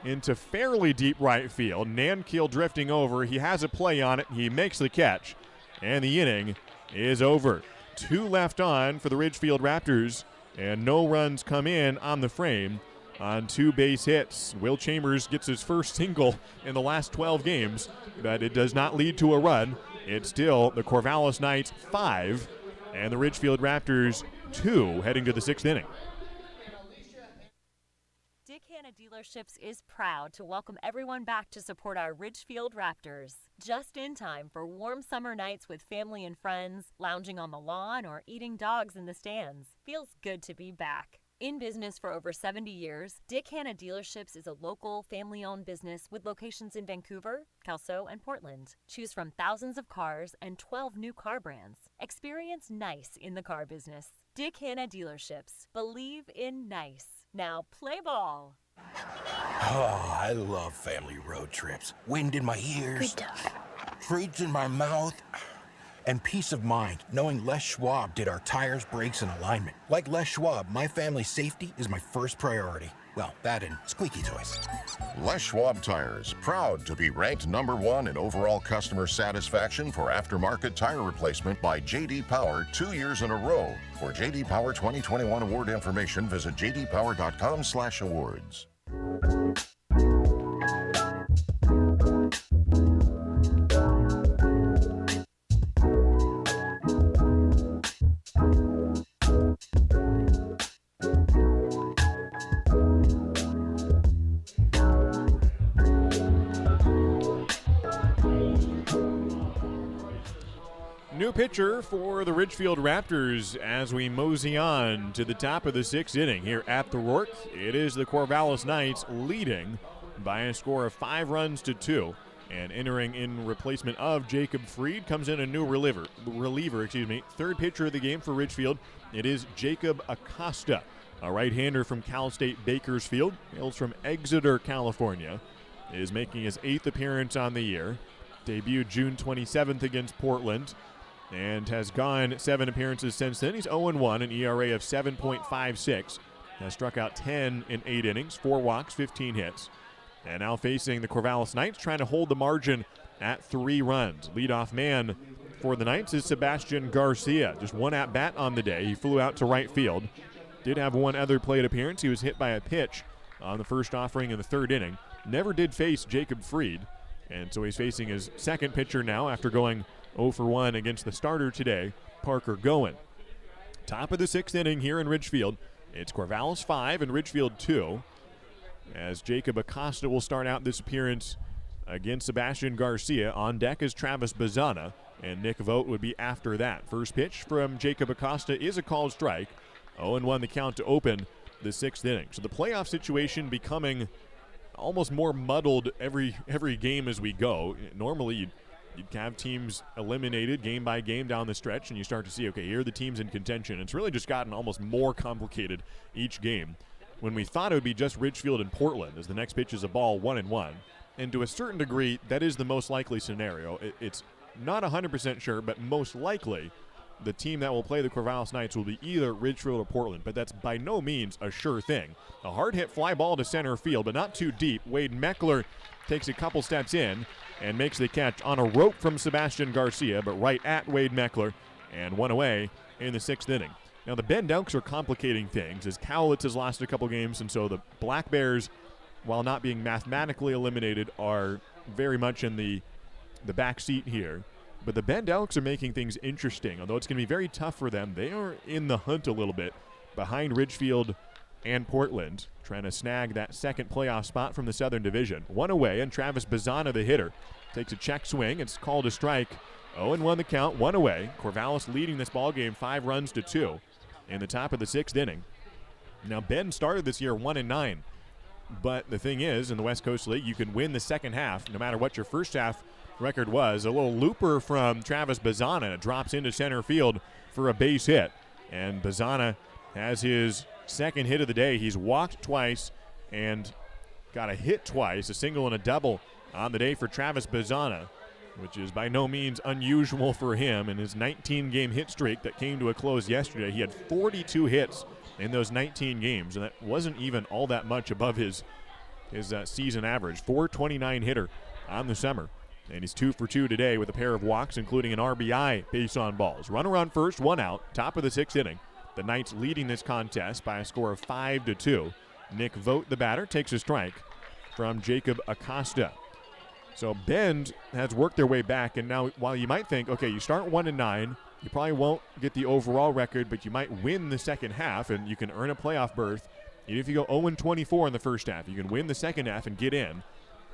S3: into fairly deep right field. Nankeel drifting over. He has a play on it. He makes the catch, and the inning is over. 2 left on for the Ridgefield Raptors, and no runs come in on the frame on 2 base hits. Will Chambers gets his first single in the last 12 games, but it does not lead to a run. It's still the Corvallis Knights 5 and the Ridgefield Raptors 2 heading to the 6th inning.
S10: Dick Hanna Dealerships is proud to welcome everyone back to support our Ridgefield Raptors. Just in time for warm summer nights with family and friends, lounging on the lawn, or eating dogs in the stands. Feels good to be back. In business for over 70 years, Dick Hanna Dealerships is a local, family-owned business with locations in Vancouver, Kelso, and Portland. Choose from thousands of cars and 12 new car brands. Experience nice in the car business. Dick Hanna Dealerships. Believe in nice. Now play ball.
S11: Oh, I love family road trips. Wind in my ears, treats in my mouth, and peace of mind knowing Les Schwab did our tires, brakes, and alignment. Like Les Schwab, my family's safety is my first priority. Well, that and squeaky toys.
S12: Les Schwab Tires, proud to be ranked #1 in overall customer satisfaction for aftermarket tire replacement by J.D. Power 2 years in a row. For J.D. Power 2021 award information, visit jdpower.com/awards.
S3: New pitcher for the Ridgefield Raptors as we mosey on to the top of the 6th inning here at the Rourke. It is the Corvallis Knights leading by a score of 5 runs to 2. And entering in replacement of Jacob Freed comes in a new reliever. Third pitcher of the game for Ridgefield. It is Jacob Acosta, a right-hander from Cal State Bakersfield, hails from Exeter, California, is making his 8th appearance on the year. Debuted June 27th against Portland, and has gone 7 appearances since then. He's 0-1, an ERA of 7.56. Has struck out 10 in 8 innings, 4 walks, 15 hits. And now facing the Corvallis Knights, trying to hold the margin at 3 runs. Leadoff man for the Knights is Sebastian Garcia. Just 1 at-bat on the day. He flew out to right field. Did have 1 other plate appearance. He was hit by a pitch on the first offering in the 3rd inning. Never did face Jacob Freed. And so he's facing his 2nd pitcher now after going 0 for 1 against the starter today, Parker Goen. Top of the 6th inning here in Ridgefield. It's Corvallis 5 and Ridgefield 2. As Jacob Acosta will start out this appearance against Sebastian Garcia. On deck is Travis Bazana, and Nick Vogt would be after that. First pitch from Jacob Acosta is a called strike. 0-1 the count to open the 6th inning. So the playoff situation becoming almost more muddled every game as we go. Normally you'd have teams eliminated game by game down the stretch, and you start to see, okay, here are the teams in contention. It's really just gotten almost more complicated each game. When we thought it would be just Ridgefield and Portland, as the next pitch is a ball 1-1. And to a certain degree, that is the most likely scenario. It's not 100% sure, but most likely the team that will play the Corvallis Knights will be either Ridgefield or Portland, but that's by no means a sure thing. A hard-hit fly ball to center field, but not too deep. Wade Meckler takes a couple steps in and makes the catch on a rope from Sebastian Garcia, but right at Wade Meckler, and 1 away in the 6th inning. Now the Ben Dunks are complicating things as Cowlitz has lost a couple games, and so the Black Bears, while not being mathematically eliminated, are very much in the back seat here. But the Ben Dunks are making things interesting, although it's going to be very tough for them. They are in the hunt a little bit behind Ridgefield and Portland, trying to snag that 2nd playoff spot from the Southern Division. 1 away, and Travis Bazana, the hitter, takes a check swing. It's called a strike. 0-1 the count, 1 away. Corvallis leading this ball game 5 runs to 2 in the top of the 6th inning. Now, Ben started this year 1-9, but the thing is, in the West Coast League, you can win the second half no matter what your first half record was. A little looper from Travis Bazana. It drops into center field for a base hit. And Bazana has his second hit of the day. He's walked twice and got a hit twice, a single and a double on the day for Travis Bazana, which is by no means unusual for him. In his 19-game hit streak that came to a close yesterday, he had 42 hits in those 19 games, and that wasn't even all that much above his season average. .429 hitter on the summer, and he's 2 for 2 today with a pair of walks, including an RBI base on balls. Runner on first, one out, top of the 6th inning. The Knights leading this contest by a score of 5-2. Nick Vogt, the batter, takes a strike from Jacob Acosta. So Bend has worked their way back, and now while you might think, okay, you start 1-9, you probably won't get the overall record, but you might win the second half and you can earn a playoff berth. Even if you go 0-24 in the first half, you can win the second half and get in.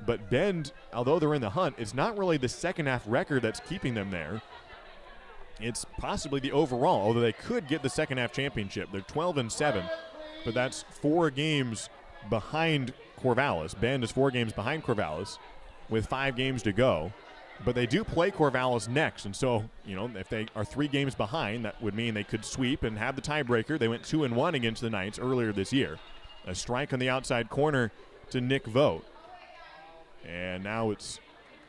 S3: But Bend, although they're in the hunt, it's not really the second half record that's keeping them there. It's possibly the overall, although they could get the second half championship. They're 12-7, but that's 4 games behind Corvallis. Bend is 4 games behind Corvallis with 5 games to go. But they do play Corvallis next, and so, if they are 3 games behind, that would mean they could sweep and have the tiebreaker. They went 2-1 against the Knights earlier this year. A strike on the outside corner to Nick Vogt. And now it's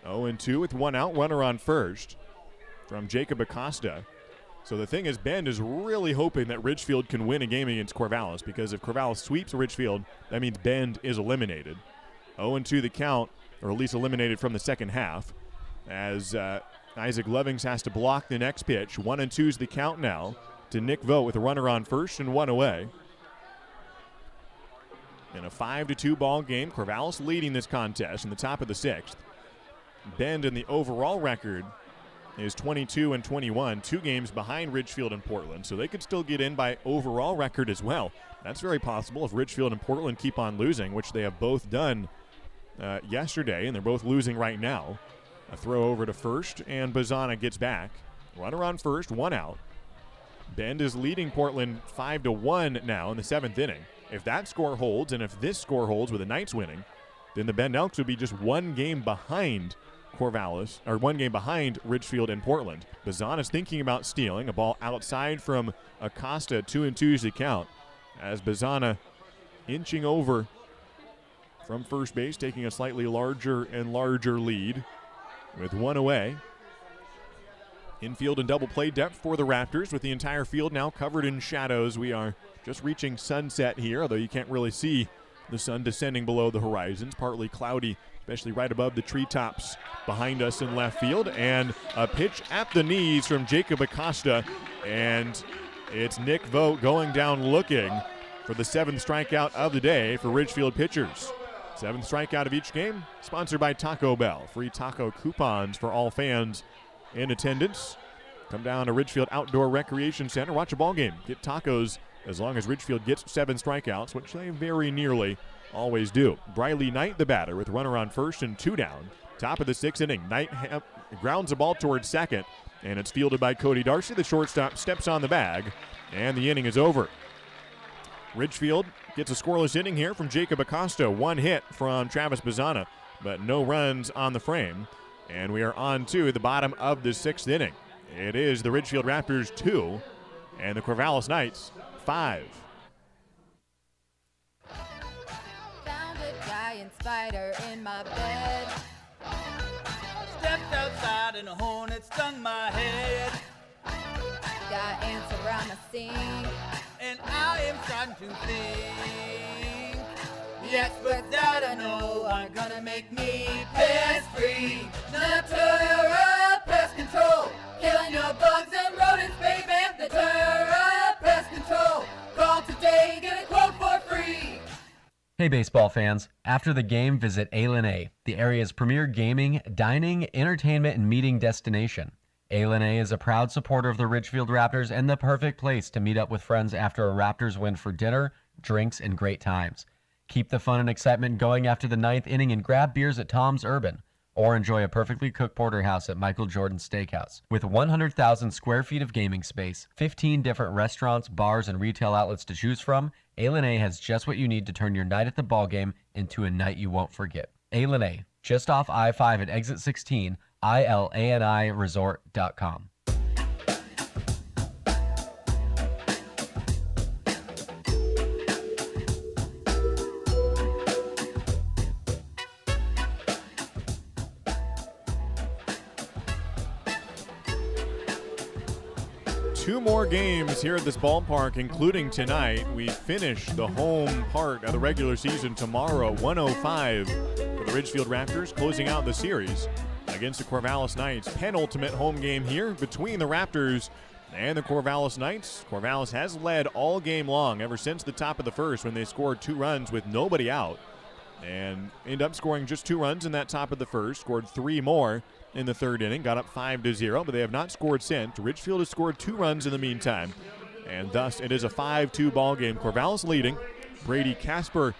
S3: 0-2 with 1 out, runner on first from Jacob Acosta. So the thing is, Bend is really hoping that Ridgefield can win a game against Corvallis, because if Corvallis sweeps Ridgefield, that means Bend is eliminated. 0-2 the count, or at least eliminated from the second half, as Isaac Lovings has to block the next pitch. 1-2 is the count now to Nick Vogt with a runner on first and 1 away. In a 5-2 ball game, Corvallis leading this contest in the top of the 6th. Bend in the overall record is 22-21, 2 games behind Ridgefield and Portland, so they could still get in by overall record as well. That's very possible if Ridgefield and Portland keep on losing, which they have both done yesterday, and they're both losing right now. A throw over to first, and Bazana gets back. Runner on first, 1 out. Bend is leading Portland 5-1 now in the 7th inning. If that score holds, and if this score holds with the Knights winning, then the Bend Elks would be just 1 game behind Corvallis, or 1 game behind Ridgefield and Portland. Bazana's thinking about stealing. A ball outside from Acosta, 2-2 is the count, as Bazana inching over from first base, taking a slightly larger and larger lead with 1 away. Infield and double play depth for the Raptors, with the entire field now covered in shadows. We are just reaching sunset here, although you can't really see the sun descending below the horizons. Partly cloudy, especially right above the treetops behind us in left field. And a pitch at the knees from Jacob Acosta, and it's Nick Vogt going down looking for the 7th strikeout of the day for Ridgefield pitchers. 7th strikeout of each game, sponsored by Taco Bell. Free taco coupons for all fans in attendance. Come down to Ridgefield Outdoor Recreation Center, watch a ball game, get tacos as long as Ridgefield gets 7 strikeouts, which they very nearly always do. Briley Knight, the batter, with runner on first and 2 down. Top of the 6th inning, Knight grounds the ball towards second, and it's fielded by Cody Darcy. The shortstop steps on the bag, and the inning is over. Ridgefield gets a scoreless inning here from Jacob Acosta. 1 hit from Travis Bazana, but no runs on the frame. And we are on to the bottom of the 6th inning. It is the Ridgefield Raptors 2 and the Corvallis Knights 5.
S13: Found a giant spider in my bed.
S14: Stepped outside and a hornet stung my head.
S13: Got ants around my sink,
S14: And I am starting to think the experts that I know are gonna make me pest-free. Natura Pest Control, killing your bugs and rodents, baby. Natura Pest Control, call today, get a quote for free.
S9: Hey baseball fans, after the game visit A, the area's premier gaming, dining, entertainment, and meeting destination. A is a proud supporter of the Ridgefield Raptors and the perfect place to meet up with friends after a Raptors win for dinner, drinks, and great times. Keep the fun and excitement going after the 9th inning and grab beers at Tom's Urban, or enjoy a perfectly cooked porterhouse at Michael Jordan's Steakhouse. With 100,000 square feet of gaming space, 15 different restaurants, bars, and retail outlets to choose from, A has just what you need to turn your night at the ballgame into a night you won't forget. A, just off I-5 at exit 16, ILANIresort.com.
S3: Two more games here at this ballpark, including tonight. We finish the home part of the regular season tomorrow, 105 for the Ridgefield Raptors, closing out the series against the Corvallis Knights. Penultimate home game here between the Raptors and the Corvallis Knights. Corvallis has led all game long ever since the top of the first when they scored 2 runs with nobody out, and ended up scoring just 2 runs in that top of the first, scored 3 more in the third inning, got up 5-0, but they have not scored since. Ridgefield has scored 2 runs in the meantime, and thus it is a 5-2 ball game. Corvallis leading. Brady Casper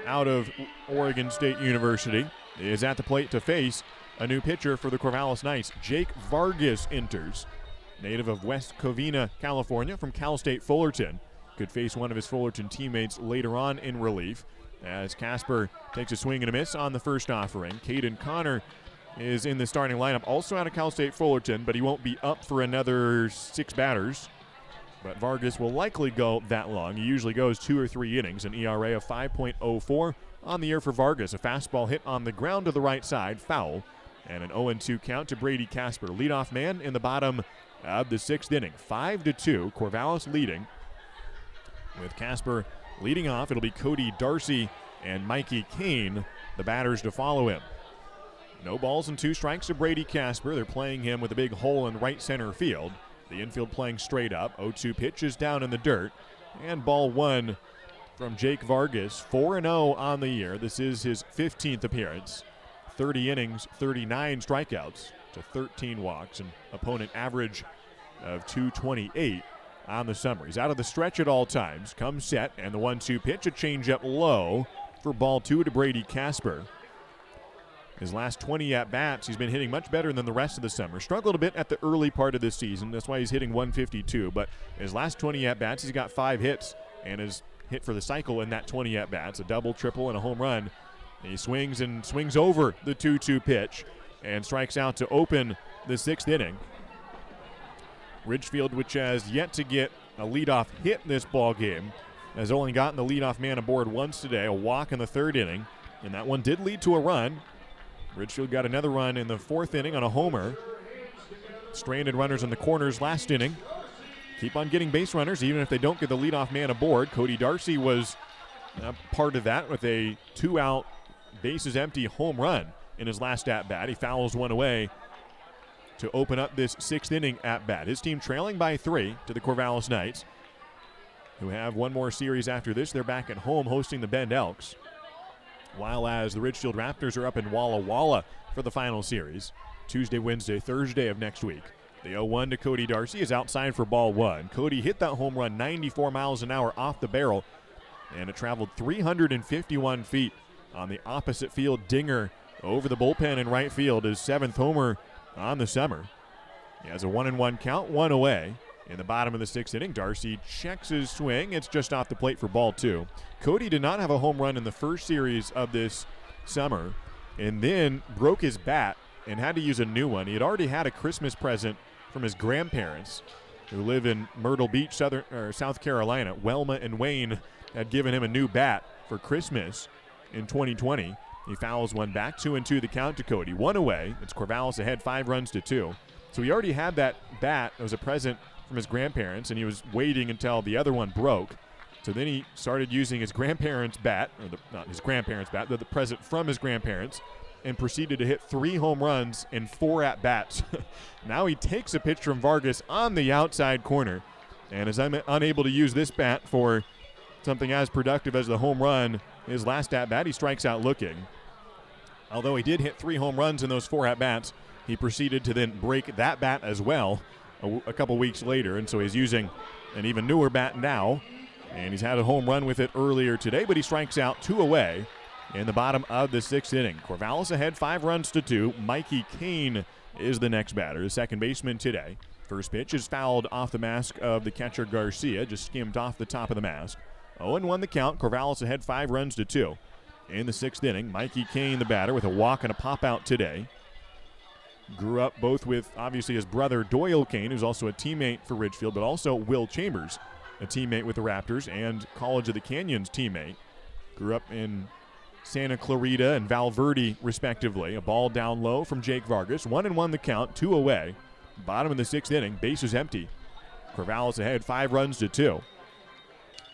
S3: out of Oregon State University is at the plate to face a new pitcher for the Corvallis Knights. Jake Vargas enters, native of West Covina, California, from Cal State Fullerton. Could face one of his Fullerton teammates later on in relief, as Casper takes a swing and a miss on the first offering. Caden Connor is in the starting lineup, also out of Cal State Fullerton, but he won't be up for another 6 batters. But Vargas will likely go that long. He usually goes 2 or 3 innings, an ERA of 5.04 on the year for Vargas. A fastball hit on the ground to the right side, foul, and an 0-2 count to Brady Casper. Leadoff man in the bottom of the 6th inning. 5-2, Corvallis leading. With Casper leading off, it'll be Cody Darcy and Mikey Kane, the batters to follow him. No balls and 2 strikes to Brady Casper. They're playing him with a big hole in right center field. The infield playing straight up. 0-2 pitch is down in the dirt. And ball 1 from Jake Vargas. 4-0 on the year. This is his 15th appearance. 30 innings, 39 strikeouts to 13 walks. An opponent average of 228 on the summer. He's out of the stretch at all times. Comes set, and the 1-2 pitch, a changeup low for ball 2 to Brady Casper. His last 20 at-bats, he's been hitting much better than the rest of the summer. Struggled a bit at the early part of this season. That's why he's hitting 152. But his last 20 at-bats, he's got 5 hits and has hit for the cycle in that 20 at-bats. A double, triple, and a home run. And he swings and swings over the 2-2 pitch and strikes out to open the 6th inning. Ridgefield, which has yet to get a leadoff hit in this ball game, has only gotten the leadoff man aboard once today, a walk in the 3rd inning. And that one did lead to a run. Ridgefield got another run in the 4th inning on a homer. Stranded runners in the corners last inning. Keep on getting base runners even if they don't get the leadoff man aboard. Cody Darcy was part of that with a 2-out, bases empty home run in his last at-bat. He fouls one away to open up this 6th inning at-bat. His team trailing by 3 to the Corvallis Knights, who have one more series after this. They're back at home hosting the Bend Elks, while as the Ridgefield Raptors are up in Walla Walla for the final series, Tuesday, Wednesday, Thursday of next week. The 0-1 to Cody Darcy is outside for ball 1. Cody hit that home run 94 miles an hour off the barrel, and it traveled 351 feet on the opposite field dinger over the bullpen in right field, his 7th homer on the summer. He has a 1-1 count, 1 away. In the bottom of the 6th inning, Darcy checks his swing. It's just off the plate for ball 2. Cody did not have a home run in the first series of this summer, and then broke his bat and had to use a new one. He had already had a Christmas present from his grandparents, who live in Myrtle Beach, South Carolina. Welma and Wayne had given him a new bat for Christmas in 2020. He fouls one back, 2-2 the count to Cody. 1 away. It's Corvallis ahead 5-2. So he already had that bat that was a present from his grandparents, and he was waiting until the other one broke. So then he started using his grandparents' bat, or not his grandparents' bat, but the present from his grandparents, and proceeded to hit 3 home runs in 4 at-bats. Now he takes a pitch from Vargas on the outside corner, and is unable to use this bat for something as productive as the home run. His last at-bat, he strikes out looking. Although he did hit 3 home runs in those 4 at-bats, he proceeded to then break that bat as well a couple weeks later, and so he's using an even newer bat now, and he's had a home run with it earlier today, but he strikes out 2 away in the bottom of the 6th inning. Corvallis ahead 5-2. Mikey Kane is the next batter, the second baseman today. First pitch is fouled off the mask of the catcher Garcia, just skimmed off the top of the mask. 0-1 the count. Corvallis ahead 5-2. In the 6th inning, Mikey Kane the batter with a walk and a pop out today. Grew up both with, obviously, his brother Doyle Kane, who's also a teammate for Ridgefield, but also Will Chambers, a teammate with the Raptors and College of the Canyons teammate. Grew up in Santa Clarita and Valverde, respectively. A ball down low from Jake Vargas. 1-1 the count, 2 away. Bottom of the 6th inning, bases empty. Corvallis ahead 5-2.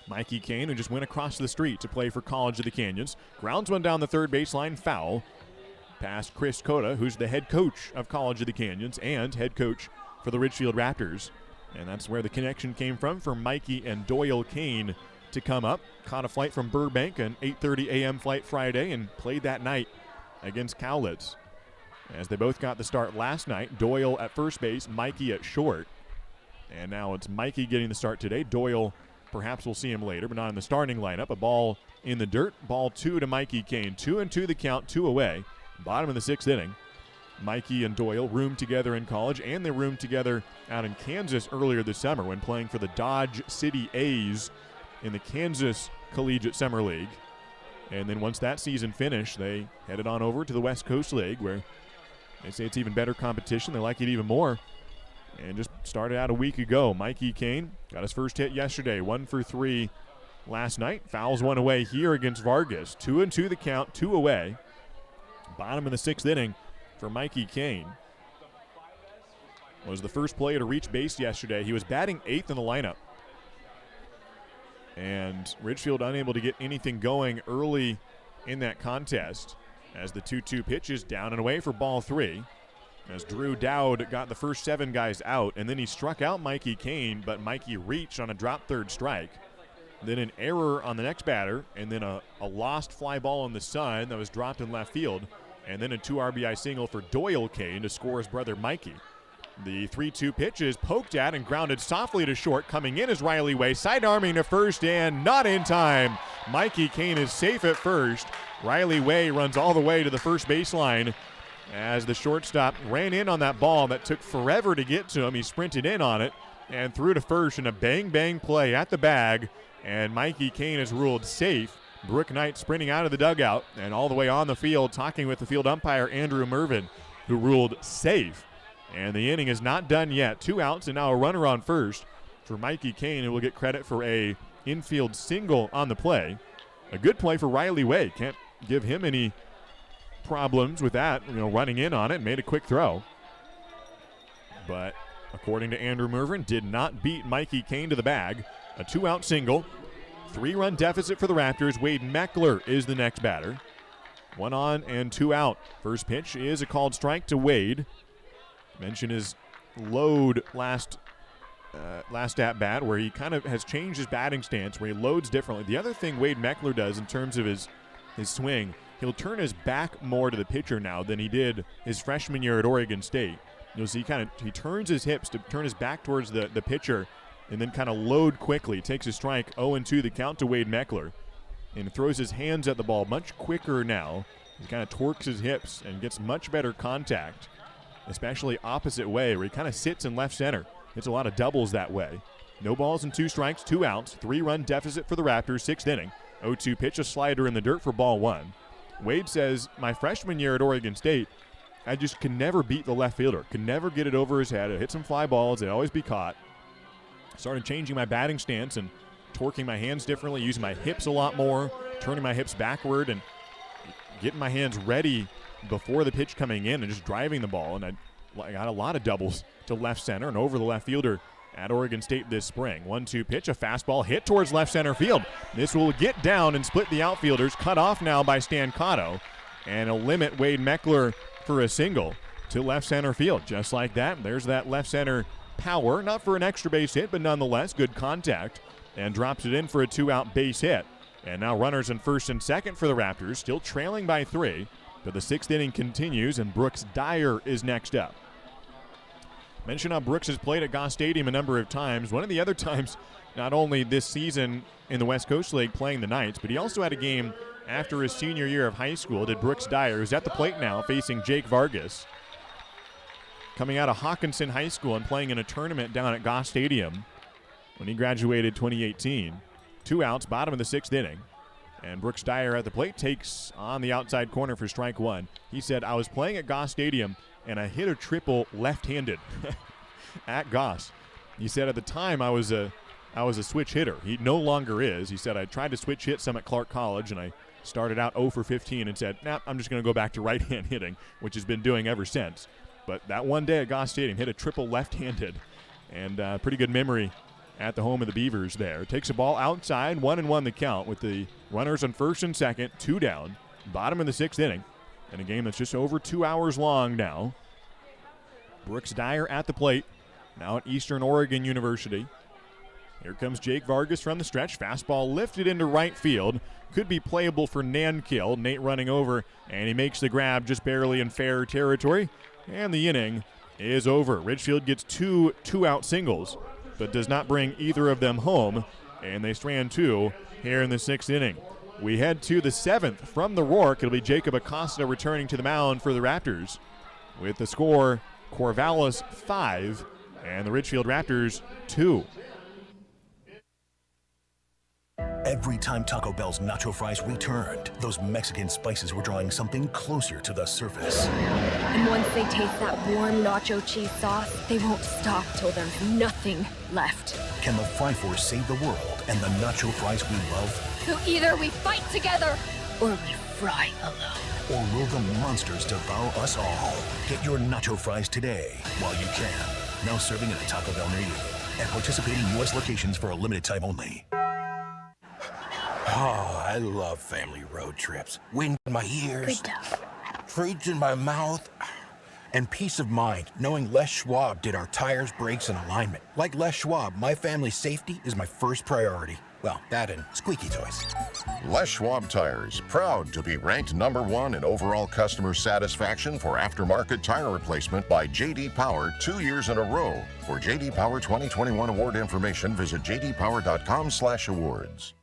S3: Mikey Kane, who just went across the street to play for College of the Canyons, grounds one down the third baseline, foul. Past Chris Cota, who's the head coach of College of the Canyons and head coach for the Ridgefield Raptors. And that's where the connection came from for Mikey and Doyle Kane to come up. Caught a flight from Burbank, an 8:30 a.m. flight Friday, and played that night against Cowlitz. As they both got the start last night, Doyle at first base, Mikey at short. And now it's Mikey getting the start today. Doyle, perhaps we'll see him later, but not in the starting lineup. A ball in the dirt, ball 2 to Mikey Kane. 2-2 the count, 2 away. Bottom of the 6th inning. Mikey and Doyle roomed together in college, and they roomed together out in Kansas earlier this summer when playing for the Dodge City A's in the Kansas Collegiate Summer League. And then once that season finished, they headed on over to the West Coast League, where they say it's even better competition. They like it even more. And just started out a week ago. Mikey Kane got his first hit yesterday, 1 for 3 last night. Fouls one away here against Vargas. 2-2 the count, 2 away. Bottom of the 6th inning for Mikey Kane. Was the first player to reach base yesterday. He was batting 8th in the lineup. And Ridgefield unable to get anything going early in that contest as the 2-2 pitch is down and away for ball 3. As Drew Dowd got the first 7 guys out, and then he struck out Mikey Kane, but Mikey reached on a drop third strike. Then an error on the next batter, and then a lost fly ball in the sun that was dropped in left field, and then a 2 RBI single for Doyle Kane to score his brother Mikey. The 3-2 pitch is poked at and grounded softly to short. Coming in is Riley Way, side-arming to first and not in time. Mikey Kane is safe at first. Riley Way runs all the way to the first baseline as the shortstop ran in on that ball that took forever to get to him. He sprinted in on it and threw to first in a bang-bang play at the bag, and Mikey Kane is ruled safe. Brooke Knight sprinting out of the dugout and all the way on the field talking with the field umpire Andrew Mervin, who ruled safe. And the inning is not done yet. 2 outs and now a runner on first for Mikey Kane, who will get credit for a infield single on the play. A good play for Riley Way. Can't give him any problems with that, running in on it, made a quick throw. But according to Andrew Mervin, did not beat Mikey Kane to the bag. A 2-out single. 3-run deficit for the Raptors. Wade Meckler is the next batter. 1 on and 2 out. First pitch is a called strike to Wade. Mentioned his load last at-bat, where he kind of has changed his batting stance, where he loads differently. The other thing Wade Meckler does in terms of his swing, he'll turn his back more to the pitcher now than he did his freshman year at Oregon State. You'll see he turns his hips to turn his back towards the pitcher and then kind of load quickly. Takes a strike, 0-2 the count to Wade Meckler, and throws his hands at the ball much quicker now. He kind of torques his hips and gets much better contact, especially opposite way, where he kind of sits in left center. It's a lot of doubles that way. No balls and 2 strikes, 2 outs, 3-run deficit for the Raptors, 6th inning. 0-2 pitch, a slider in the dirt for ball 1. Wade says, my freshman year at Oregon State, I just could never beat the left fielder. Could never get it over his head. I'd hit some fly balls. They'd always be caught. Started changing my batting stance and torquing my hands differently, using my hips a lot more, turning my hips backward and getting my hands ready before the pitch coming in and just driving the ball. And I got a lot of doubles to left center and over the left fielder at Oregon State this spring. 1-2 pitch, a fastball hit towards left center field. This will get down and split the outfielders. Cut off now by Stan Cotto, and it'll limit Wade Meckler for a single to left center field. Just like that, there's that left center power. Not for an extra base hit, but nonetheless good contact, and drops it in for a 2-out base hit. And now runners in first and second for the Raptors, still trailing by 3. But the 6th inning continues, and Brooks Dyer is next up. Mentioned how Brooks has played at Goss Stadium a number of times. One of the other times, not only this season in the West Coast League playing the Knights, but he also had a game after his senior year of high school. Did Brooks Dyer, who's at the plate now facing Jake Vargas, coming out of Hawkinson High School and playing in a tournament down at Goss Stadium when he graduated 2018. 2 outs, bottom of the 6th inning. And Brooks Dyer at the plate takes on the outside corner for strike 1. He said, I was playing at Goss Stadium, and I hit a triple left-handed at Goss. He said at the time I was a switch hitter. He no longer is. He said I tried to switch hit some at Clark College, and I started out 0 for 15 and said, nah, I'm just going to go back to right-hand hitting, which has been doing ever since. But that one day at Goss Stadium, hit a triple left-handed, and pretty good memory at the home of the Beavers there. Takes a ball outside, 1-1 the count with the runners on first and second, 2 down, bottom of the 6th inning, in a game that's just over 2 hours long now. Brooks Dyer at the plate, now at Eastern Oregon University. Here comes Jake Vargas from the stretch. Fastball lifted into right field. Could be playable for Nankill. Nate running over, and he makes the grab just barely in fair territory. And the inning is over. Ridgefield gets 2 two-out singles, but does not bring either of them home, and they strand 2 here in the 6th inning. We head to the 7th from the Rourke. It'll be Jacob Acosta returning to the mound for the Raptors with the score Corvallis 5 and the Ridgefield Raptors 2.
S15: Every time Taco Bell's nacho fries returned, those Mexican spices were drawing something closer to the surface.
S16: And once they taste that warm nacho cheese sauce, they won't stop till there's nothing left.
S15: Can the Fry Force save the world and the nacho fries we love?
S16: So either we fight together, or we fry alone.
S15: Or will the monsters devour us all? Get your nacho fries today while you can. Now serving at a Taco Bell near you. At participating U.S. locations for a limited time only.
S11: Oh, I love family road trips. Wind in my ears, treats in my mouth, and peace of mind knowing Les Schwab did our tires, brakes, and alignment. Like Les Schwab, my family's safety is my first priority. Well, that and squeaky toys.
S12: Les Schwab Tires, proud to be ranked #1 in overall customer satisfaction for aftermarket tire replacement by J.D. Power 2 years in a row. For J.D. Power 2021 award information, visit jdpower.com/awards.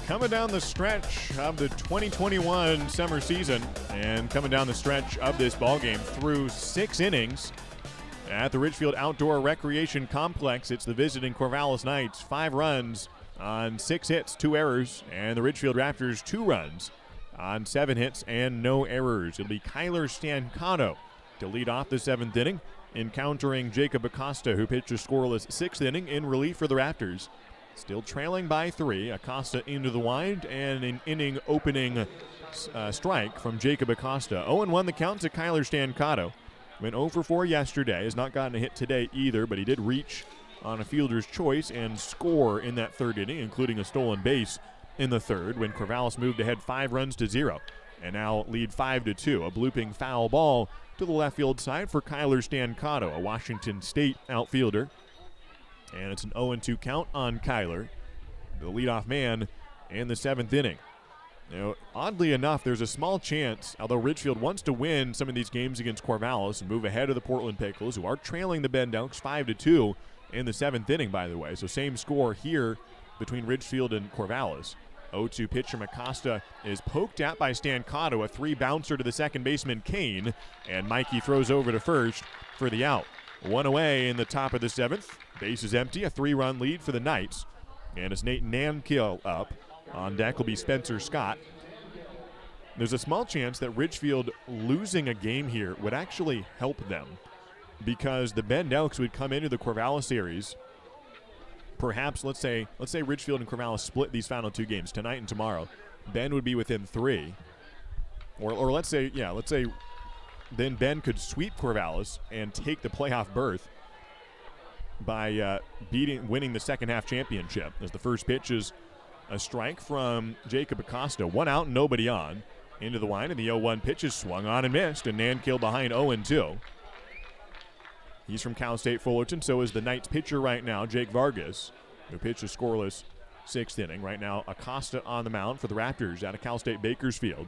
S3: Coming down the stretch of the 2021 summer season and coming down the stretch of this ballgame through 6 innings at the Ridgefield Outdoor Recreation Complex. It's the visiting Corvallis Knights, 5 runs on 6 hits, 2 errors, and the Ridgefield Raptors 2 runs on 7 hits and no errors. It'll be Kyler Stancato to lead off the 7th inning, encountering Jacob Acosta, who pitched a scoreless 6th inning in relief for the Raptors. Still trailing by 3. Acosta into the wind, and an inning opening strike from Jacob Acosta. 0-1 the count to Kyler Stancato. Went 0 for 4 yesterday. Has not gotten a hit today either, but he did reach on a fielder's choice and score in that 3rd inning, including a stolen base in the 3rd when Corvallis moved ahead 5-0 and now lead 5-2. A blooping foul ball to the left field side for Kyler Stancato, a Washington State outfielder. And it's an 0-2 count on Kyler, the leadoff man in the 7th inning. Now, oddly enough, there's a small chance, although Ridgefield wants to win some of these games against Corvallis and move ahead of the Portland Pickles, who are trailing the Bend Elks 5-2 in the 7th inning, by the way. So same score here between Ridgefield and Corvallis. 0-2 pitch from Acosta is poked at by Stancato, a 3-bouncer to the second baseman, Kane, and Mikey throws over to first for the out. 1 away in the top of the 7th. Base is empty, a 3-run lead for the Knights. And it's Nate Nankill up. On deck will be Spencer Scott. There's a small chance that Ridgefield losing a game here would actually help them, because the Bend Elks would come into the Corvallis series. Perhaps, let's say Ridgefield and Corvallis split these final 2 games, tonight and tomorrow. Bend would be within 3. Or let's say then Ben could sweep Corvallis and take the playoff berth by winning the second half championship, as the first pitch is a strike from Jacob Acosta. 1 out, nobody on. Into the line, and the 0-1 pitch is swung on and missed, and Nankill behind 0-2. He's from Cal State Fullerton, so is the Knights pitcher right now, Jake Vargas, who pitched a scoreless 6th inning. Right now, Acosta on the mound for the Raptors out of Cal State Bakersfield.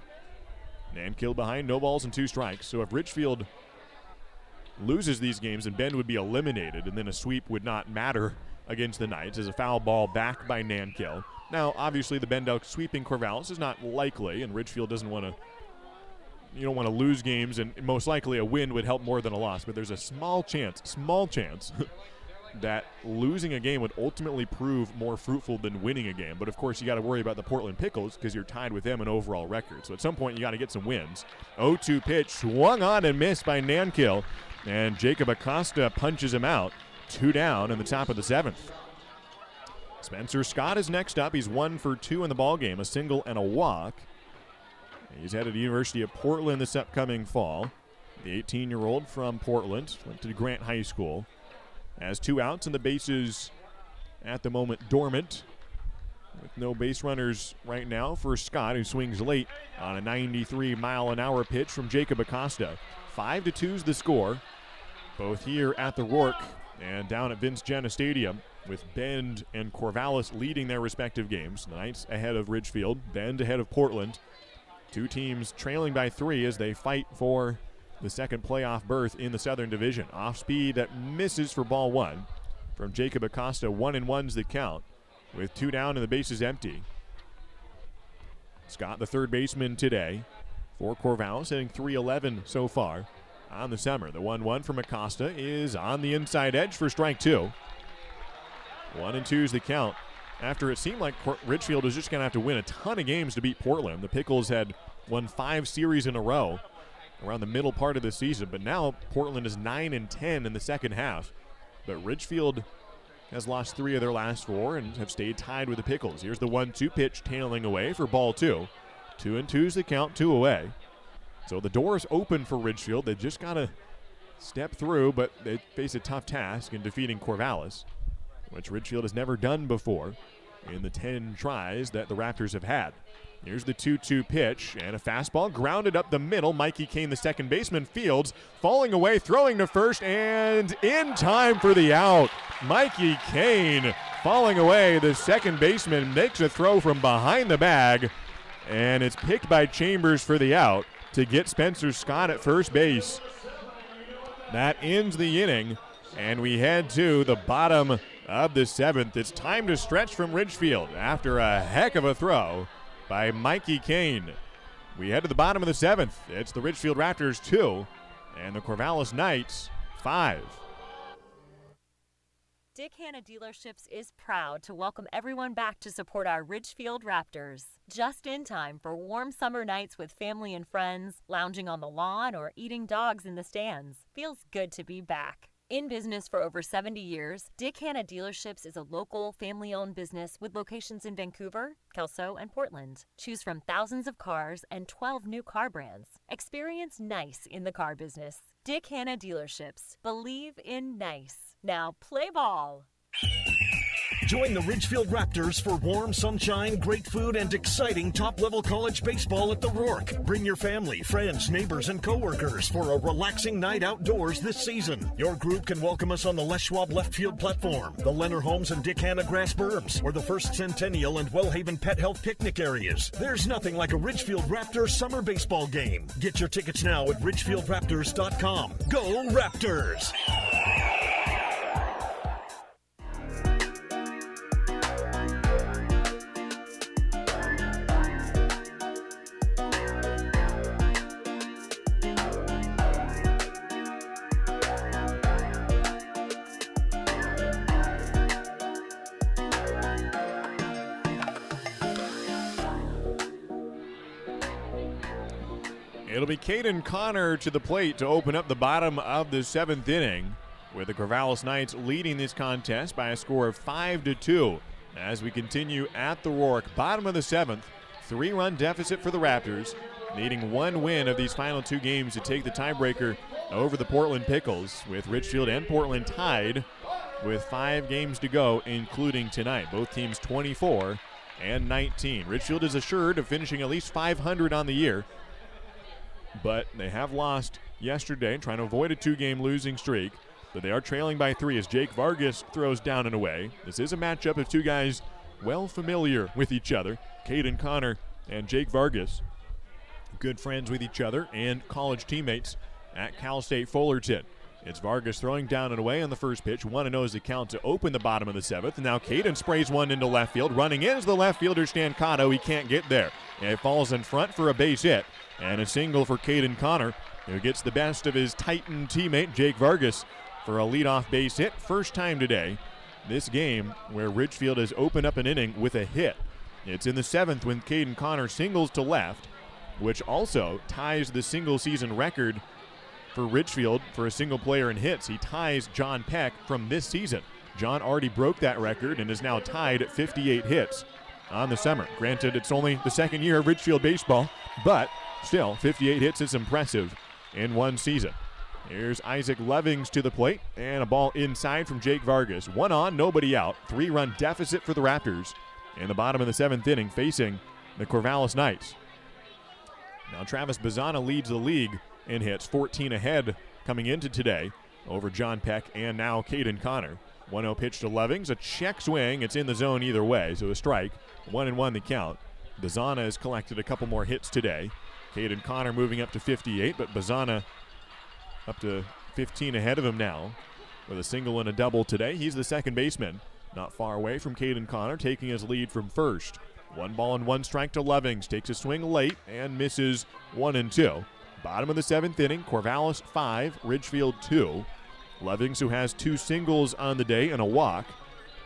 S3: Nankill behind, no balls and 2 strikes. So if Ridgefield loses these games, then Bend would be eliminated, and then a sweep would not matter against the Knights, as a foul ball back by Nankill. Now, obviously, the Bend Elks sweeping Corvallis is not likely, and Ridgefield doesn't want to you don't want to lose games, and most likely a win would help more than a loss. But there's a small chance that losing a game would ultimately prove more fruitful than winning a game. But, of course, you got to worry about the Portland Pickles because you're tied with them in overall record. So at some point you got to get some wins. 0-2 pitch swung on and missed by Nankill, and Jacob Acosta punches him out. 2 down in the top of the 7th. Spencer Scott is next up. He's 1 for 2 in the ballgame, a single and a walk. He's headed to the University of Portland this upcoming fall. The 18-year-old from Portland went to Grant High School. Has 2 outs and the bases at the moment dormant, with no base runners right now for Scott, who swings late on a 93-mile-an-hour pitch from Jacob Acosta. 5-2's the score, both here at the Rourke and down at Vince Jenna Stadium, with Bend and Corvallis leading their respective games. The Knights ahead of Ridgefield, Bend ahead of Portland. 2 teams trailing by 3 as they fight for the second playoff berth in the Southern Division. Off speed that misses for ball 1 from Jacob Acosta. 1-1's the count with 2 down and the bases empty. Scott, the third baseman today for Corvallis, hitting .311 so far on the summer. The 1-1 from Acosta is on the inside edge for strike 2. 1-2's the count. After it seemed like Ridgefield was just going to have to win a ton of games to beat Portland. The Pickles had won 5 series in a row around the middle part of the season, but now Portland is 9-10 in the second half. But Ridgefield has lost 3 of their last 4 and have stayed tied with the Pickles. Here's the 1-2 pitch tailing away for ball 2. 2-2's the count, 2 away. So the door is open for Ridgefield. They just got to step through, but they face a tough task in defeating Corvallis, which Ridgefield has never done before in the 10 tries that the Raptors have had. Here's the 2-2 pitch, and a fastball grounded up the middle. Mikey Kane, the second baseman, fields, falling away, throwing to first, and in time for the out. Mikey Kane falling away. The second baseman makes a throw from behind the bag, and it's picked by Chambers for the out to get Spencer Scott at first base. That ends the inning, and we head to the bottom of the 7th. It's time to stretch from Ridgefield after a heck of a throw by Mikey Kane. We head to the bottom of the 7th. It's the Ridgefield Raptors 2 and the Corvallis Knights 5.
S10: Dick Hanna Dealerships is proud to welcome everyone back to support our Ridgefield Raptors. Just in time for warm summer nights with family and friends, lounging on the lawn or eating dogs in the stands. Feels good to be back. In business for over 70 years, Dick Hanna Dealerships is a local, family-owned business with locations in Vancouver, Kelso, and Portland. Choose from thousands of cars and 12 new car brands. Experience nice in the car business. Dick Hanna Dealerships. Believe in nice. Now play ball.
S7: Join the Ridgefield Raptors for warm sunshine, great food, and exciting top-level college baseball at the Rourke. Bring your family, friends, neighbors, and coworkers for a relaxing night outdoors this season. Your group can welcome us on the Les Schwab left field platform, the Leonard Holmes and Dick Hanna grass berms, or the First Centennial and Wellhaven Pet Health picnic areas. There's nothing like a Ridgefield Raptors summer baseball game. Get your tickets now at ridgefieldraptors.com. Go Raptors!
S3: It'll be Caden Connor to the plate to open up the bottom of the 7th inning, with the Corvallis Knights leading this contest by a score of 5-2 as we continue at the Rourke. Bottom of the 7th, 3-run deficit for the Raptors, needing 1 win of these final 2 games to take the tiebreaker over the Portland Pickles, with Ridgefield and Portland tied with 5 games to go, including tonight. Both teams 24 and 19. Ridgefield is assured of finishing at least 500 on the year, but they have lost yesterday, trying to avoid a 2-game losing streak. But they are trailing by 3 as Jake Vargas throws down and away. This is a matchup of 2 guys well familiar with each other. Caden Connor and Jake Vargas, good friends with each other and college teammates at Cal State Fullerton. It's Vargas throwing down and away on the first pitch. 1-0 is the count to open the bottom of the 7th. And now Caden sprays one into left field. Running in is the left fielder, Stancato. He can't get there. And it falls in front for a base hit. And a single for Caden Connor, who gets the best of his Titan teammate, Jake Vargas, for a leadoff base hit. First time today, this game, where Ridgefield has opened up an inning with a hit. It's in the 7th when Caden Connor singles to left, which also ties the single season record for Ridgefield for a single player in hits. He ties John Peck from this season. John already broke that record and is now tied at 58 hits on the summer. Granted, it's only the second year of Ridgefield baseball, but still, 58 hits is impressive in one season. Here's Isaac Levings to the plate, and a ball inside from Jake Vargas. 1 on, nobody out. 3-run deficit for the Raptors in the bottom of the 7th inning, facing the Corvallis Knights. Now Travis Bazana leads the league in hits, 14 ahead coming into today over John Peck and now Caden Connor. 1-0 pitch to Levings, a check swing. It's in the zone either way, so a strike. 1-1 the count. Bazana has collected a couple more hits today. Caden Connor moving up to 58, but Bazana up to 15 ahead of him now with a single and a double today. He's the second baseman, not far away from Caden Connor, taking his lead from first. 1 ball and 1 strike to Levings. Takes a swing late and misses 1-2. Bottom of the 7th inning, Corvallis 5, Ridgefield 2. Levings, who has 2 singles on the day and a walk.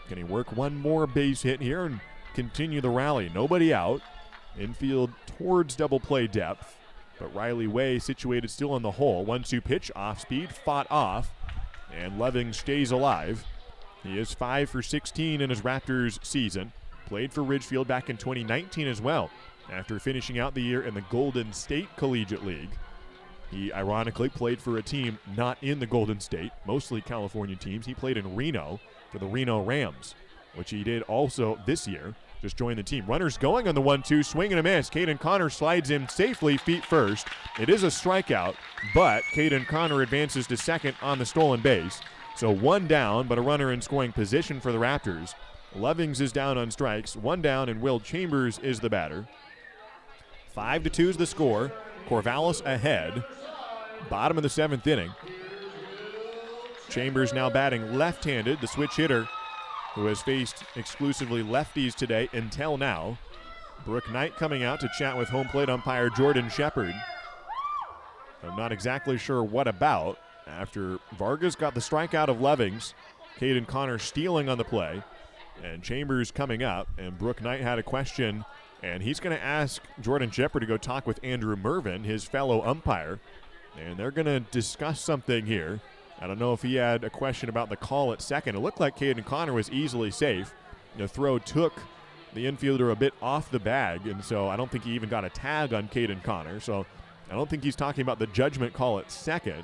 S3: Can he work one more base hit here and continue the rally? Nobody out. Infield towards double play depth, but Riley Way situated still in the hole. 1-2 pitch, off speed, fought off, and Levings stays alive. He is 5 for 16 in his Raptors season. Played for Ridgefield back in 2019 as well, after finishing out the year in the Golden State Collegiate League. He ironically played for a team not in the Golden State, mostly California teams. He played in Reno for the Reno Rams, which he did also this year. Just joined the team. Runners going on the 1-2, swing and a miss. Caden Connor slides in safely, feet first. It is a strikeout, but Caden Connor advances to second on the stolen base. So 1 down, but a runner in scoring position for the Raptors. Levings is down on strikes. 1 down, and Will Chambers is the batter. 5-2 is the score. Corvallis ahead. Bottom of the 7th inning. Chambers now batting left-handed, the switch hitter, who has faced exclusively lefties today until now. Brooke Knight coming out to chat with home plate umpire Jordan Shepard. I'm not exactly sure what about. After Vargas got the strikeout of Levings, Caden Connor stealing on the play, and Chambers coming up, and Brooke Knight had a question, and he's going to ask Jordan Shepard to go talk with Andrew Mervin, his fellow umpire, and they're going to discuss something here. I don't know if he had a question about the call at second. It looked like Caden Connor was easily safe. The throw took the infielder a bit off the bag, and so I don't think he even got a tag on Caden Connor. So I don't think he's talking about the judgment call at second.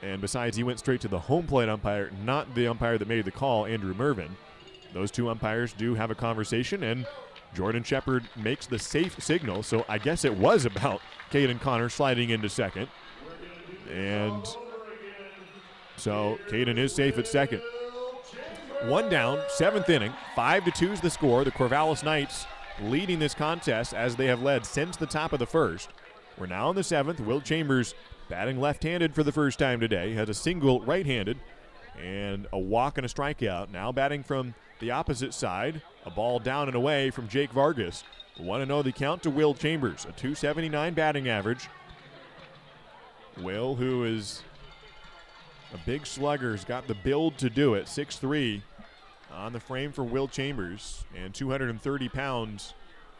S3: And besides, he went straight to the home plate umpire, not the umpire that made the call, Andrew Mervin. Those two umpires do have a conversation, and Jordan Shepard makes the safe signal, so I guess it was about Caden Connor sliding into second. And so Caden is safe at second. 1 down, 7th inning, 5-2 is the score. The Corvallis Knights leading this contest as they have led since the top of the first. We're now in the 7th. Will Chambers batting left-handed for the first time today. Has a single right-handed and a walk and a strikeout. Now batting from the opposite side. A ball down and away from Jake Vargas. 1-0 the count to Will Chambers. A .279 batting average. Will, who is a big slugger, has got the build to do it. 6'3" on the frame for Will Chambers, and 230 pounds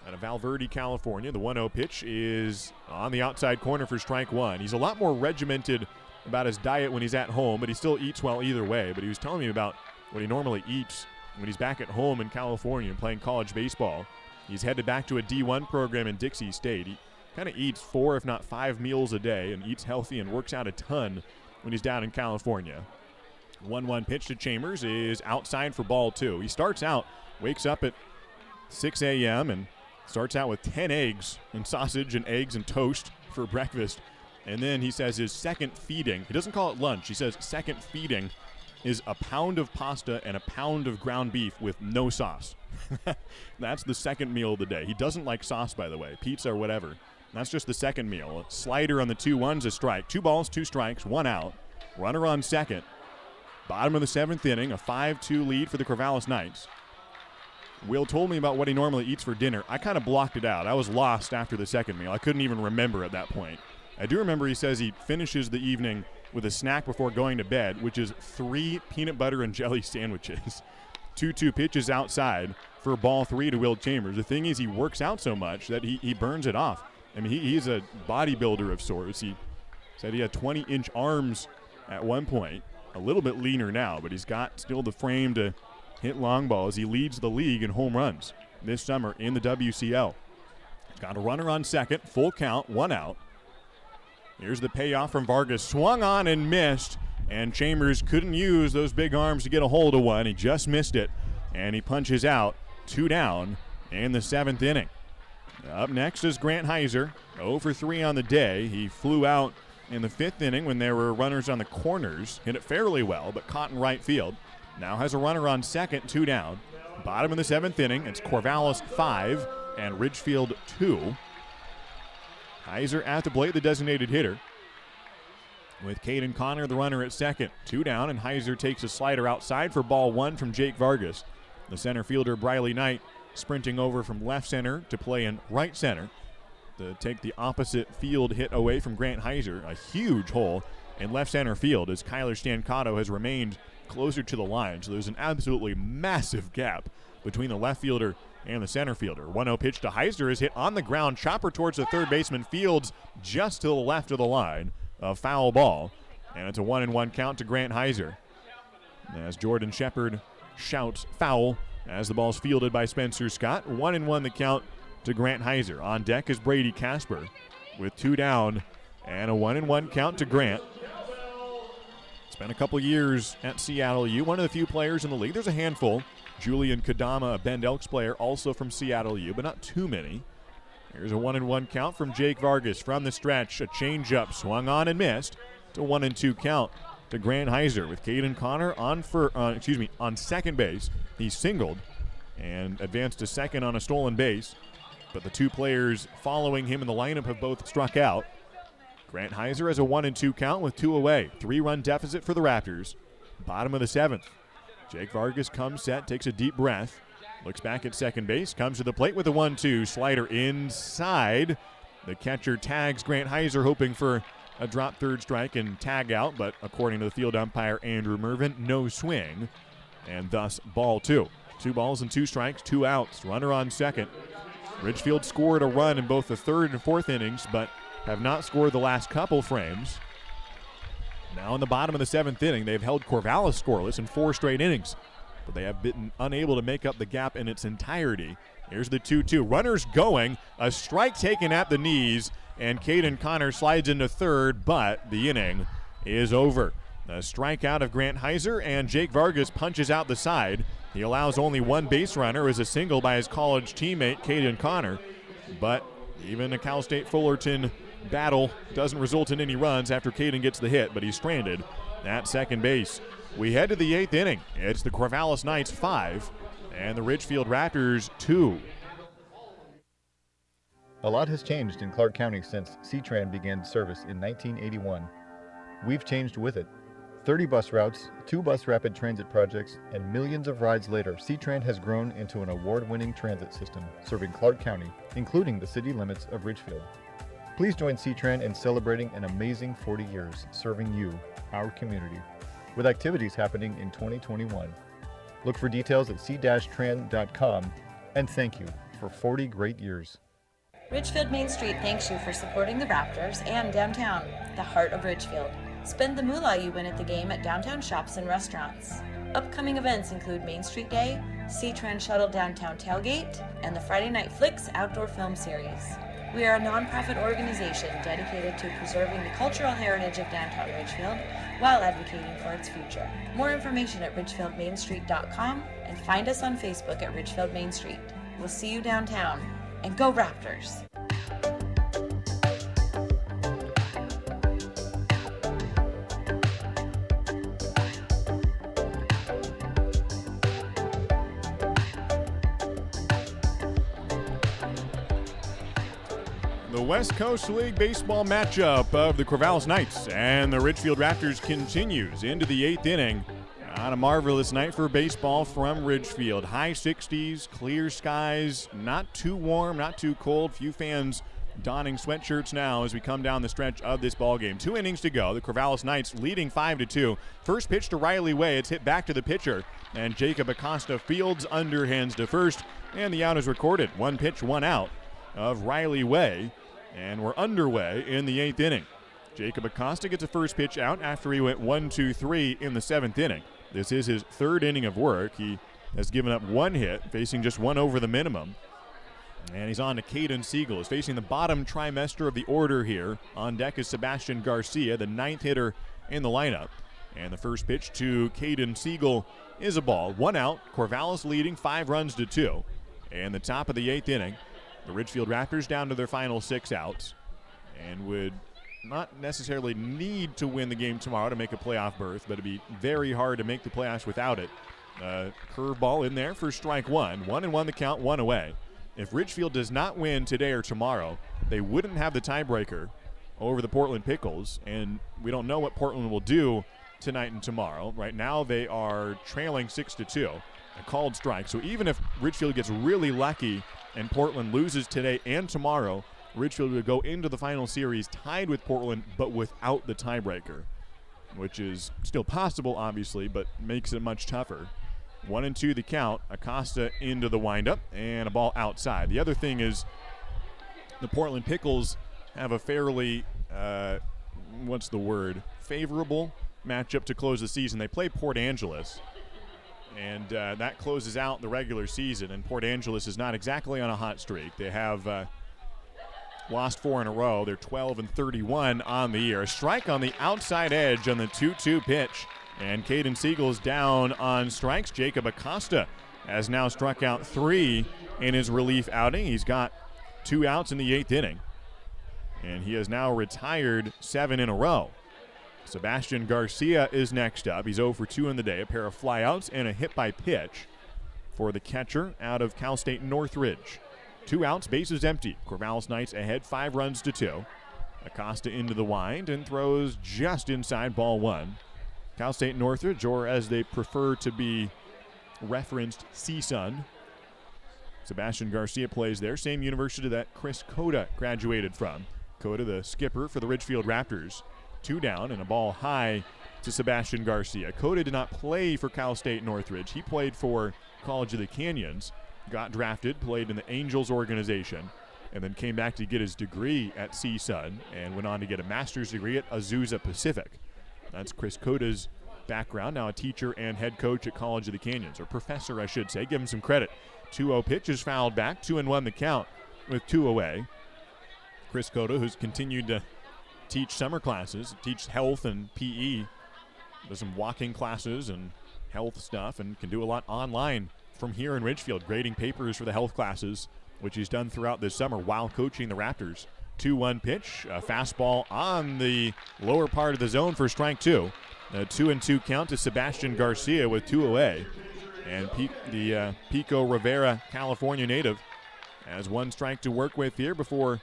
S3: out of Valverde, California. The 1-0 pitch is on the outside corner for strike 1. He's a lot more regimented about his diet when he's at home, but he still eats well either way. But he was telling me about what he normally eats when he's back at home in California and playing college baseball. He's headed back to a D1 program in Dixie State. He kind of eats 4, if not 5 meals a day, and eats healthy and works out a ton when he's down in California. 1-1 pitch to Chambers is outside for ball 2. He starts out, wakes up at 6 a.m. and starts out with 10 eggs and sausage and eggs and toast for breakfast. And then he says his second feeding, he doesn't call it lunch, he says second feeding is a pound of pasta and a pound of ground beef with no sauce. That's the second meal of the day. He doesn't like sauce, by the way, pizza or whatever. That's just the second meal. A slider on the 2-1's a strike. 2 balls, 2 strikes, 1 out. Runner on second. Bottom of the 7th inning, a 5-2 lead for the Corvallis Knights. Will told me about what he normally eats for dinner. I kind of blocked it out. I was lost after the second meal. I couldn't even remember at that point. I do remember he says he finishes the evening with a snack before going to bed, which is 3 peanut butter and jelly sandwiches. 2-2 pitches outside for ball 3 to Will Chambers. The thing is, he works out so much that he burns it off. I mean, he's a bodybuilder of sorts. He said he had 20-inch arms at one point. A little bit leaner now, but he's got still the frame to hit long balls. He leads the league in home runs this summer in the WCL. He's got a runner on second, full count, 1 out. Here's the payoff from Vargas. Swung on and missed, and Chambers couldn't use those big arms to get a hold of one. He just missed it, and he punches out, 2 down in the 7th inning. Up next is Grant Heiser, 0 for 3 on the day. He flew out in the 5th inning when there were runners on the corners. Hit it fairly well, but caught in right field. Now has a runner on second, 2 down. Bottom of the 7th inning, it's Corvallis 5 and Ridgefield 2. Heiser at the plate, the designated hitter. With Caden Connor, the runner at second, 2 down, and Heiser takes a slider outside for ball 1 from Jake Vargas. The center fielder, Briley Knight, sprinting over from left center to play in right center to take the opposite field hit away from Grant Heiser. A huge hole in left center field as Kyler Stancato has remained closer to the line. So there's an absolutely massive gap between the left fielder and the center fielder. 1-0 pitch to Heiser is hit on the ground. Chopper towards the third baseman. Fields just to the left of the line. A foul ball. And it's a 1-1 count to Grant Heiser. As Jordan Shepard shouts foul as the ball's fielded by Spencer Scott. 1-1 the count to Grant Heiser. On deck is Brady Casper with 2 down and a 1-1 count to Grant. Spent a couple years at Seattle U, one of the few players in the league. There's a handful. Julian Kadama, a Bend Elks player, also from Seattle U, but not too many. Here's a 1-1 count from Jake Vargas from the stretch. A changeup swung on and missed. It's a 1-2 count to Grant Heiser with Caden Connor on second base. He singled and advanced to second on a stolen base. But the 2 players following him in the lineup have both struck out. Grant Heiser has a 1-2 count with 2 away. 3-run deficit for the Raptors. Bottom of the 7th. Jake Vargas comes set, takes a deep breath, looks back at second base, comes to the plate with a 1-2. Slider inside. The catcher tags Grant Heiser, hoping for a drop third strike and tag out, but according to the field umpire Andrew Mervin, no swing, and thus ball 2. 2 balls and 2 strikes, 2 outs. Runner on second. Ridgefield scored a run in both the 3rd and 4th innings, but have not scored the last couple frames. Now in the bottom of the 7th inning, they've held Corvallis scoreless in 4 straight innings, but they have been unable to make up the gap in its entirety. Here's the 2-2. Runners going, a strike taken at the knees, and Caden Connor slides into third, but the inning is over. A strikeout of Grant Heiser, and Jake Vargas punches out the side. He allows only 1 base runner as a single by his college teammate, Caden Connor, but even a Cal State Fullerton battle doesn't result in any runs after Caden gets the hit, but he's stranded at second base. We head to the 8th inning. It's the Corvallis Knights 5 and the Ridgefield Raptors 2.
S4: A lot has changed in Clark County since C-Tran began service in 1981. We've changed with it. 30 bus routes, 2 bus rapid transit projects, and millions of rides later, C-Tran has grown into an award-winning transit system serving Clark County, including the city limits of Ridgefield. Please join C-Tran in celebrating an amazing 40 years serving you, our community, with activities happening in 2021. Look for details at c-tran.com, and thank you for 40 great years.
S5: Ridgefield Main Street thanks you for supporting the Raptors and downtown, the heart of Ridgefield. Spend the moolah you win at the game at downtown shops and restaurants. Upcoming events include Main Street Day, C-Tran Shuttle Downtown Tailgate, and the Friday Night Flicks Outdoor Film Series. We are a nonprofit organization dedicated to preserving the cultural heritage of downtown Ridgefield while advocating for its future. More information at ridgefieldmainstreet.com and find us on Facebook at Ridgefield Main Street. We'll see you downtown, and go Raptors!
S3: The West Coast League baseball matchup of the Corvallis Knights and the Ridgefield Raptors continues into the 8th inning. On a marvelous night for baseball from Ridgefield. High 60s, clear skies, not too warm, not too cold. Few fans donning sweatshirts now as we come down the stretch of this ball game. 2 innings to go. The Corvallis Knights leading 5-2. First pitch to Riley Way. It's hit back to the pitcher, and Jacob Acosta fields underhands to first, and the out is recorded. 1 pitch, 1 out of Riley Way, and we're underway in the 8th inning. Jacob Acosta gets a first pitch out after he went 1-2-3 in the 7th inning. This is his 3rd inning of work. He has given up 1 hit, facing just 1 over the minimum. And he's on to Caden Siegel. He's facing the bottom trimester of the order here. On deck is Sebastian Garcia, the 9th hitter in the lineup. And the first pitch to Caden Siegel is a ball. 1 out, Corvallis leading 5-2. And the top of the 8th inning, the Ridgefield Raptors down to their final 6 outs and would not necessarily need to win the game tomorrow to make a playoff berth, but it'd be very hard to make the playoffs without it. Curveball in there for strike 1. 1-1 the count, 1 away. If Ridgefield does not win today or tomorrow, they wouldn't have the tiebreaker over the Portland Pickles, and we don't know what Portland will do tonight and tomorrow. Right now they are trailing 6-2, a called strike. So even if Ridgefield gets really lucky and Portland loses today and tomorrow, Ridgefield would go into the final series tied with Portland, but without the tiebreaker, which is still possible, obviously, but makes it much tougher. 1-2 the count. Acosta into the windup, and a ball outside. The other thing is the Portland Pickles have a fairly, favorable matchup to close the season. They play Port Angeles, and that closes out the regular season, and Port Angeles is not exactly on a hot streak. They have lost 4 in a row. They're 12-31 on the year. A strike on the outside edge on the 2-2 pitch. And Caden Siegel's down on strikes. Jacob Acosta has now struck out 3 in his relief outing. He's got 2 outs in the 8th inning. And he has now retired 7 in a row. Sebastian Garcia is next up. He's 0 for 2 in the day. A pair of flyouts and a hit by pitch for the catcher out of Cal State Northridge. 2 outs, bases empty. Corvallis Knights ahead 5-2. Acosta into the wind and throws just inside ball 1. Cal State Northridge, or as they prefer to be referenced, CSUN. Sebastian Garcia plays there, same university that Chris Cota graduated from. Cota, the skipper for the Ridgefield Raptors. 2 down and a ball high to Sebastian Garcia. Cota did not play for Cal State Northridge. He played for College of the Canyons. Got drafted, played in the Angels organization, and then came back to get his degree at CSUN and went on to get a master's degree at Azusa Pacific. That's Chris Cota's background, now a teacher and head coach at College of the Canyons, or professor, I should say. Give him some credit. 2-0 pitch is fouled back, 2-1 the count with 2 away. Chris Cota, who's continued to teach summer classes, teach health and PE, does some walking classes and health stuff, and can do a lot online from here in Ridgefield, grading papers for the health classes, which he's done throughout this summer while coaching the Raptors. 2-1 pitch, a fastball on the lower part of the zone for strike 2. A 2-2 count to Sebastian Garcia with 2 away. And the Pico Rivera, California native, has 1 strike to work with here before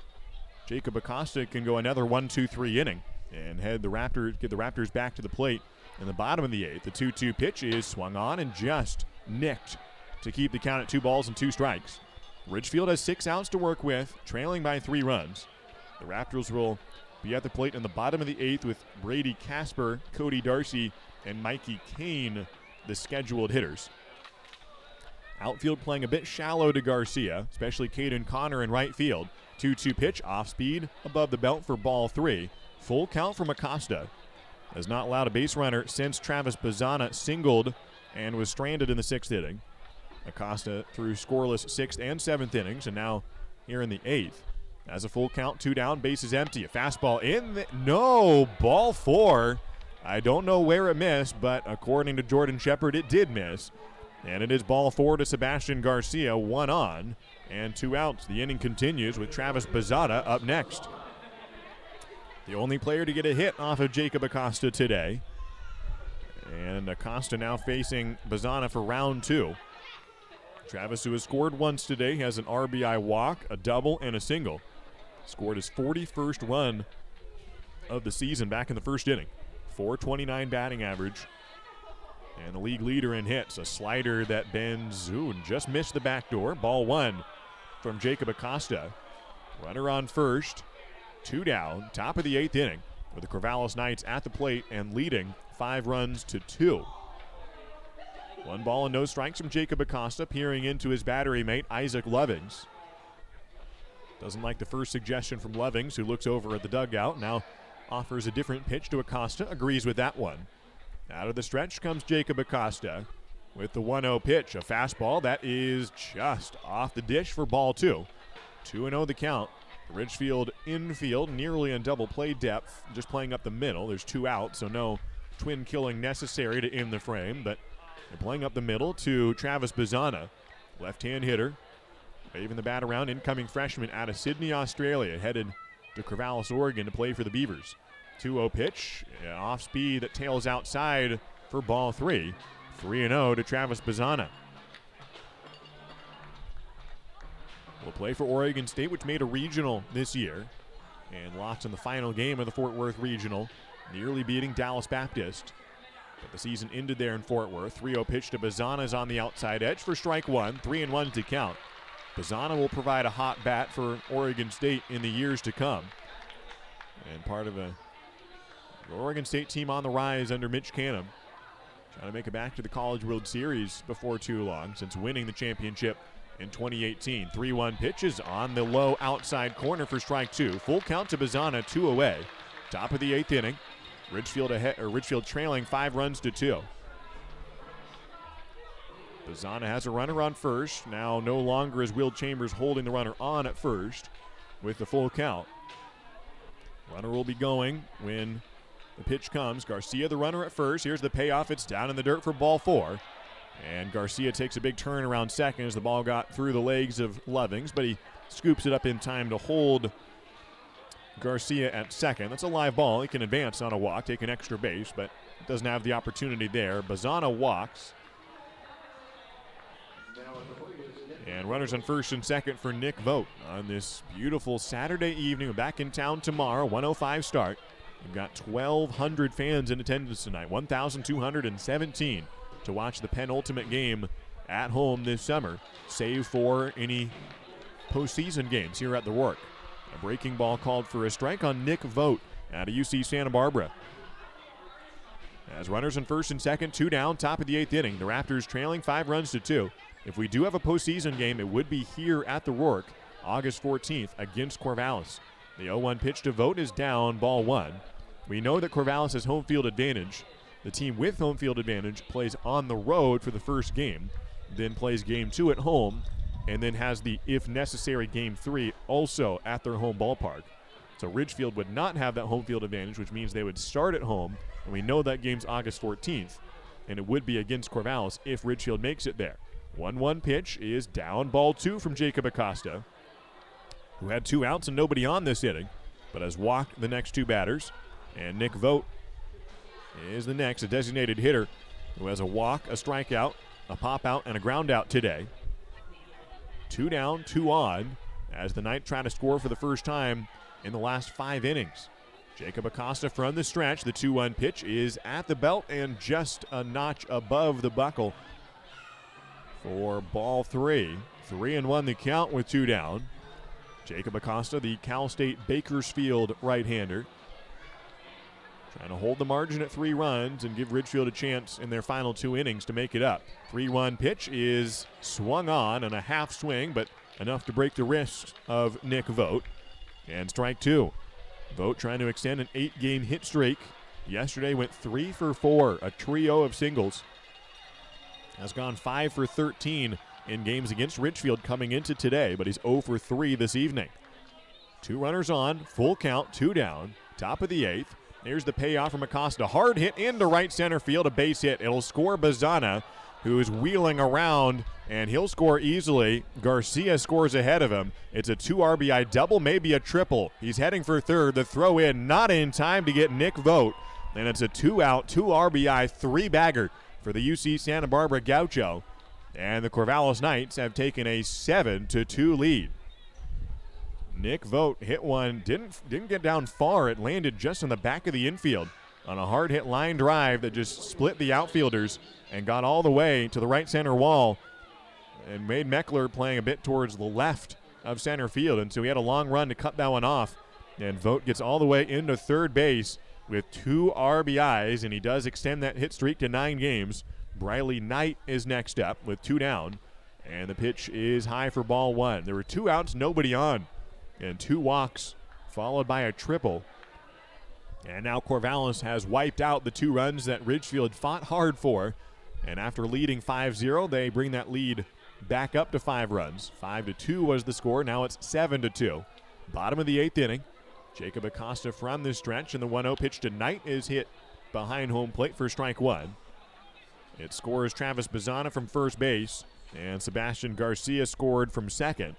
S3: Jacob Acosta can go another 1-2-3 inning and get the Raptors back to the plate in the bottom of the 8th. The 2-2 pitch is swung on and just nicked to keep the count at 2 balls and 2 strikes. Ridgefield has 6 outs to work with, trailing by 3 runs. The Raptors will be at the plate in the bottom of the 8th with Brady Casper, Cody Darcy, and Mikey Kane, the scheduled hitters. Outfield playing a bit shallow to Garcia, especially Caden Connor in right field. 2-2 pitch, off speed, above the belt for ball 3. Full count from Acosta. Has not allowed a base runner since Travis Bazzana singled and was stranded in the 6th inning. Acosta threw scoreless 6th and 7th innings, and now here in the 8th. Has a full count, 2 down, bases empty. A fastball in no, ball 4. I don't know where it missed, but according to Jordan Shepard, it did miss. And it is ball 4 to Sebastian Garcia, 1 on and 2 outs. The inning continues with Travis Bazzana up next. The only player to get a hit off of Jacob Acosta today. And Acosta now facing Bazzana for round 2. Travis, who has scored once today, has an RBI walk, a double, and a single. Scored his 41st run of the season back in the first inning. .429 batting average. And the league leader in hits. A slider that bends, and just missed the back door. Ball 1 from Jacob Acosta. Runner on first. 2 down. Top of the 8th inning with the Corvallis Knights at the plate and leading 5 runs to 2. 1 ball and no strikes from Jacob Acosta, peering into his battery mate, Isaac Lovings. Doesn't like the first suggestion from Lovings, who looks over at the dugout. Now offers a different pitch to Acosta, agrees with that one. Out of the stretch comes Jacob Acosta with the 1-0 pitch. A fastball that is just off the dish for ball 2. 2-0 the count. Ridgefield infield, nearly in double play depth, just playing up the middle. There's 2 outs, so no twin killing necessary to end the frame, but they're playing up the middle to Travis Bazana, left-hand hitter. Waving the bat around, incoming freshman out of Sydney, Australia, headed to Corvallis, Oregon to play for the Beavers. 2-0 pitch, off speed that tails outside for ball 3. 3-0 to Travis Bazana. Will play for Oregon State, which made a regional this year and lost in the final game of the Fort Worth Regional, nearly beating Dallas Baptist. But the season ended there in Fort Worth. 3-0 pitch to Bazana is on the outside edge for strike 1. 3-1 to count. Bazana will provide a hot bat for Oregon State in the years to come. And part of the Oregon State team on the rise under Mitch Canham. Trying to make it back to the College World Series before too long since winning the championship in 2018. 3-1 pitch is on the low outside corner for strike 2. Full count to Bazana, 2 away. Top of the 8th inning. Ridgefield trailing 5 runs to 2. Bazana has a runner on first. Now no longer is Will Chambers holding the runner on at first with the full count. Runner will be going when the pitch comes. Garcia the runner at first. Here's the payoff. It's down in the dirt for ball 4. And Garcia takes a big turn around second as the ball got through the legs of Lovings, but he scoops it up in time to hold Garcia at second. That's a live ball. He can advance on a walk, take an extra base, but doesn't have the opportunity there. Bazana walks. And runners on first and second for Nick Vogt on this beautiful Saturday evening. We're back in town tomorrow, 1:05 start. We've got 1,200 fans in attendance tonight, 1,217 to watch the penultimate game at home this summer, save for any postseason games here at the Rourke. A breaking ball called for a strike on Nick Vogt out of UC Santa Barbara. As runners on first and second, 2 down, top of the 8th inning. The Raptors trailing 5 runs to 2. If we do have a postseason game, it would be here at the Rourke, August 14th against Corvallis. The 0-1 pitch to Vogt is down, ball 1. We know that Corvallis has home field advantage. The team with home field advantage plays on the road for the first game, then plays game 2 at home, and then has the, if necessary, game 3 also at their home ballpark. So Ridgefield would not have that home field advantage, which means they would start at home, and we know that game's August 14th, and it would be against Corvallis if Ridgefield makes it there. 1-1 pitch is down, ball 2 from Jacob Acosta, who had 2 outs and nobody on this inning, but has walked the next 2 batters. And Nick Vogt is the next, a designated hitter who has a walk, a strikeout, a pop out, and a ground out today. 2 down, 2 on, as the Knights try to score for the first time in the last 5 innings. Jacob Acosta from the stretch. The 2-1 pitch is at the belt and just a notch above the buckle for ball 3. 3-1 the count with 2 down. Jacob Acosta, the Cal State Bakersfield right-hander, trying to hold the margin at 3 runs and give Ridgefield a chance in their final 2 innings to make it up. 3-1 pitch is swung on a half swing, but enough to break the wrist of Nick Vogt. And strike 2. Vogt trying to extend an 8-game hit streak. Yesterday went 3 for 4, a trio of singles. Has gone 5 for 13 in games against Ridgefield coming into today, but he's 0 for 3 this evening. 2 runners on, full count, 2 down, top of the 8th. Here's the payoff from Acosta. Hard hit into right center field, a base hit. It'll score Bazana, who is wheeling around, and he'll score easily. Garcia scores ahead of him. It's a 2 RBI double, maybe a triple. He's heading for third. The throw in not in time to get Nick Vogt, and it's a 2-out, 2 RBI, 3-bagger for the UC Santa Barbara Gaucho. And the Corvallis Knights have taken a 7-2 lead. Nick Vogt hit one, didn't get down far. It landed just in the back of the infield on a hard hit line drive that just split the outfielders and got all the way to the right center wall and made Meckler playing a bit towards the left of center field. And so he had a long run to cut that one off. And Vogt gets all the way into third base with 2 RBIs, and he does extend that hit streak to 9 games. Briley Knight is next up with 2 down, and the pitch is high for ball 1. There were 2 outs, nobody on, and 2 walks followed by a triple. And now Corvallis has wiped out the 2 runs that Ridgefield fought hard for, and after leading 5-0, they bring that lead back up to 5 runs. 5-2 was the score. Now it's 7-2. Bottom of the 8th inning. Jacob Acosta from this stretch, and the 1-0 pitch to Knight is hit behind home plate for strike 1. It scores Travis Bazana from first base, and Sebastian Garcia scored from second.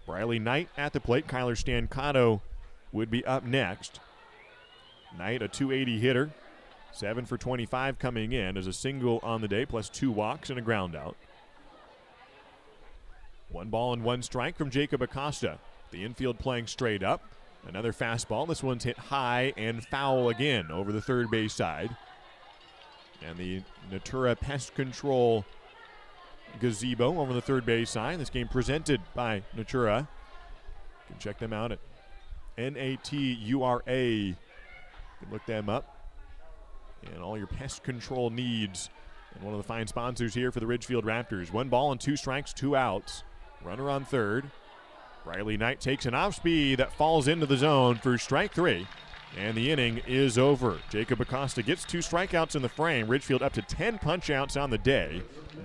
S3: Briley Knight at the plate. Kyler Stancato would be up next. Knight, a .280 hitter, 7 for 25 coming in as a single on the day, plus 2 walks and a ground out. 1 ball and 1 strike from Jacob Acosta. The infield playing straight up. Another fastball. This one's hit high and foul again over the third base side. And the Natura Pest Control gazebo over the third base side. This game presented by Natura. You can check them out at Natura. You can look them up. And all your pest control needs. And one of the fine sponsors here for the Ridgefield Raptors. 1 ball and 2 strikes, 2 outs. Runner on third. Briley Knight takes an off-speed that falls into the zone for strike 3, and the inning is over. Jacob Acosta gets 2 strikeouts in the frame. Ridgefield up to 10 punch-outs on the day,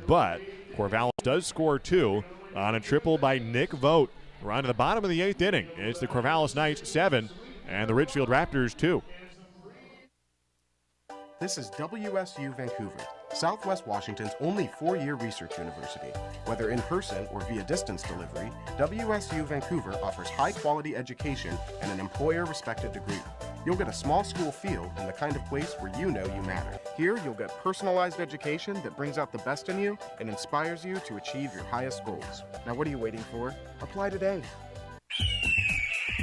S3: but Corvallis does score 2 on a triple by Nick Vogt. We're on to the bottom of the 8th inning. It's the Corvallis Knights 7 and the Ridgefield Raptors 2.
S6: This is WSU Vancouver, Southwest Washington's only 4-year research university. Whether in person or via distance delivery, WSU Vancouver offers high-quality education and an employer-respected degree. You'll get a small school feel in the kind of place where you know you matter. Here, you'll get personalized education that brings out the best in you and inspires you to achieve your highest goals. Now, what are you waiting for? Apply today.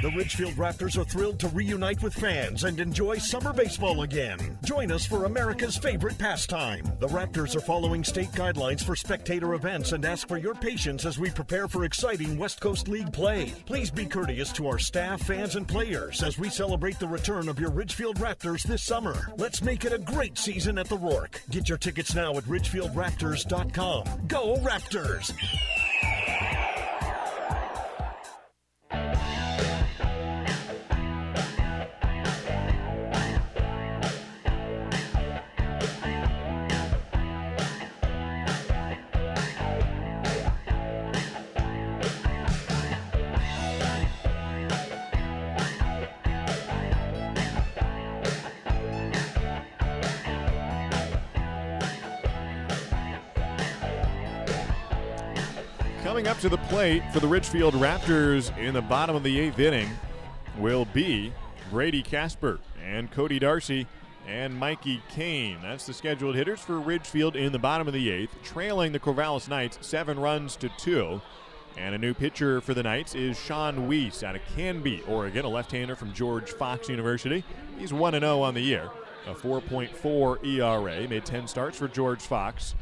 S7: The Ridgefield Raptors are thrilled to reunite with fans and enjoy summer baseball again. Join us for America's favorite pastime. The Raptors are following state guidelines for spectator events and ask for your patience as we prepare for exciting West Coast League play. Please be courteous to our staff, fans, and players as we celebrate the return of your Ridgefield Raptors this summer. Let's make it a great season at the Rourke. Get your tickets now at ridgefieldraptors.com. Go Raptors!
S3: Coming up to the plate for the Ridgefield Raptors in the bottom of the 8th inning will be Brady Casper and Cody Darcy and Mikey Kane. That's the scheduled hitters for Ridgefield in the bottom of the 8th, trailing the Corvallis Knights 7 runs to 2. And a new pitcher for the Knights is Sean Weiss out of Canby, Oregon, a left-hander from George Fox University. He's 1-0 on the year, a 4.4 ERA, made 10 starts for George Fox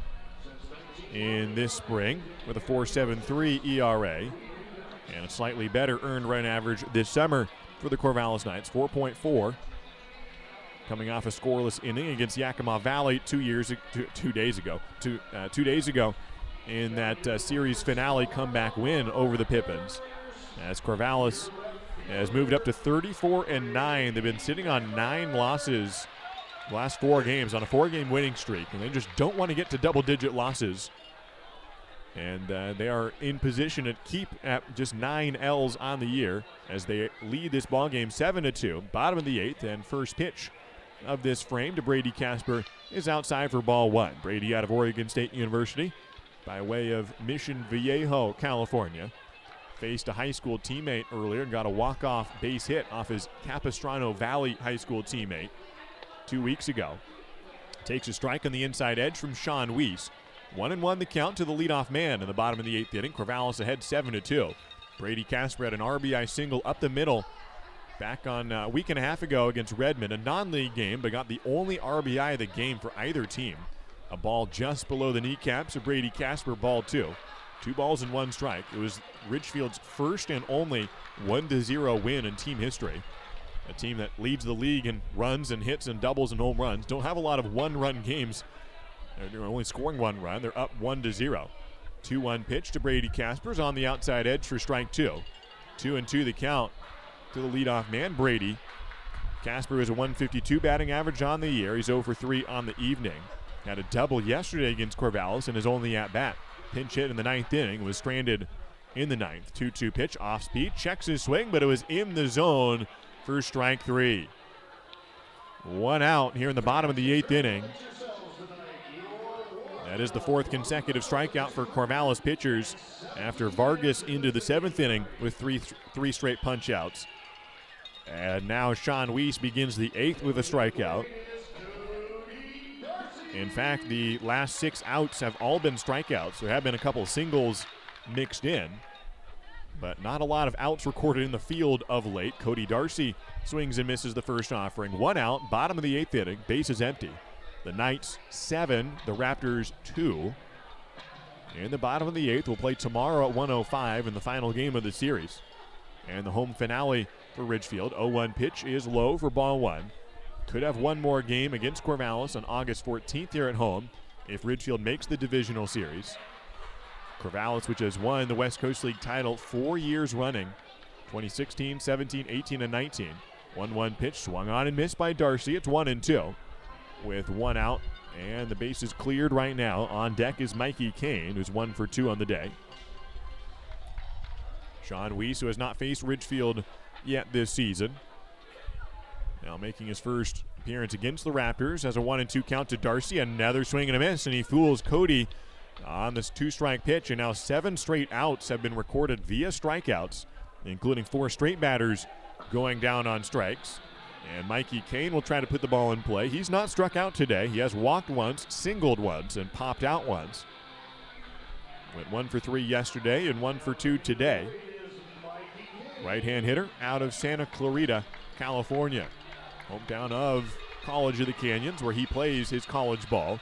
S3: in this spring with a 4.73 ERA and a slightly better earned run average this summer for the Corvallis Knights, 4.4, coming off a scoreless inning against Yakima Valley 2 days ago in that series finale comeback win over the Pippins. As Corvallis has moved up to 34-9, they've been sitting on 9 losses the last 4 games on a 4-game winning streak, and they just don't want to get to double-digit losses. And they are in position to keep at just 9 L's on the year as they lead this ball game 7-2. Bottom of the 8th, and first pitch of this frame to Brady Casper is outside for ball 1. Brady out of Oregon State University by way of Mission Viejo, California. Faced a high school teammate earlier and got a walk-off base hit off his Capistrano Valley high school teammate 2 weeks ago. Takes a strike on the inside edge from Sean Weiss. 1-1 the count to the leadoff man in the bottom of the 8th inning. Corvallis ahead 7-2. Brady Casper had an RBI single up the middle back on a week and a half ago against Redmond, a non-league game, but got the only RBI of the game for either team. A ball just below the kneecaps of Brady Casper, ball 2. 2 balls and 1 strike. It was Ridgefield's first and only 1-0 win in team history. A team that leads the league in runs and hits and doubles and home runs. Don't have a lot of one-run games. They're only scoring 1 run. They're up 1-0. 2-1 pitch to Brady Casper's on the outside edge for strike 2. 2-2 the count to the leadoff man, Brady. Casper has a 152 batting average on the year. He's 0 for 3 on the evening. Had a double yesterday against Corvallis in his only at-bat. Pinch hit in the 9th inning, was stranded in the 9th. 2-2 pitch, off speed, checks his swing, but it was in the zone for strike 3. 1 out here in the bottom of the 8th inning. That is the 4th consecutive strikeout for Corvallis pitchers after Vargas into the 7th inning with three straight punch-outs. And now Sean Weiss begins the 8th with a strikeout. In fact, the last 6 outs have all been strikeouts. There have been a couple singles mixed in, but not a lot of outs recorded in the field of late. Cody Darcy swings and misses the first offering. 1 out, bottom of the 8th inning, bases empty. The Knights 7, the Raptors 2. In the bottom of the 8th, we'll play tomorrow at 1:05 in the final game of the series. And the home finale for Ridgefield. 0-1 pitch is low for ball 1. Could have one more game against Corvallis on August 14th here at home if Ridgefield makes the divisional series. Corvallis, which has won the West Coast League title 4 years running, 2016, 17, 18, and 19. 1-1 pitch swung on and missed by Darcy. It's 1-2 with 1 out, and the base is cleared right now. On deck is Mikey Kane, who's 1 for 2 on the day. Sean Weiss, who has not faced Ridgefield yet this season, now making his first appearance against the Raptors, has a 1-2 count to Darcy. Another swing and a miss, and he fools Cody on this 2-strike pitch. And now 7 straight outs have been recorded via strikeouts, including 4 straight batters going down on strikes. And Mikey Kane will try to put the ball in play. He's not struck out today. He has walked once, singled once, and popped out once. Went 1 for 3 yesterday and 1 for 2 today. Right-hand hitter out of Santa Clarita, California. Hometown of College of the Canyons, where he plays his college ball.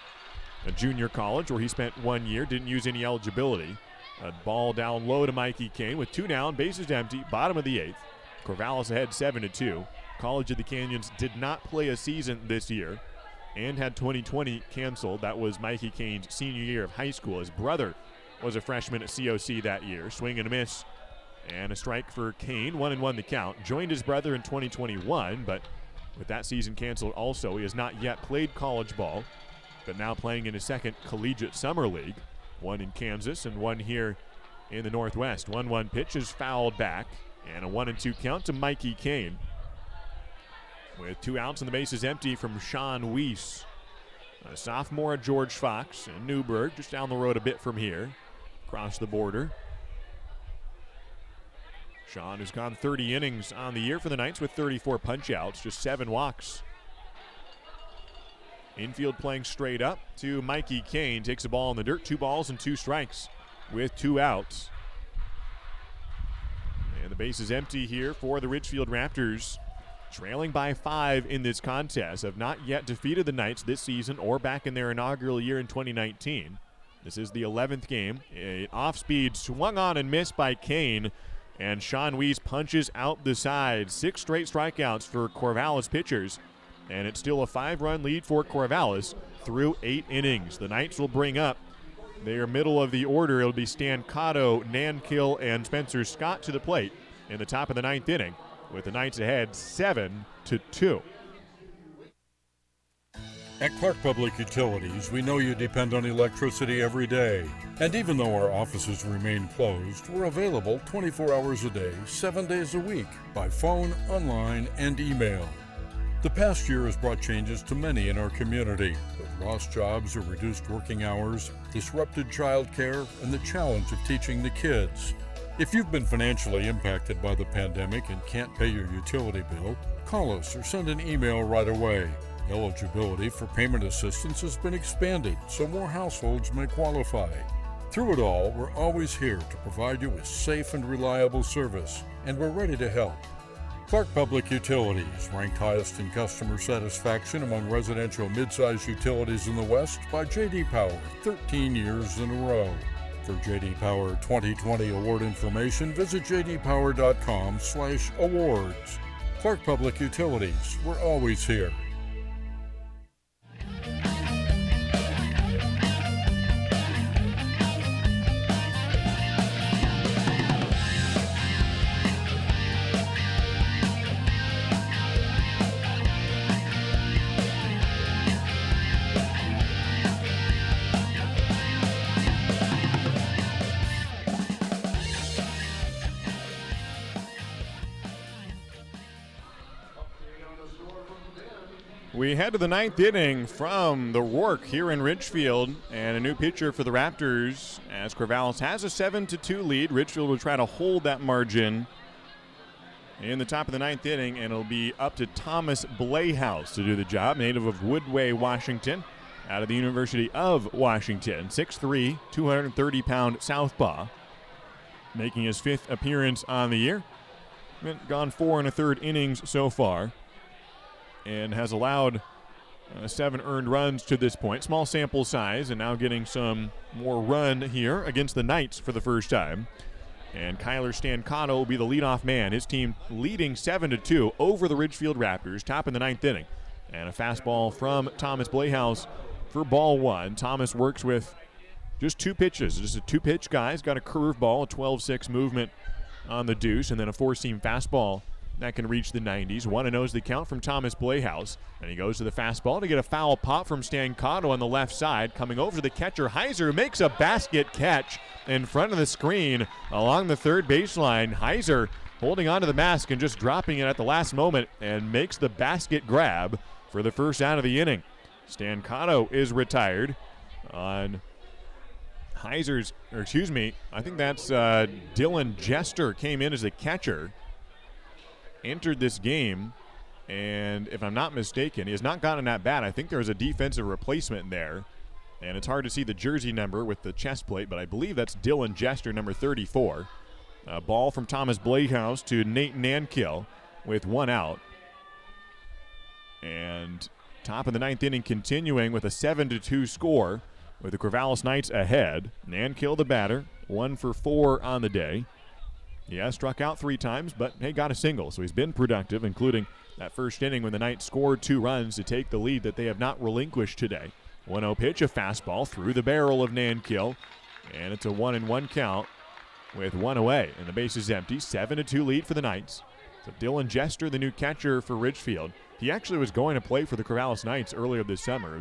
S3: A junior college where he spent 1 year, didn't use any eligibility. A ball down low to Mikey Kane with 2 down, bases empty, bottom of the 8th. Corvallis ahead 7-2. College of the Canyons did not play a season this year and had 2020 canceled. That was Mikey Kane's senior year of high school. His brother was a freshman at COC that year. Swing and a miss and a strike for Kane. 1-1 the count. Joined his brother in 2021, but with that season canceled also, he has not yet played college ball, but now playing in his second collegiate summer league. 1 in Kansas and 1 here in the Northwest. 1-1 pitch is fouled back, and a 1-2 count to Mikey Kane. With 2 outs and the base is empty from Sean Weiss. A sophomore at George Fox in Newburgh, just down the road a bit from here, across the border. Sean has gone 30 innings on the year for the Knights with 34 punch-outs, just 7 walks. Infield playing straight up to Mikey Kane. Takes the ball in the dirt. 2 balls and 2 strikes with 2 outs. And the base is empty here for the Ridgefield Raptors. Trailing by 5 in this contest. Have not yet defeated the Knights this season or back in their inaugural year in 2019. This is the 11th game. An off-speed swung on and missed by Kane. And Sean Weiss punches out the side. 6 straight strikeouts for Corvallis pitchers. And it's still a 5-run lead for Corvallis through 8 innings. The Knights will bring up their middle of the order. It'll be Stan Cotto, Nankill, and Spencer Scott to the plate in the top of the 9th inning, with the Knights ahead 7-2.
S8: At Clark Public Utilities, we know you depend on electricity every day. And even though our offices remain closed, we're available 24 hours a day, 7 days a week, by phone, online, and email. The past year has brought changes to many in our community, with lost jobs or reduced working hours, disrupted childcare, and the challenge of teaching the kids. If you've been financially impacted by the pandemic and can't pay your utility bill, call us or send an email right away. Eligibility for payment assistance has been expanded so more households may qualify. Through it all, we're always here to provide you with safe and reliable service, and we're ready to help. Clark Public Utilities, ranked highest in customer satisfaction among residential mid-size utilities in the West by J.D. Power, 13 years in a row. For J.D. Power 2020 award information, visit jdpower.com/awards. Clark Public Utilities, we're always here.
S3: We head to the ninth inning from the Rourke here in Ridgefield, and a new pitcher for the Raptors as Corvallis has a 7-2 lead. Ridgefield will try to hold that margin in the top of the ninth inning, and it'll be up to Thomas Blayhouse to do the job, native of Woodway, Washington, out of the University of Washington. 6'3", 230-pound southpaw, making his 5th appearance on the year. Gone 4 1/3 innings so far, and has allowed 7 earned runs to this point. Small sample size, and now getting some more run here against the Knights for the first time. And Kyler Stancato will be the leadoff man. His team leading 7-2 over the Ridgefield Raptors, top in the ninth inning. And a fastball from Thomas Blayhouse for ball 1. Thomas works with just 2 pitches. Just a 2-pitch guy. He's got a curveball, a 12-6 movement on the deuce, and then a 4-seam fastball that can reach the 90s. 1-0 is the count from Thomas Blayhouse. And he goes to the fastball to get a foul pop from Stancato on the left side. Coming over to the catcher, Heiser makes a basket catch in front of the screen along the third baseline. Heiser holding onto the mask and just dropping it at the last moment and makes the basket grab for the first out of the inning. Stancato is retired on Heiser's, or excuse me, I think that's Dylan Jester came in as a catcher. Entered this game, and if I'm not mistaken, he has not gotten that bad. I think there was a defensive replacement there, and it's hard to see the jersey number with the chest plate, but I believe that's Dylan Jester, number 34. A ball from Thomas Blayhouse to Nate Nankill with 1 out. And top of the ninth inning continuing with a 7-2 score with the Corvallis Knights ahead. Nankill the batter, 1 for 4 on the day. He has struck out 3 times, but hey, got a single, so he's been productive, including that first inning when the Knights scored 2 runs to take the lead that they have not relinquished today. 1-0 pitch, a fastball through the barrel of Nankill, and it's a 1-1 count with 1 away, and the base is empty. 7-2 lead for the Knights. So Dylan Jester, the new catcher for Ridgefield, he actually was going to play for the Corvallis Knights earlier this summer.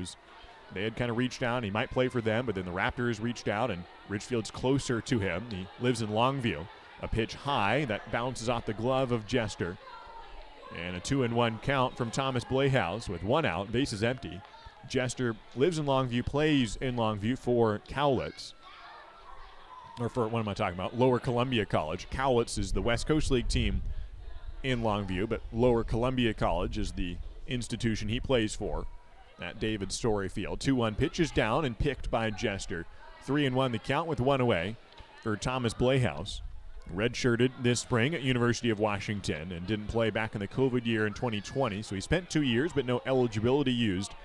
S3: They had kind of reached out. He might play for them, but then the Raptors reached out, and Ridgefield's closer to him. He lives in Longview. A pitch high that bounces off the glove of Jester. And a 2-1 count from Thomas Blayhouse with 1 out, bases empty. Jester lives in Longview, plays in Longview for Cowlitz. Or for, what am I talking about? Lower Columbia College. Cowlitz is the West Coast League team in Longview, but Lower Columbia College is the institution he plays for at David Story Field. 2-1 pitches down and picked by Jester. 3-1 the count with 1 away for Thomas Blayhouse. Redshirted this spring at University of Washington and didn't play back in the COVID year in 2020, so he spent 2 years but no eligibility used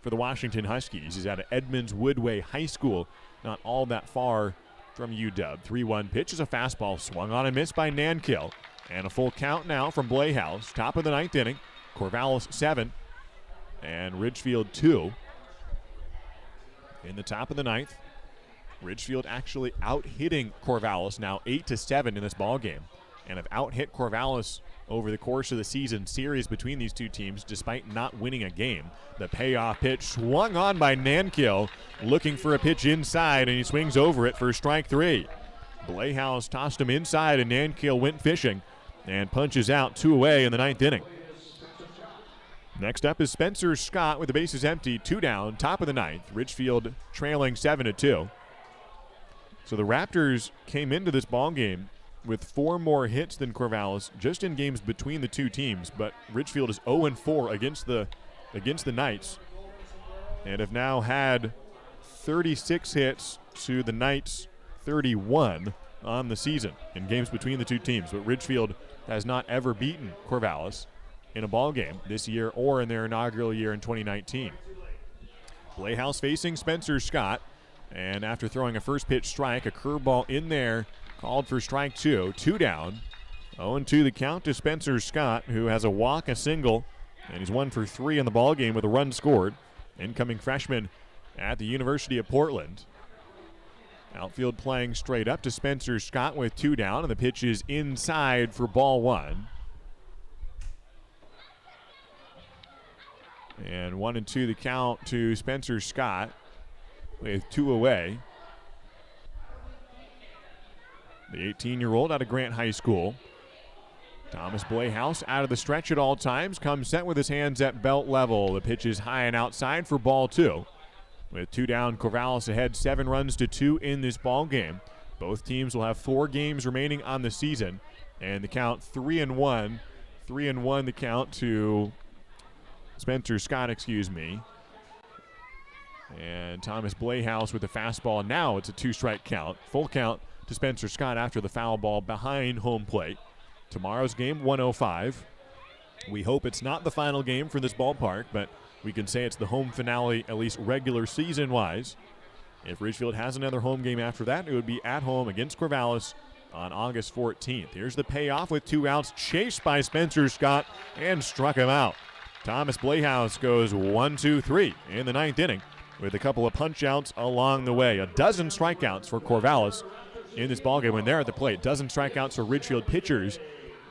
S3: for the Washington Huskies. He's out of Edmonds Woodway High School, not all that far from UW. 3-1 pitch is a fastball swung on and missed by Nankill. And a full count now from Blayhouse. Top of the ninth inning. Corvallis 7 and Ridgefield 2. In the top of the ninth, Ridgefield actually out-hitting Corvallis now 8-7 in this ball game, and have out-hit Corvallis over the course of the season series between these two teams despite not winning a game. The payoff pitch swung on by Nankill, looking for a pitch inside, and he swings over it for strike 3. Blayhouse tossed him inside, and Nankill went fishing and punches out 2 away in the ninth inning. Next up is Spencer Scott with the bases empty, 2 down, top of the ninth. Ridgefield trailing 7-2. So the Raptors came into this ball game with 4 more hits than Corvallis just in games between the two teams, but Ridgefield is 0-4 against the Knights and have now had 36 hits to the Knights 31 on the season in games between the two teams. But Ridgefield has not ever beaten Corvallis in a ball game this year or in their inaugural year in 2019. Playhouse facing Spencer Scott, and after throwing a first pitch strike, a curveball in there called for strike two. 2 down. 0-2 the count to Spencer Scott, who has a walk, a single, and he's 1 for 3 in the ball game with a run scored. Incoming freshman at the University of Portland. Outfield playing straight up to Spencer Scott with 2 down, and the pitch is inside for ball 1. And 1-2 the count to Spencer Scott with 2 away. The 18-year-old out of Grant High School. Thomas Playhouse out of the stretch at all times, comes set with his hands at belt level. The pitch is high and outside for ball 2. With 2 down, Corvallis ahead 7 runs to 2 in this ball game. Both teams will have 4 games remaining on the season, and the count 3-1. 3-1 the count to Spencer Scott, And Thomas Playhouse with the fastball. Now it's a 2-strike count. Full count to Spencer Scott after the foul ball behind home plate. Tomorrow's game, 1:05. We hope it's not the final game for this ballpark, but we can say it's the home finale, at least regular season-wise. If Ridgefield has another home game after that, it would be at home against Corvallis on August 14th. Here's the payoff with 2 outs, chased by Spencer Scott, and struck him out. Thomas Playhouse goes 1-2-3 in the 9th inning with a couple of punch-outs along the way. A dozen strikeouts for Corvallis in this ballgame when they're at the plate. Dozen strikeouts for Ridgefield pitchers,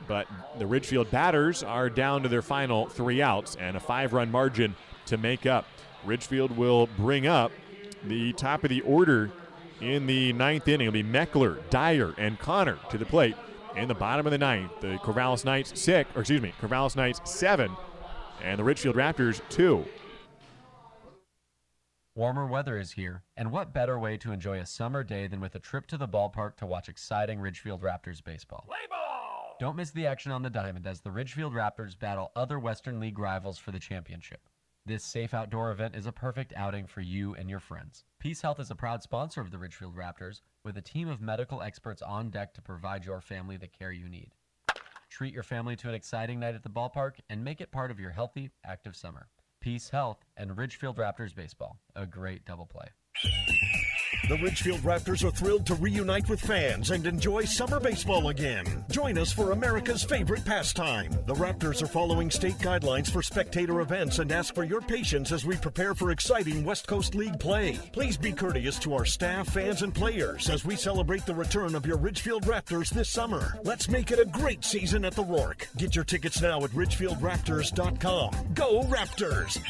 S3: but the Ridgefield batters are down to their final 3 outs and a 5-run margin to make up. Ridgefield will bring up the top of the order in the 9th inning. It'll be Meckler, Dyer, and Connor to the plate in the bottom of the 9th. The Corvallis Knights 7, and the Ridgefield Raptors 2.
S9: Warmer weather is here, and what better way to enjoy a summer day than with a trip to the ballpark to watch exciting Ridgefield Raptors baseball. Don't miss the action on the diamond as the Ridgefield Raptors battle other Western League rivals for the championship. This safe outdoor event is a perfect outing for you and your friends. Peace Health is a proud sponsor of the Ridgefield Raptors, with a team of medical experts on deck to provide your family the care you need. Treat your family to an exciting night at the ballpark and make it part of your healthy, active summer. Peace Health and Ridgefield Raptors baseball, a great double play.
S7: The Ridgefield Raptors are thrilled to reunite with fans and enjoy summer baseball again. Join us for America's favorite pastime. The Raptors are following state guidelines for spectator events and ask for your patience as we prepare for exciting West Coast League play. Please be courteous to our staff, fans, and players as we celebrate the return of your Ridgefield Raptors this summer. Let's make it a great season at the Rourke. Get your tickets now at ridgefieldraptors.com. Go Raptors!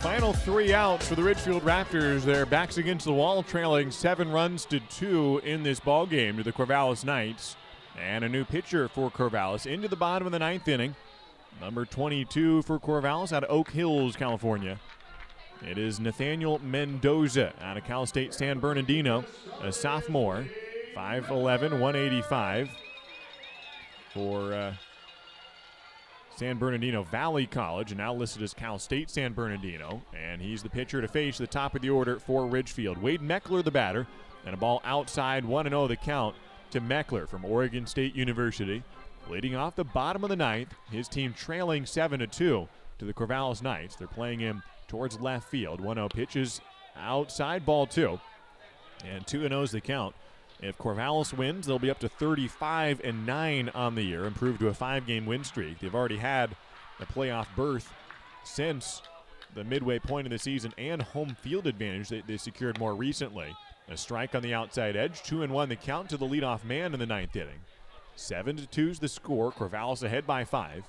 S3: Final 3 outs for the Ridgefield Raptors. Their backs against the wall, trailing 7 runs to 2 in this ball game to the Corvallis Knights. And a new pitcher for Corvallis into the bottom of the 9th inning. Number 22 for Corvallis out of Oak Hills, California. It is Nathaniel Mendoza out of Cal State San Bernardino, a sophomore, 5'11", 185 for San Bernardino Valley College, and now listed as Cal State San Bernardino. And he's the pitcher to face the top of the order for Ridgefield. Wade Meckler, the batter, and a ball outside, 1-0 the count to Meckler from Oregon State University. Leading off the bottom of the 9th, his team trailing 7-2 to the Corvallis Knights. They're playing him towards left field. 1-0 pitches outside, ball 2. And 2-0's the count. If Corvallis wins, they'll be up to 35-9 on the year, improved to a 5-game win streak. They've already had a playoff berth since the midway point of the season and home field advantage they secured more recently. A strike on the outside edge, 2-1 the count to the leadoff man in the 9th inning. 7-2's the score, Corvallis ahead by 5.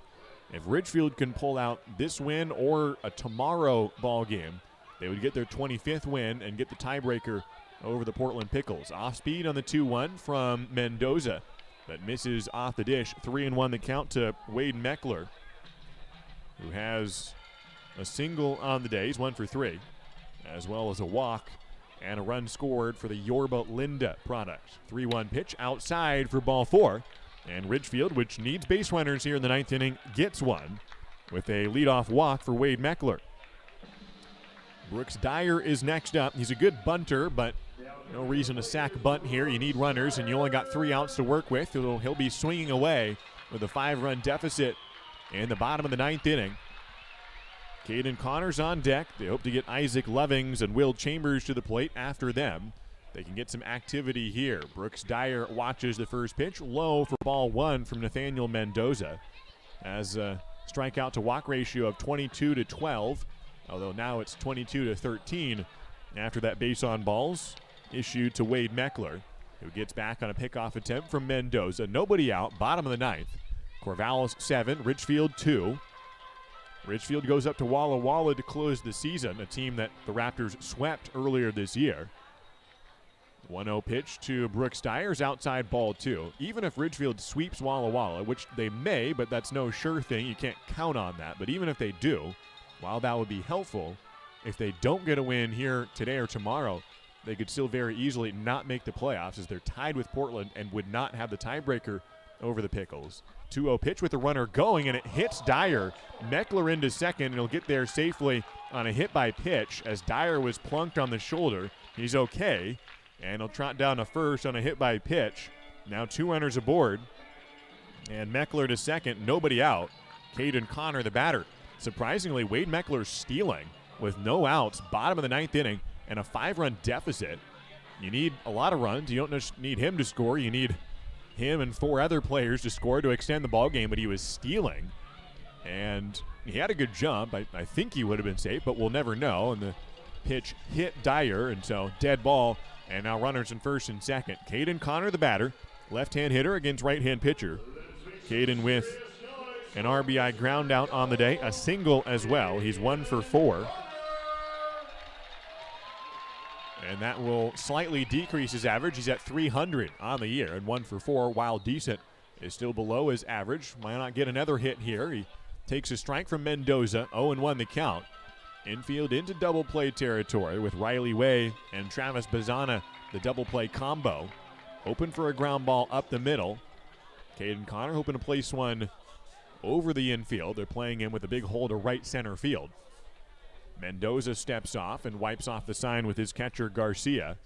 S3: If Ridgefield can pull out this win or a tomorrow ball game, they would get their 25th win and get the tiebreaker over the Portland Pickles. Off speed on the 2-1 from Mendoza. that misses off the dish. 3-1 the count to Wade Meckler, who has a single on the day. He's 1 for 3, as well as a walk and a run scored for the Yorba Linda product. 3-1 pitch outside for ball 4. And Ridgefield, which needs base runners here in the 9th inning, gets one with a leadoff walk for Wade Meckler. Brooks Dyer is next up. He's a good bunter, but no reason to sack bunt here. You need runners, and you only got 3 outs to work with. He'll be swinging away with a 5-run deficit in the bottom of the 9th inning. Caden Connor's on deck. They hope to get Isaac Lovings and Will Chambers to the plate after them. They can get some activity here. Brooks Dyer watches the first pitch. Low for ball 1 from Nathaniel Mendoza. Has a strikeout to walk ratio of 22-12, although now it's 22-13 after that base on balls issued to Wade Meckler, who gets back on a pickoff attempt from Mendoza. Nobody out, bottom of the 9th. Corvallis 7, Ridgefield 2. Ridgefield goes up to Walla Walla to close the season, a team that the Raptors swept earlier this year. 1-0 pitch to Brooks Dyer's outside ball 2. Even if Ridgefield sweeps Walla Walla, which they may, but that's no sure thing, you can't count on that. But even if they do, while that would be helpful, if they don't get a win here today or tomorrow, they could still very easily not make the playoffs, as they're tied with Portland and would not have the tiebreaker over the Pickles. 2-0 pitch with the runner going, and it hits Dyer. Meckler into second, and he'll get there safely on a hit by pitch as Dyer was plunked on the shoulder. He's okay, and he'll trot down to first on a hit by pitch. Now 2 runners aboard, and Meckler to second, nobody out. Caden Connor, the batter. Surprisingly, Wade Meckler stealing with no outs, bottom of the 9th inning, and a 5-run deficit. You need a lot of runs. You don't just need him to score. You need him and 4 other players to score to extend the ball game, but he was stealing. And he had a good jump. I think he would have been safe, but we'll never know. And the pitch hit Dyer, and so dead ball. And now runners in first and second. Caden Connor, the batter, left-hand hitter against right-hand pitcher. Caden with an RBI ground out on the day, a single as well. He's 1 for 4. And that will slightly decrease his average. He's at 300 on the year, and 1 for 4, while decent, is still below his average. Might not get another hit here. He takes a strike from Mendoza, 0-1 the count. Infield into double play territory with Riley Way and Travis Bazana, the double play combo. Open for a ground ball up the middle. Caden Connor hoping to place one over the infield. They're playing in with a big hole to right center field. Mendoza steps off and wipes off the sign with his catcher Garcia.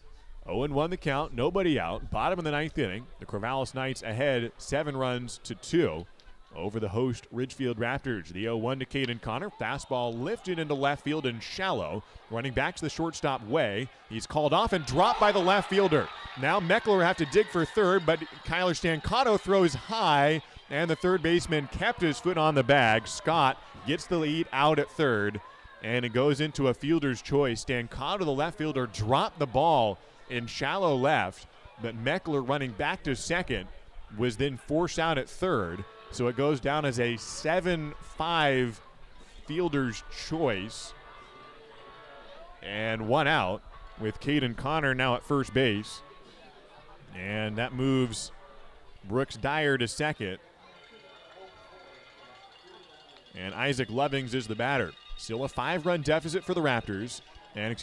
S3: 0-1 the count, nobody out. Bottom of the 9th inning. The Corvallis Knights ahead 7-2 over the host Ridgefield Raptors. The 0-1 to Caden Connor. Fastball lifted into left field and shallow. Running back to the shortstop Way. He's called off and dropped by the left fielder. Now Meckler will have to dig for third, but Kyler Stancato throws high, and the third baseman kept his foot on the bag. Scott gets the lead out at third, and it goes into a fielder's choice. Stancato, the left fielder, dropped the ball in shallow left, but Meckler, running back to second, was then forced out at third. So it goes down as a 7-5 fielder's choice. And 1 out with Caden Connor now at first base. And that moves Brooks Dyer to second. And Isaac Lovings is the batter. Still a 5-run deficit for the Raptors. And,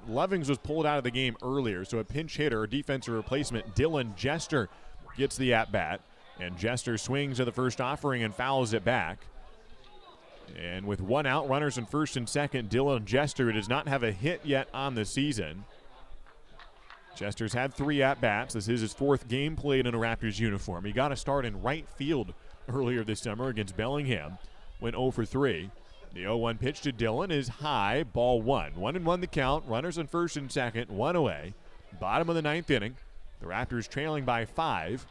S3: Lovings was pulled out of the game earlier, so a pinch hitter, or defensive replacement, Dylan Jester, gets the at-bat. And Jester swings at the first offering and fouls it back. And with 1 out, runners in first and second, Dylan Jester does not have a hit yet on the season. Jester's had 3 at-bats. This is his 4th game played in a Raptors uniform. He got a start in right field earlier this summer against Bellingham. Went 0 for 3. The 0-1 pitch to Dylan is high, ball 1. 1-1 the count, runners in first and second, 1 away. Bottom of the 9th inning. The Raptors trailing by 5.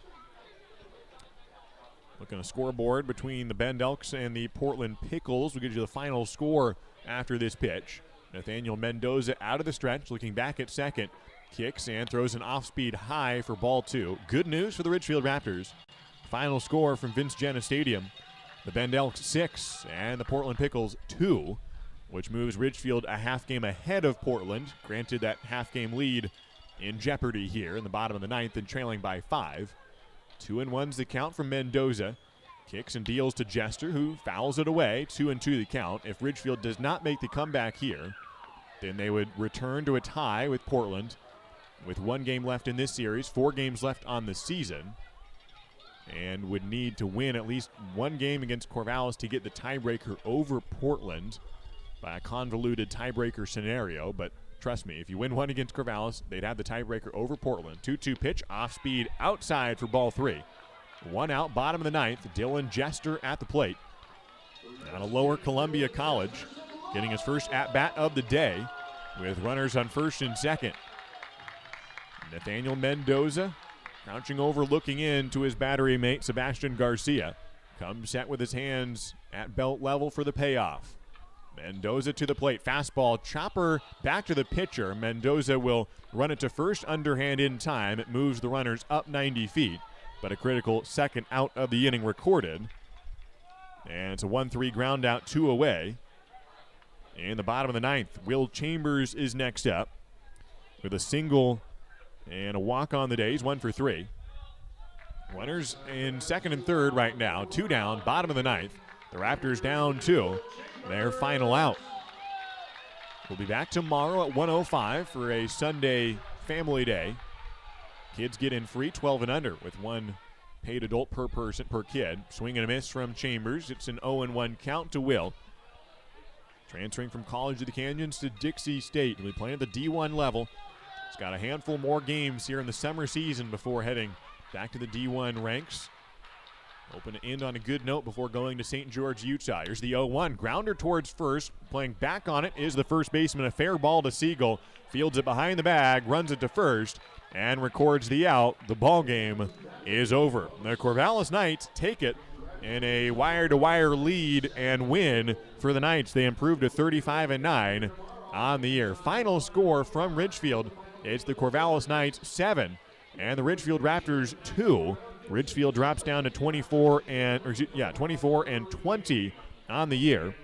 S3: Looking at a scoreboard between the Bend Elks and the Portland Pickles. We'll get you the final score after this pitch. Nathaniel Mendoza out of the stretch, looking back at second. Kicks and throws an off-speed high for ball 2. Good news for the Ridgefield Raptors. Final score from Vince Jenna Stadium. The Bend Elks 6 and the Portland Pickles 2, which moves Ridgefield a half game ahead of Portland. Granted, that half game lead in jeopardy here in the bottom of the 9th and trailing by 5. 2-1's the count from Mendoza. Kicks and deals to Jester, who fouls it away. 2-2 the count. If Ridgefield does not make the comeback here, then they would return to a tie with Portland with 1 game left in this series, 4 games left on the season, and would need to win at least 1 game against Corvallis to get the tiebreaker over Portland by a convoluted tiebreaker scenario. But trust me, if you win 1 against Corvallis, they'd have the tiebreaker over Portland. 2-2 pitch, off speed, outside for ball 3. 1 out, bottom of the 9th. Dylan Jester at the plate. Out of Lower Columbia College, getting his first at-bat of the day with runners on first and second. Nathaniel Mendoza crouching over, looking in to his battery mate, Sebastian Garcia. Comes set with his hands at belt level for the payoff. Mendoza to the plate. Fastball, chopper back to the pitcher. Mendoza will run it to first, underhand in time. It moves the runners up 90 feet, but a critical second out of the inning recorded. And it's a 1-3 ground out, 2 away. In the bottom of the 9th, Will Chambers is next up with a single and a walk on the day. He's 1 for 3. Runners in second and third right now. 2 down, bottom of the 9th. The Raptors down 2. Their final out. We'll be back tomorrow at 1:05 for a Sunday family day. Kids get in free, 12 and under, with 1 paid adult per person per kid. Swing and a miss from Chambers. It's an 0-1 count to Will. Transferring from College of the Canyons to Dixie State. He'll be playing at the D1 level. He's got a handful more games here in the summer season before heading back to the D1 ranks. Hoping to end on a good note before going to St. George, Utah. Here's the 0-1. Grounder towards first. Playing back on it is the first baseman. A fair ball to Siegel. Fields it behind the bag, runs it to first, and records the out. The ball game is over. The Corvallis Knights take it in a wire-to-wire lead and win for the Knights. They improved to 35-9 on the year. Final score from Ridgefield, it's the Corvallis Knights 7 and the Ridgefield Raptors 2. Ridgefield drops down to 24 and 20 on the year,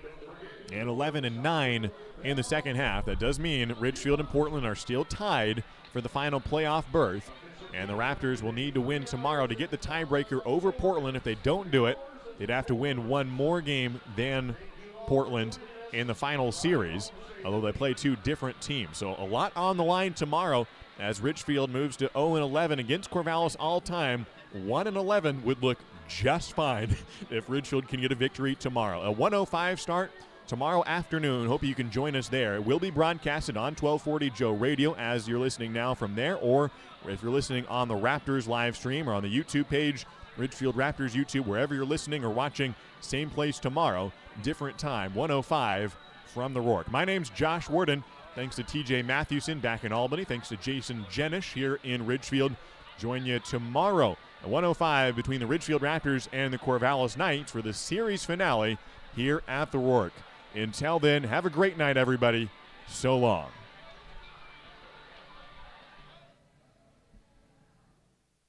S3: and 11-9 in the second half. That does mean Ridgefield and Portland are still tied for the final playoff berth, and the Raptors will need to win tomorrow to get the tiebreaker over Portland. If they don't do it, they'd have to win 1 more game than Portland in the final series, although they play 2 different teams. So a lot on the line tomorrow as Ridgefield moves to 0-11 against Corvallis all time. 1-11 would look just fine if Ridgefield can get a victory tomorrow. A 1:05 start tomorrow afternoon. Hope you can join us there. It will be broadcasted on 1240 Joe Radio as you're listening now from there, or if you're listening on the Raptors live stream or on the YouTube page, Ridgefield Raptors YouTube, wherever you're listening or watching, same place tomorrow, different time, 1:05 from the Rourke. My name's Josh Warden. Thanks to TJ Mathewson back in Albany. Thanks to Jason Jenish here in Ridgefield. Join you tomorrow at 1:05 between the Ridgefield Raptors and the Corvallis Knights for the series finale here at the Rourke. Until then, have a great night, everybody. So long.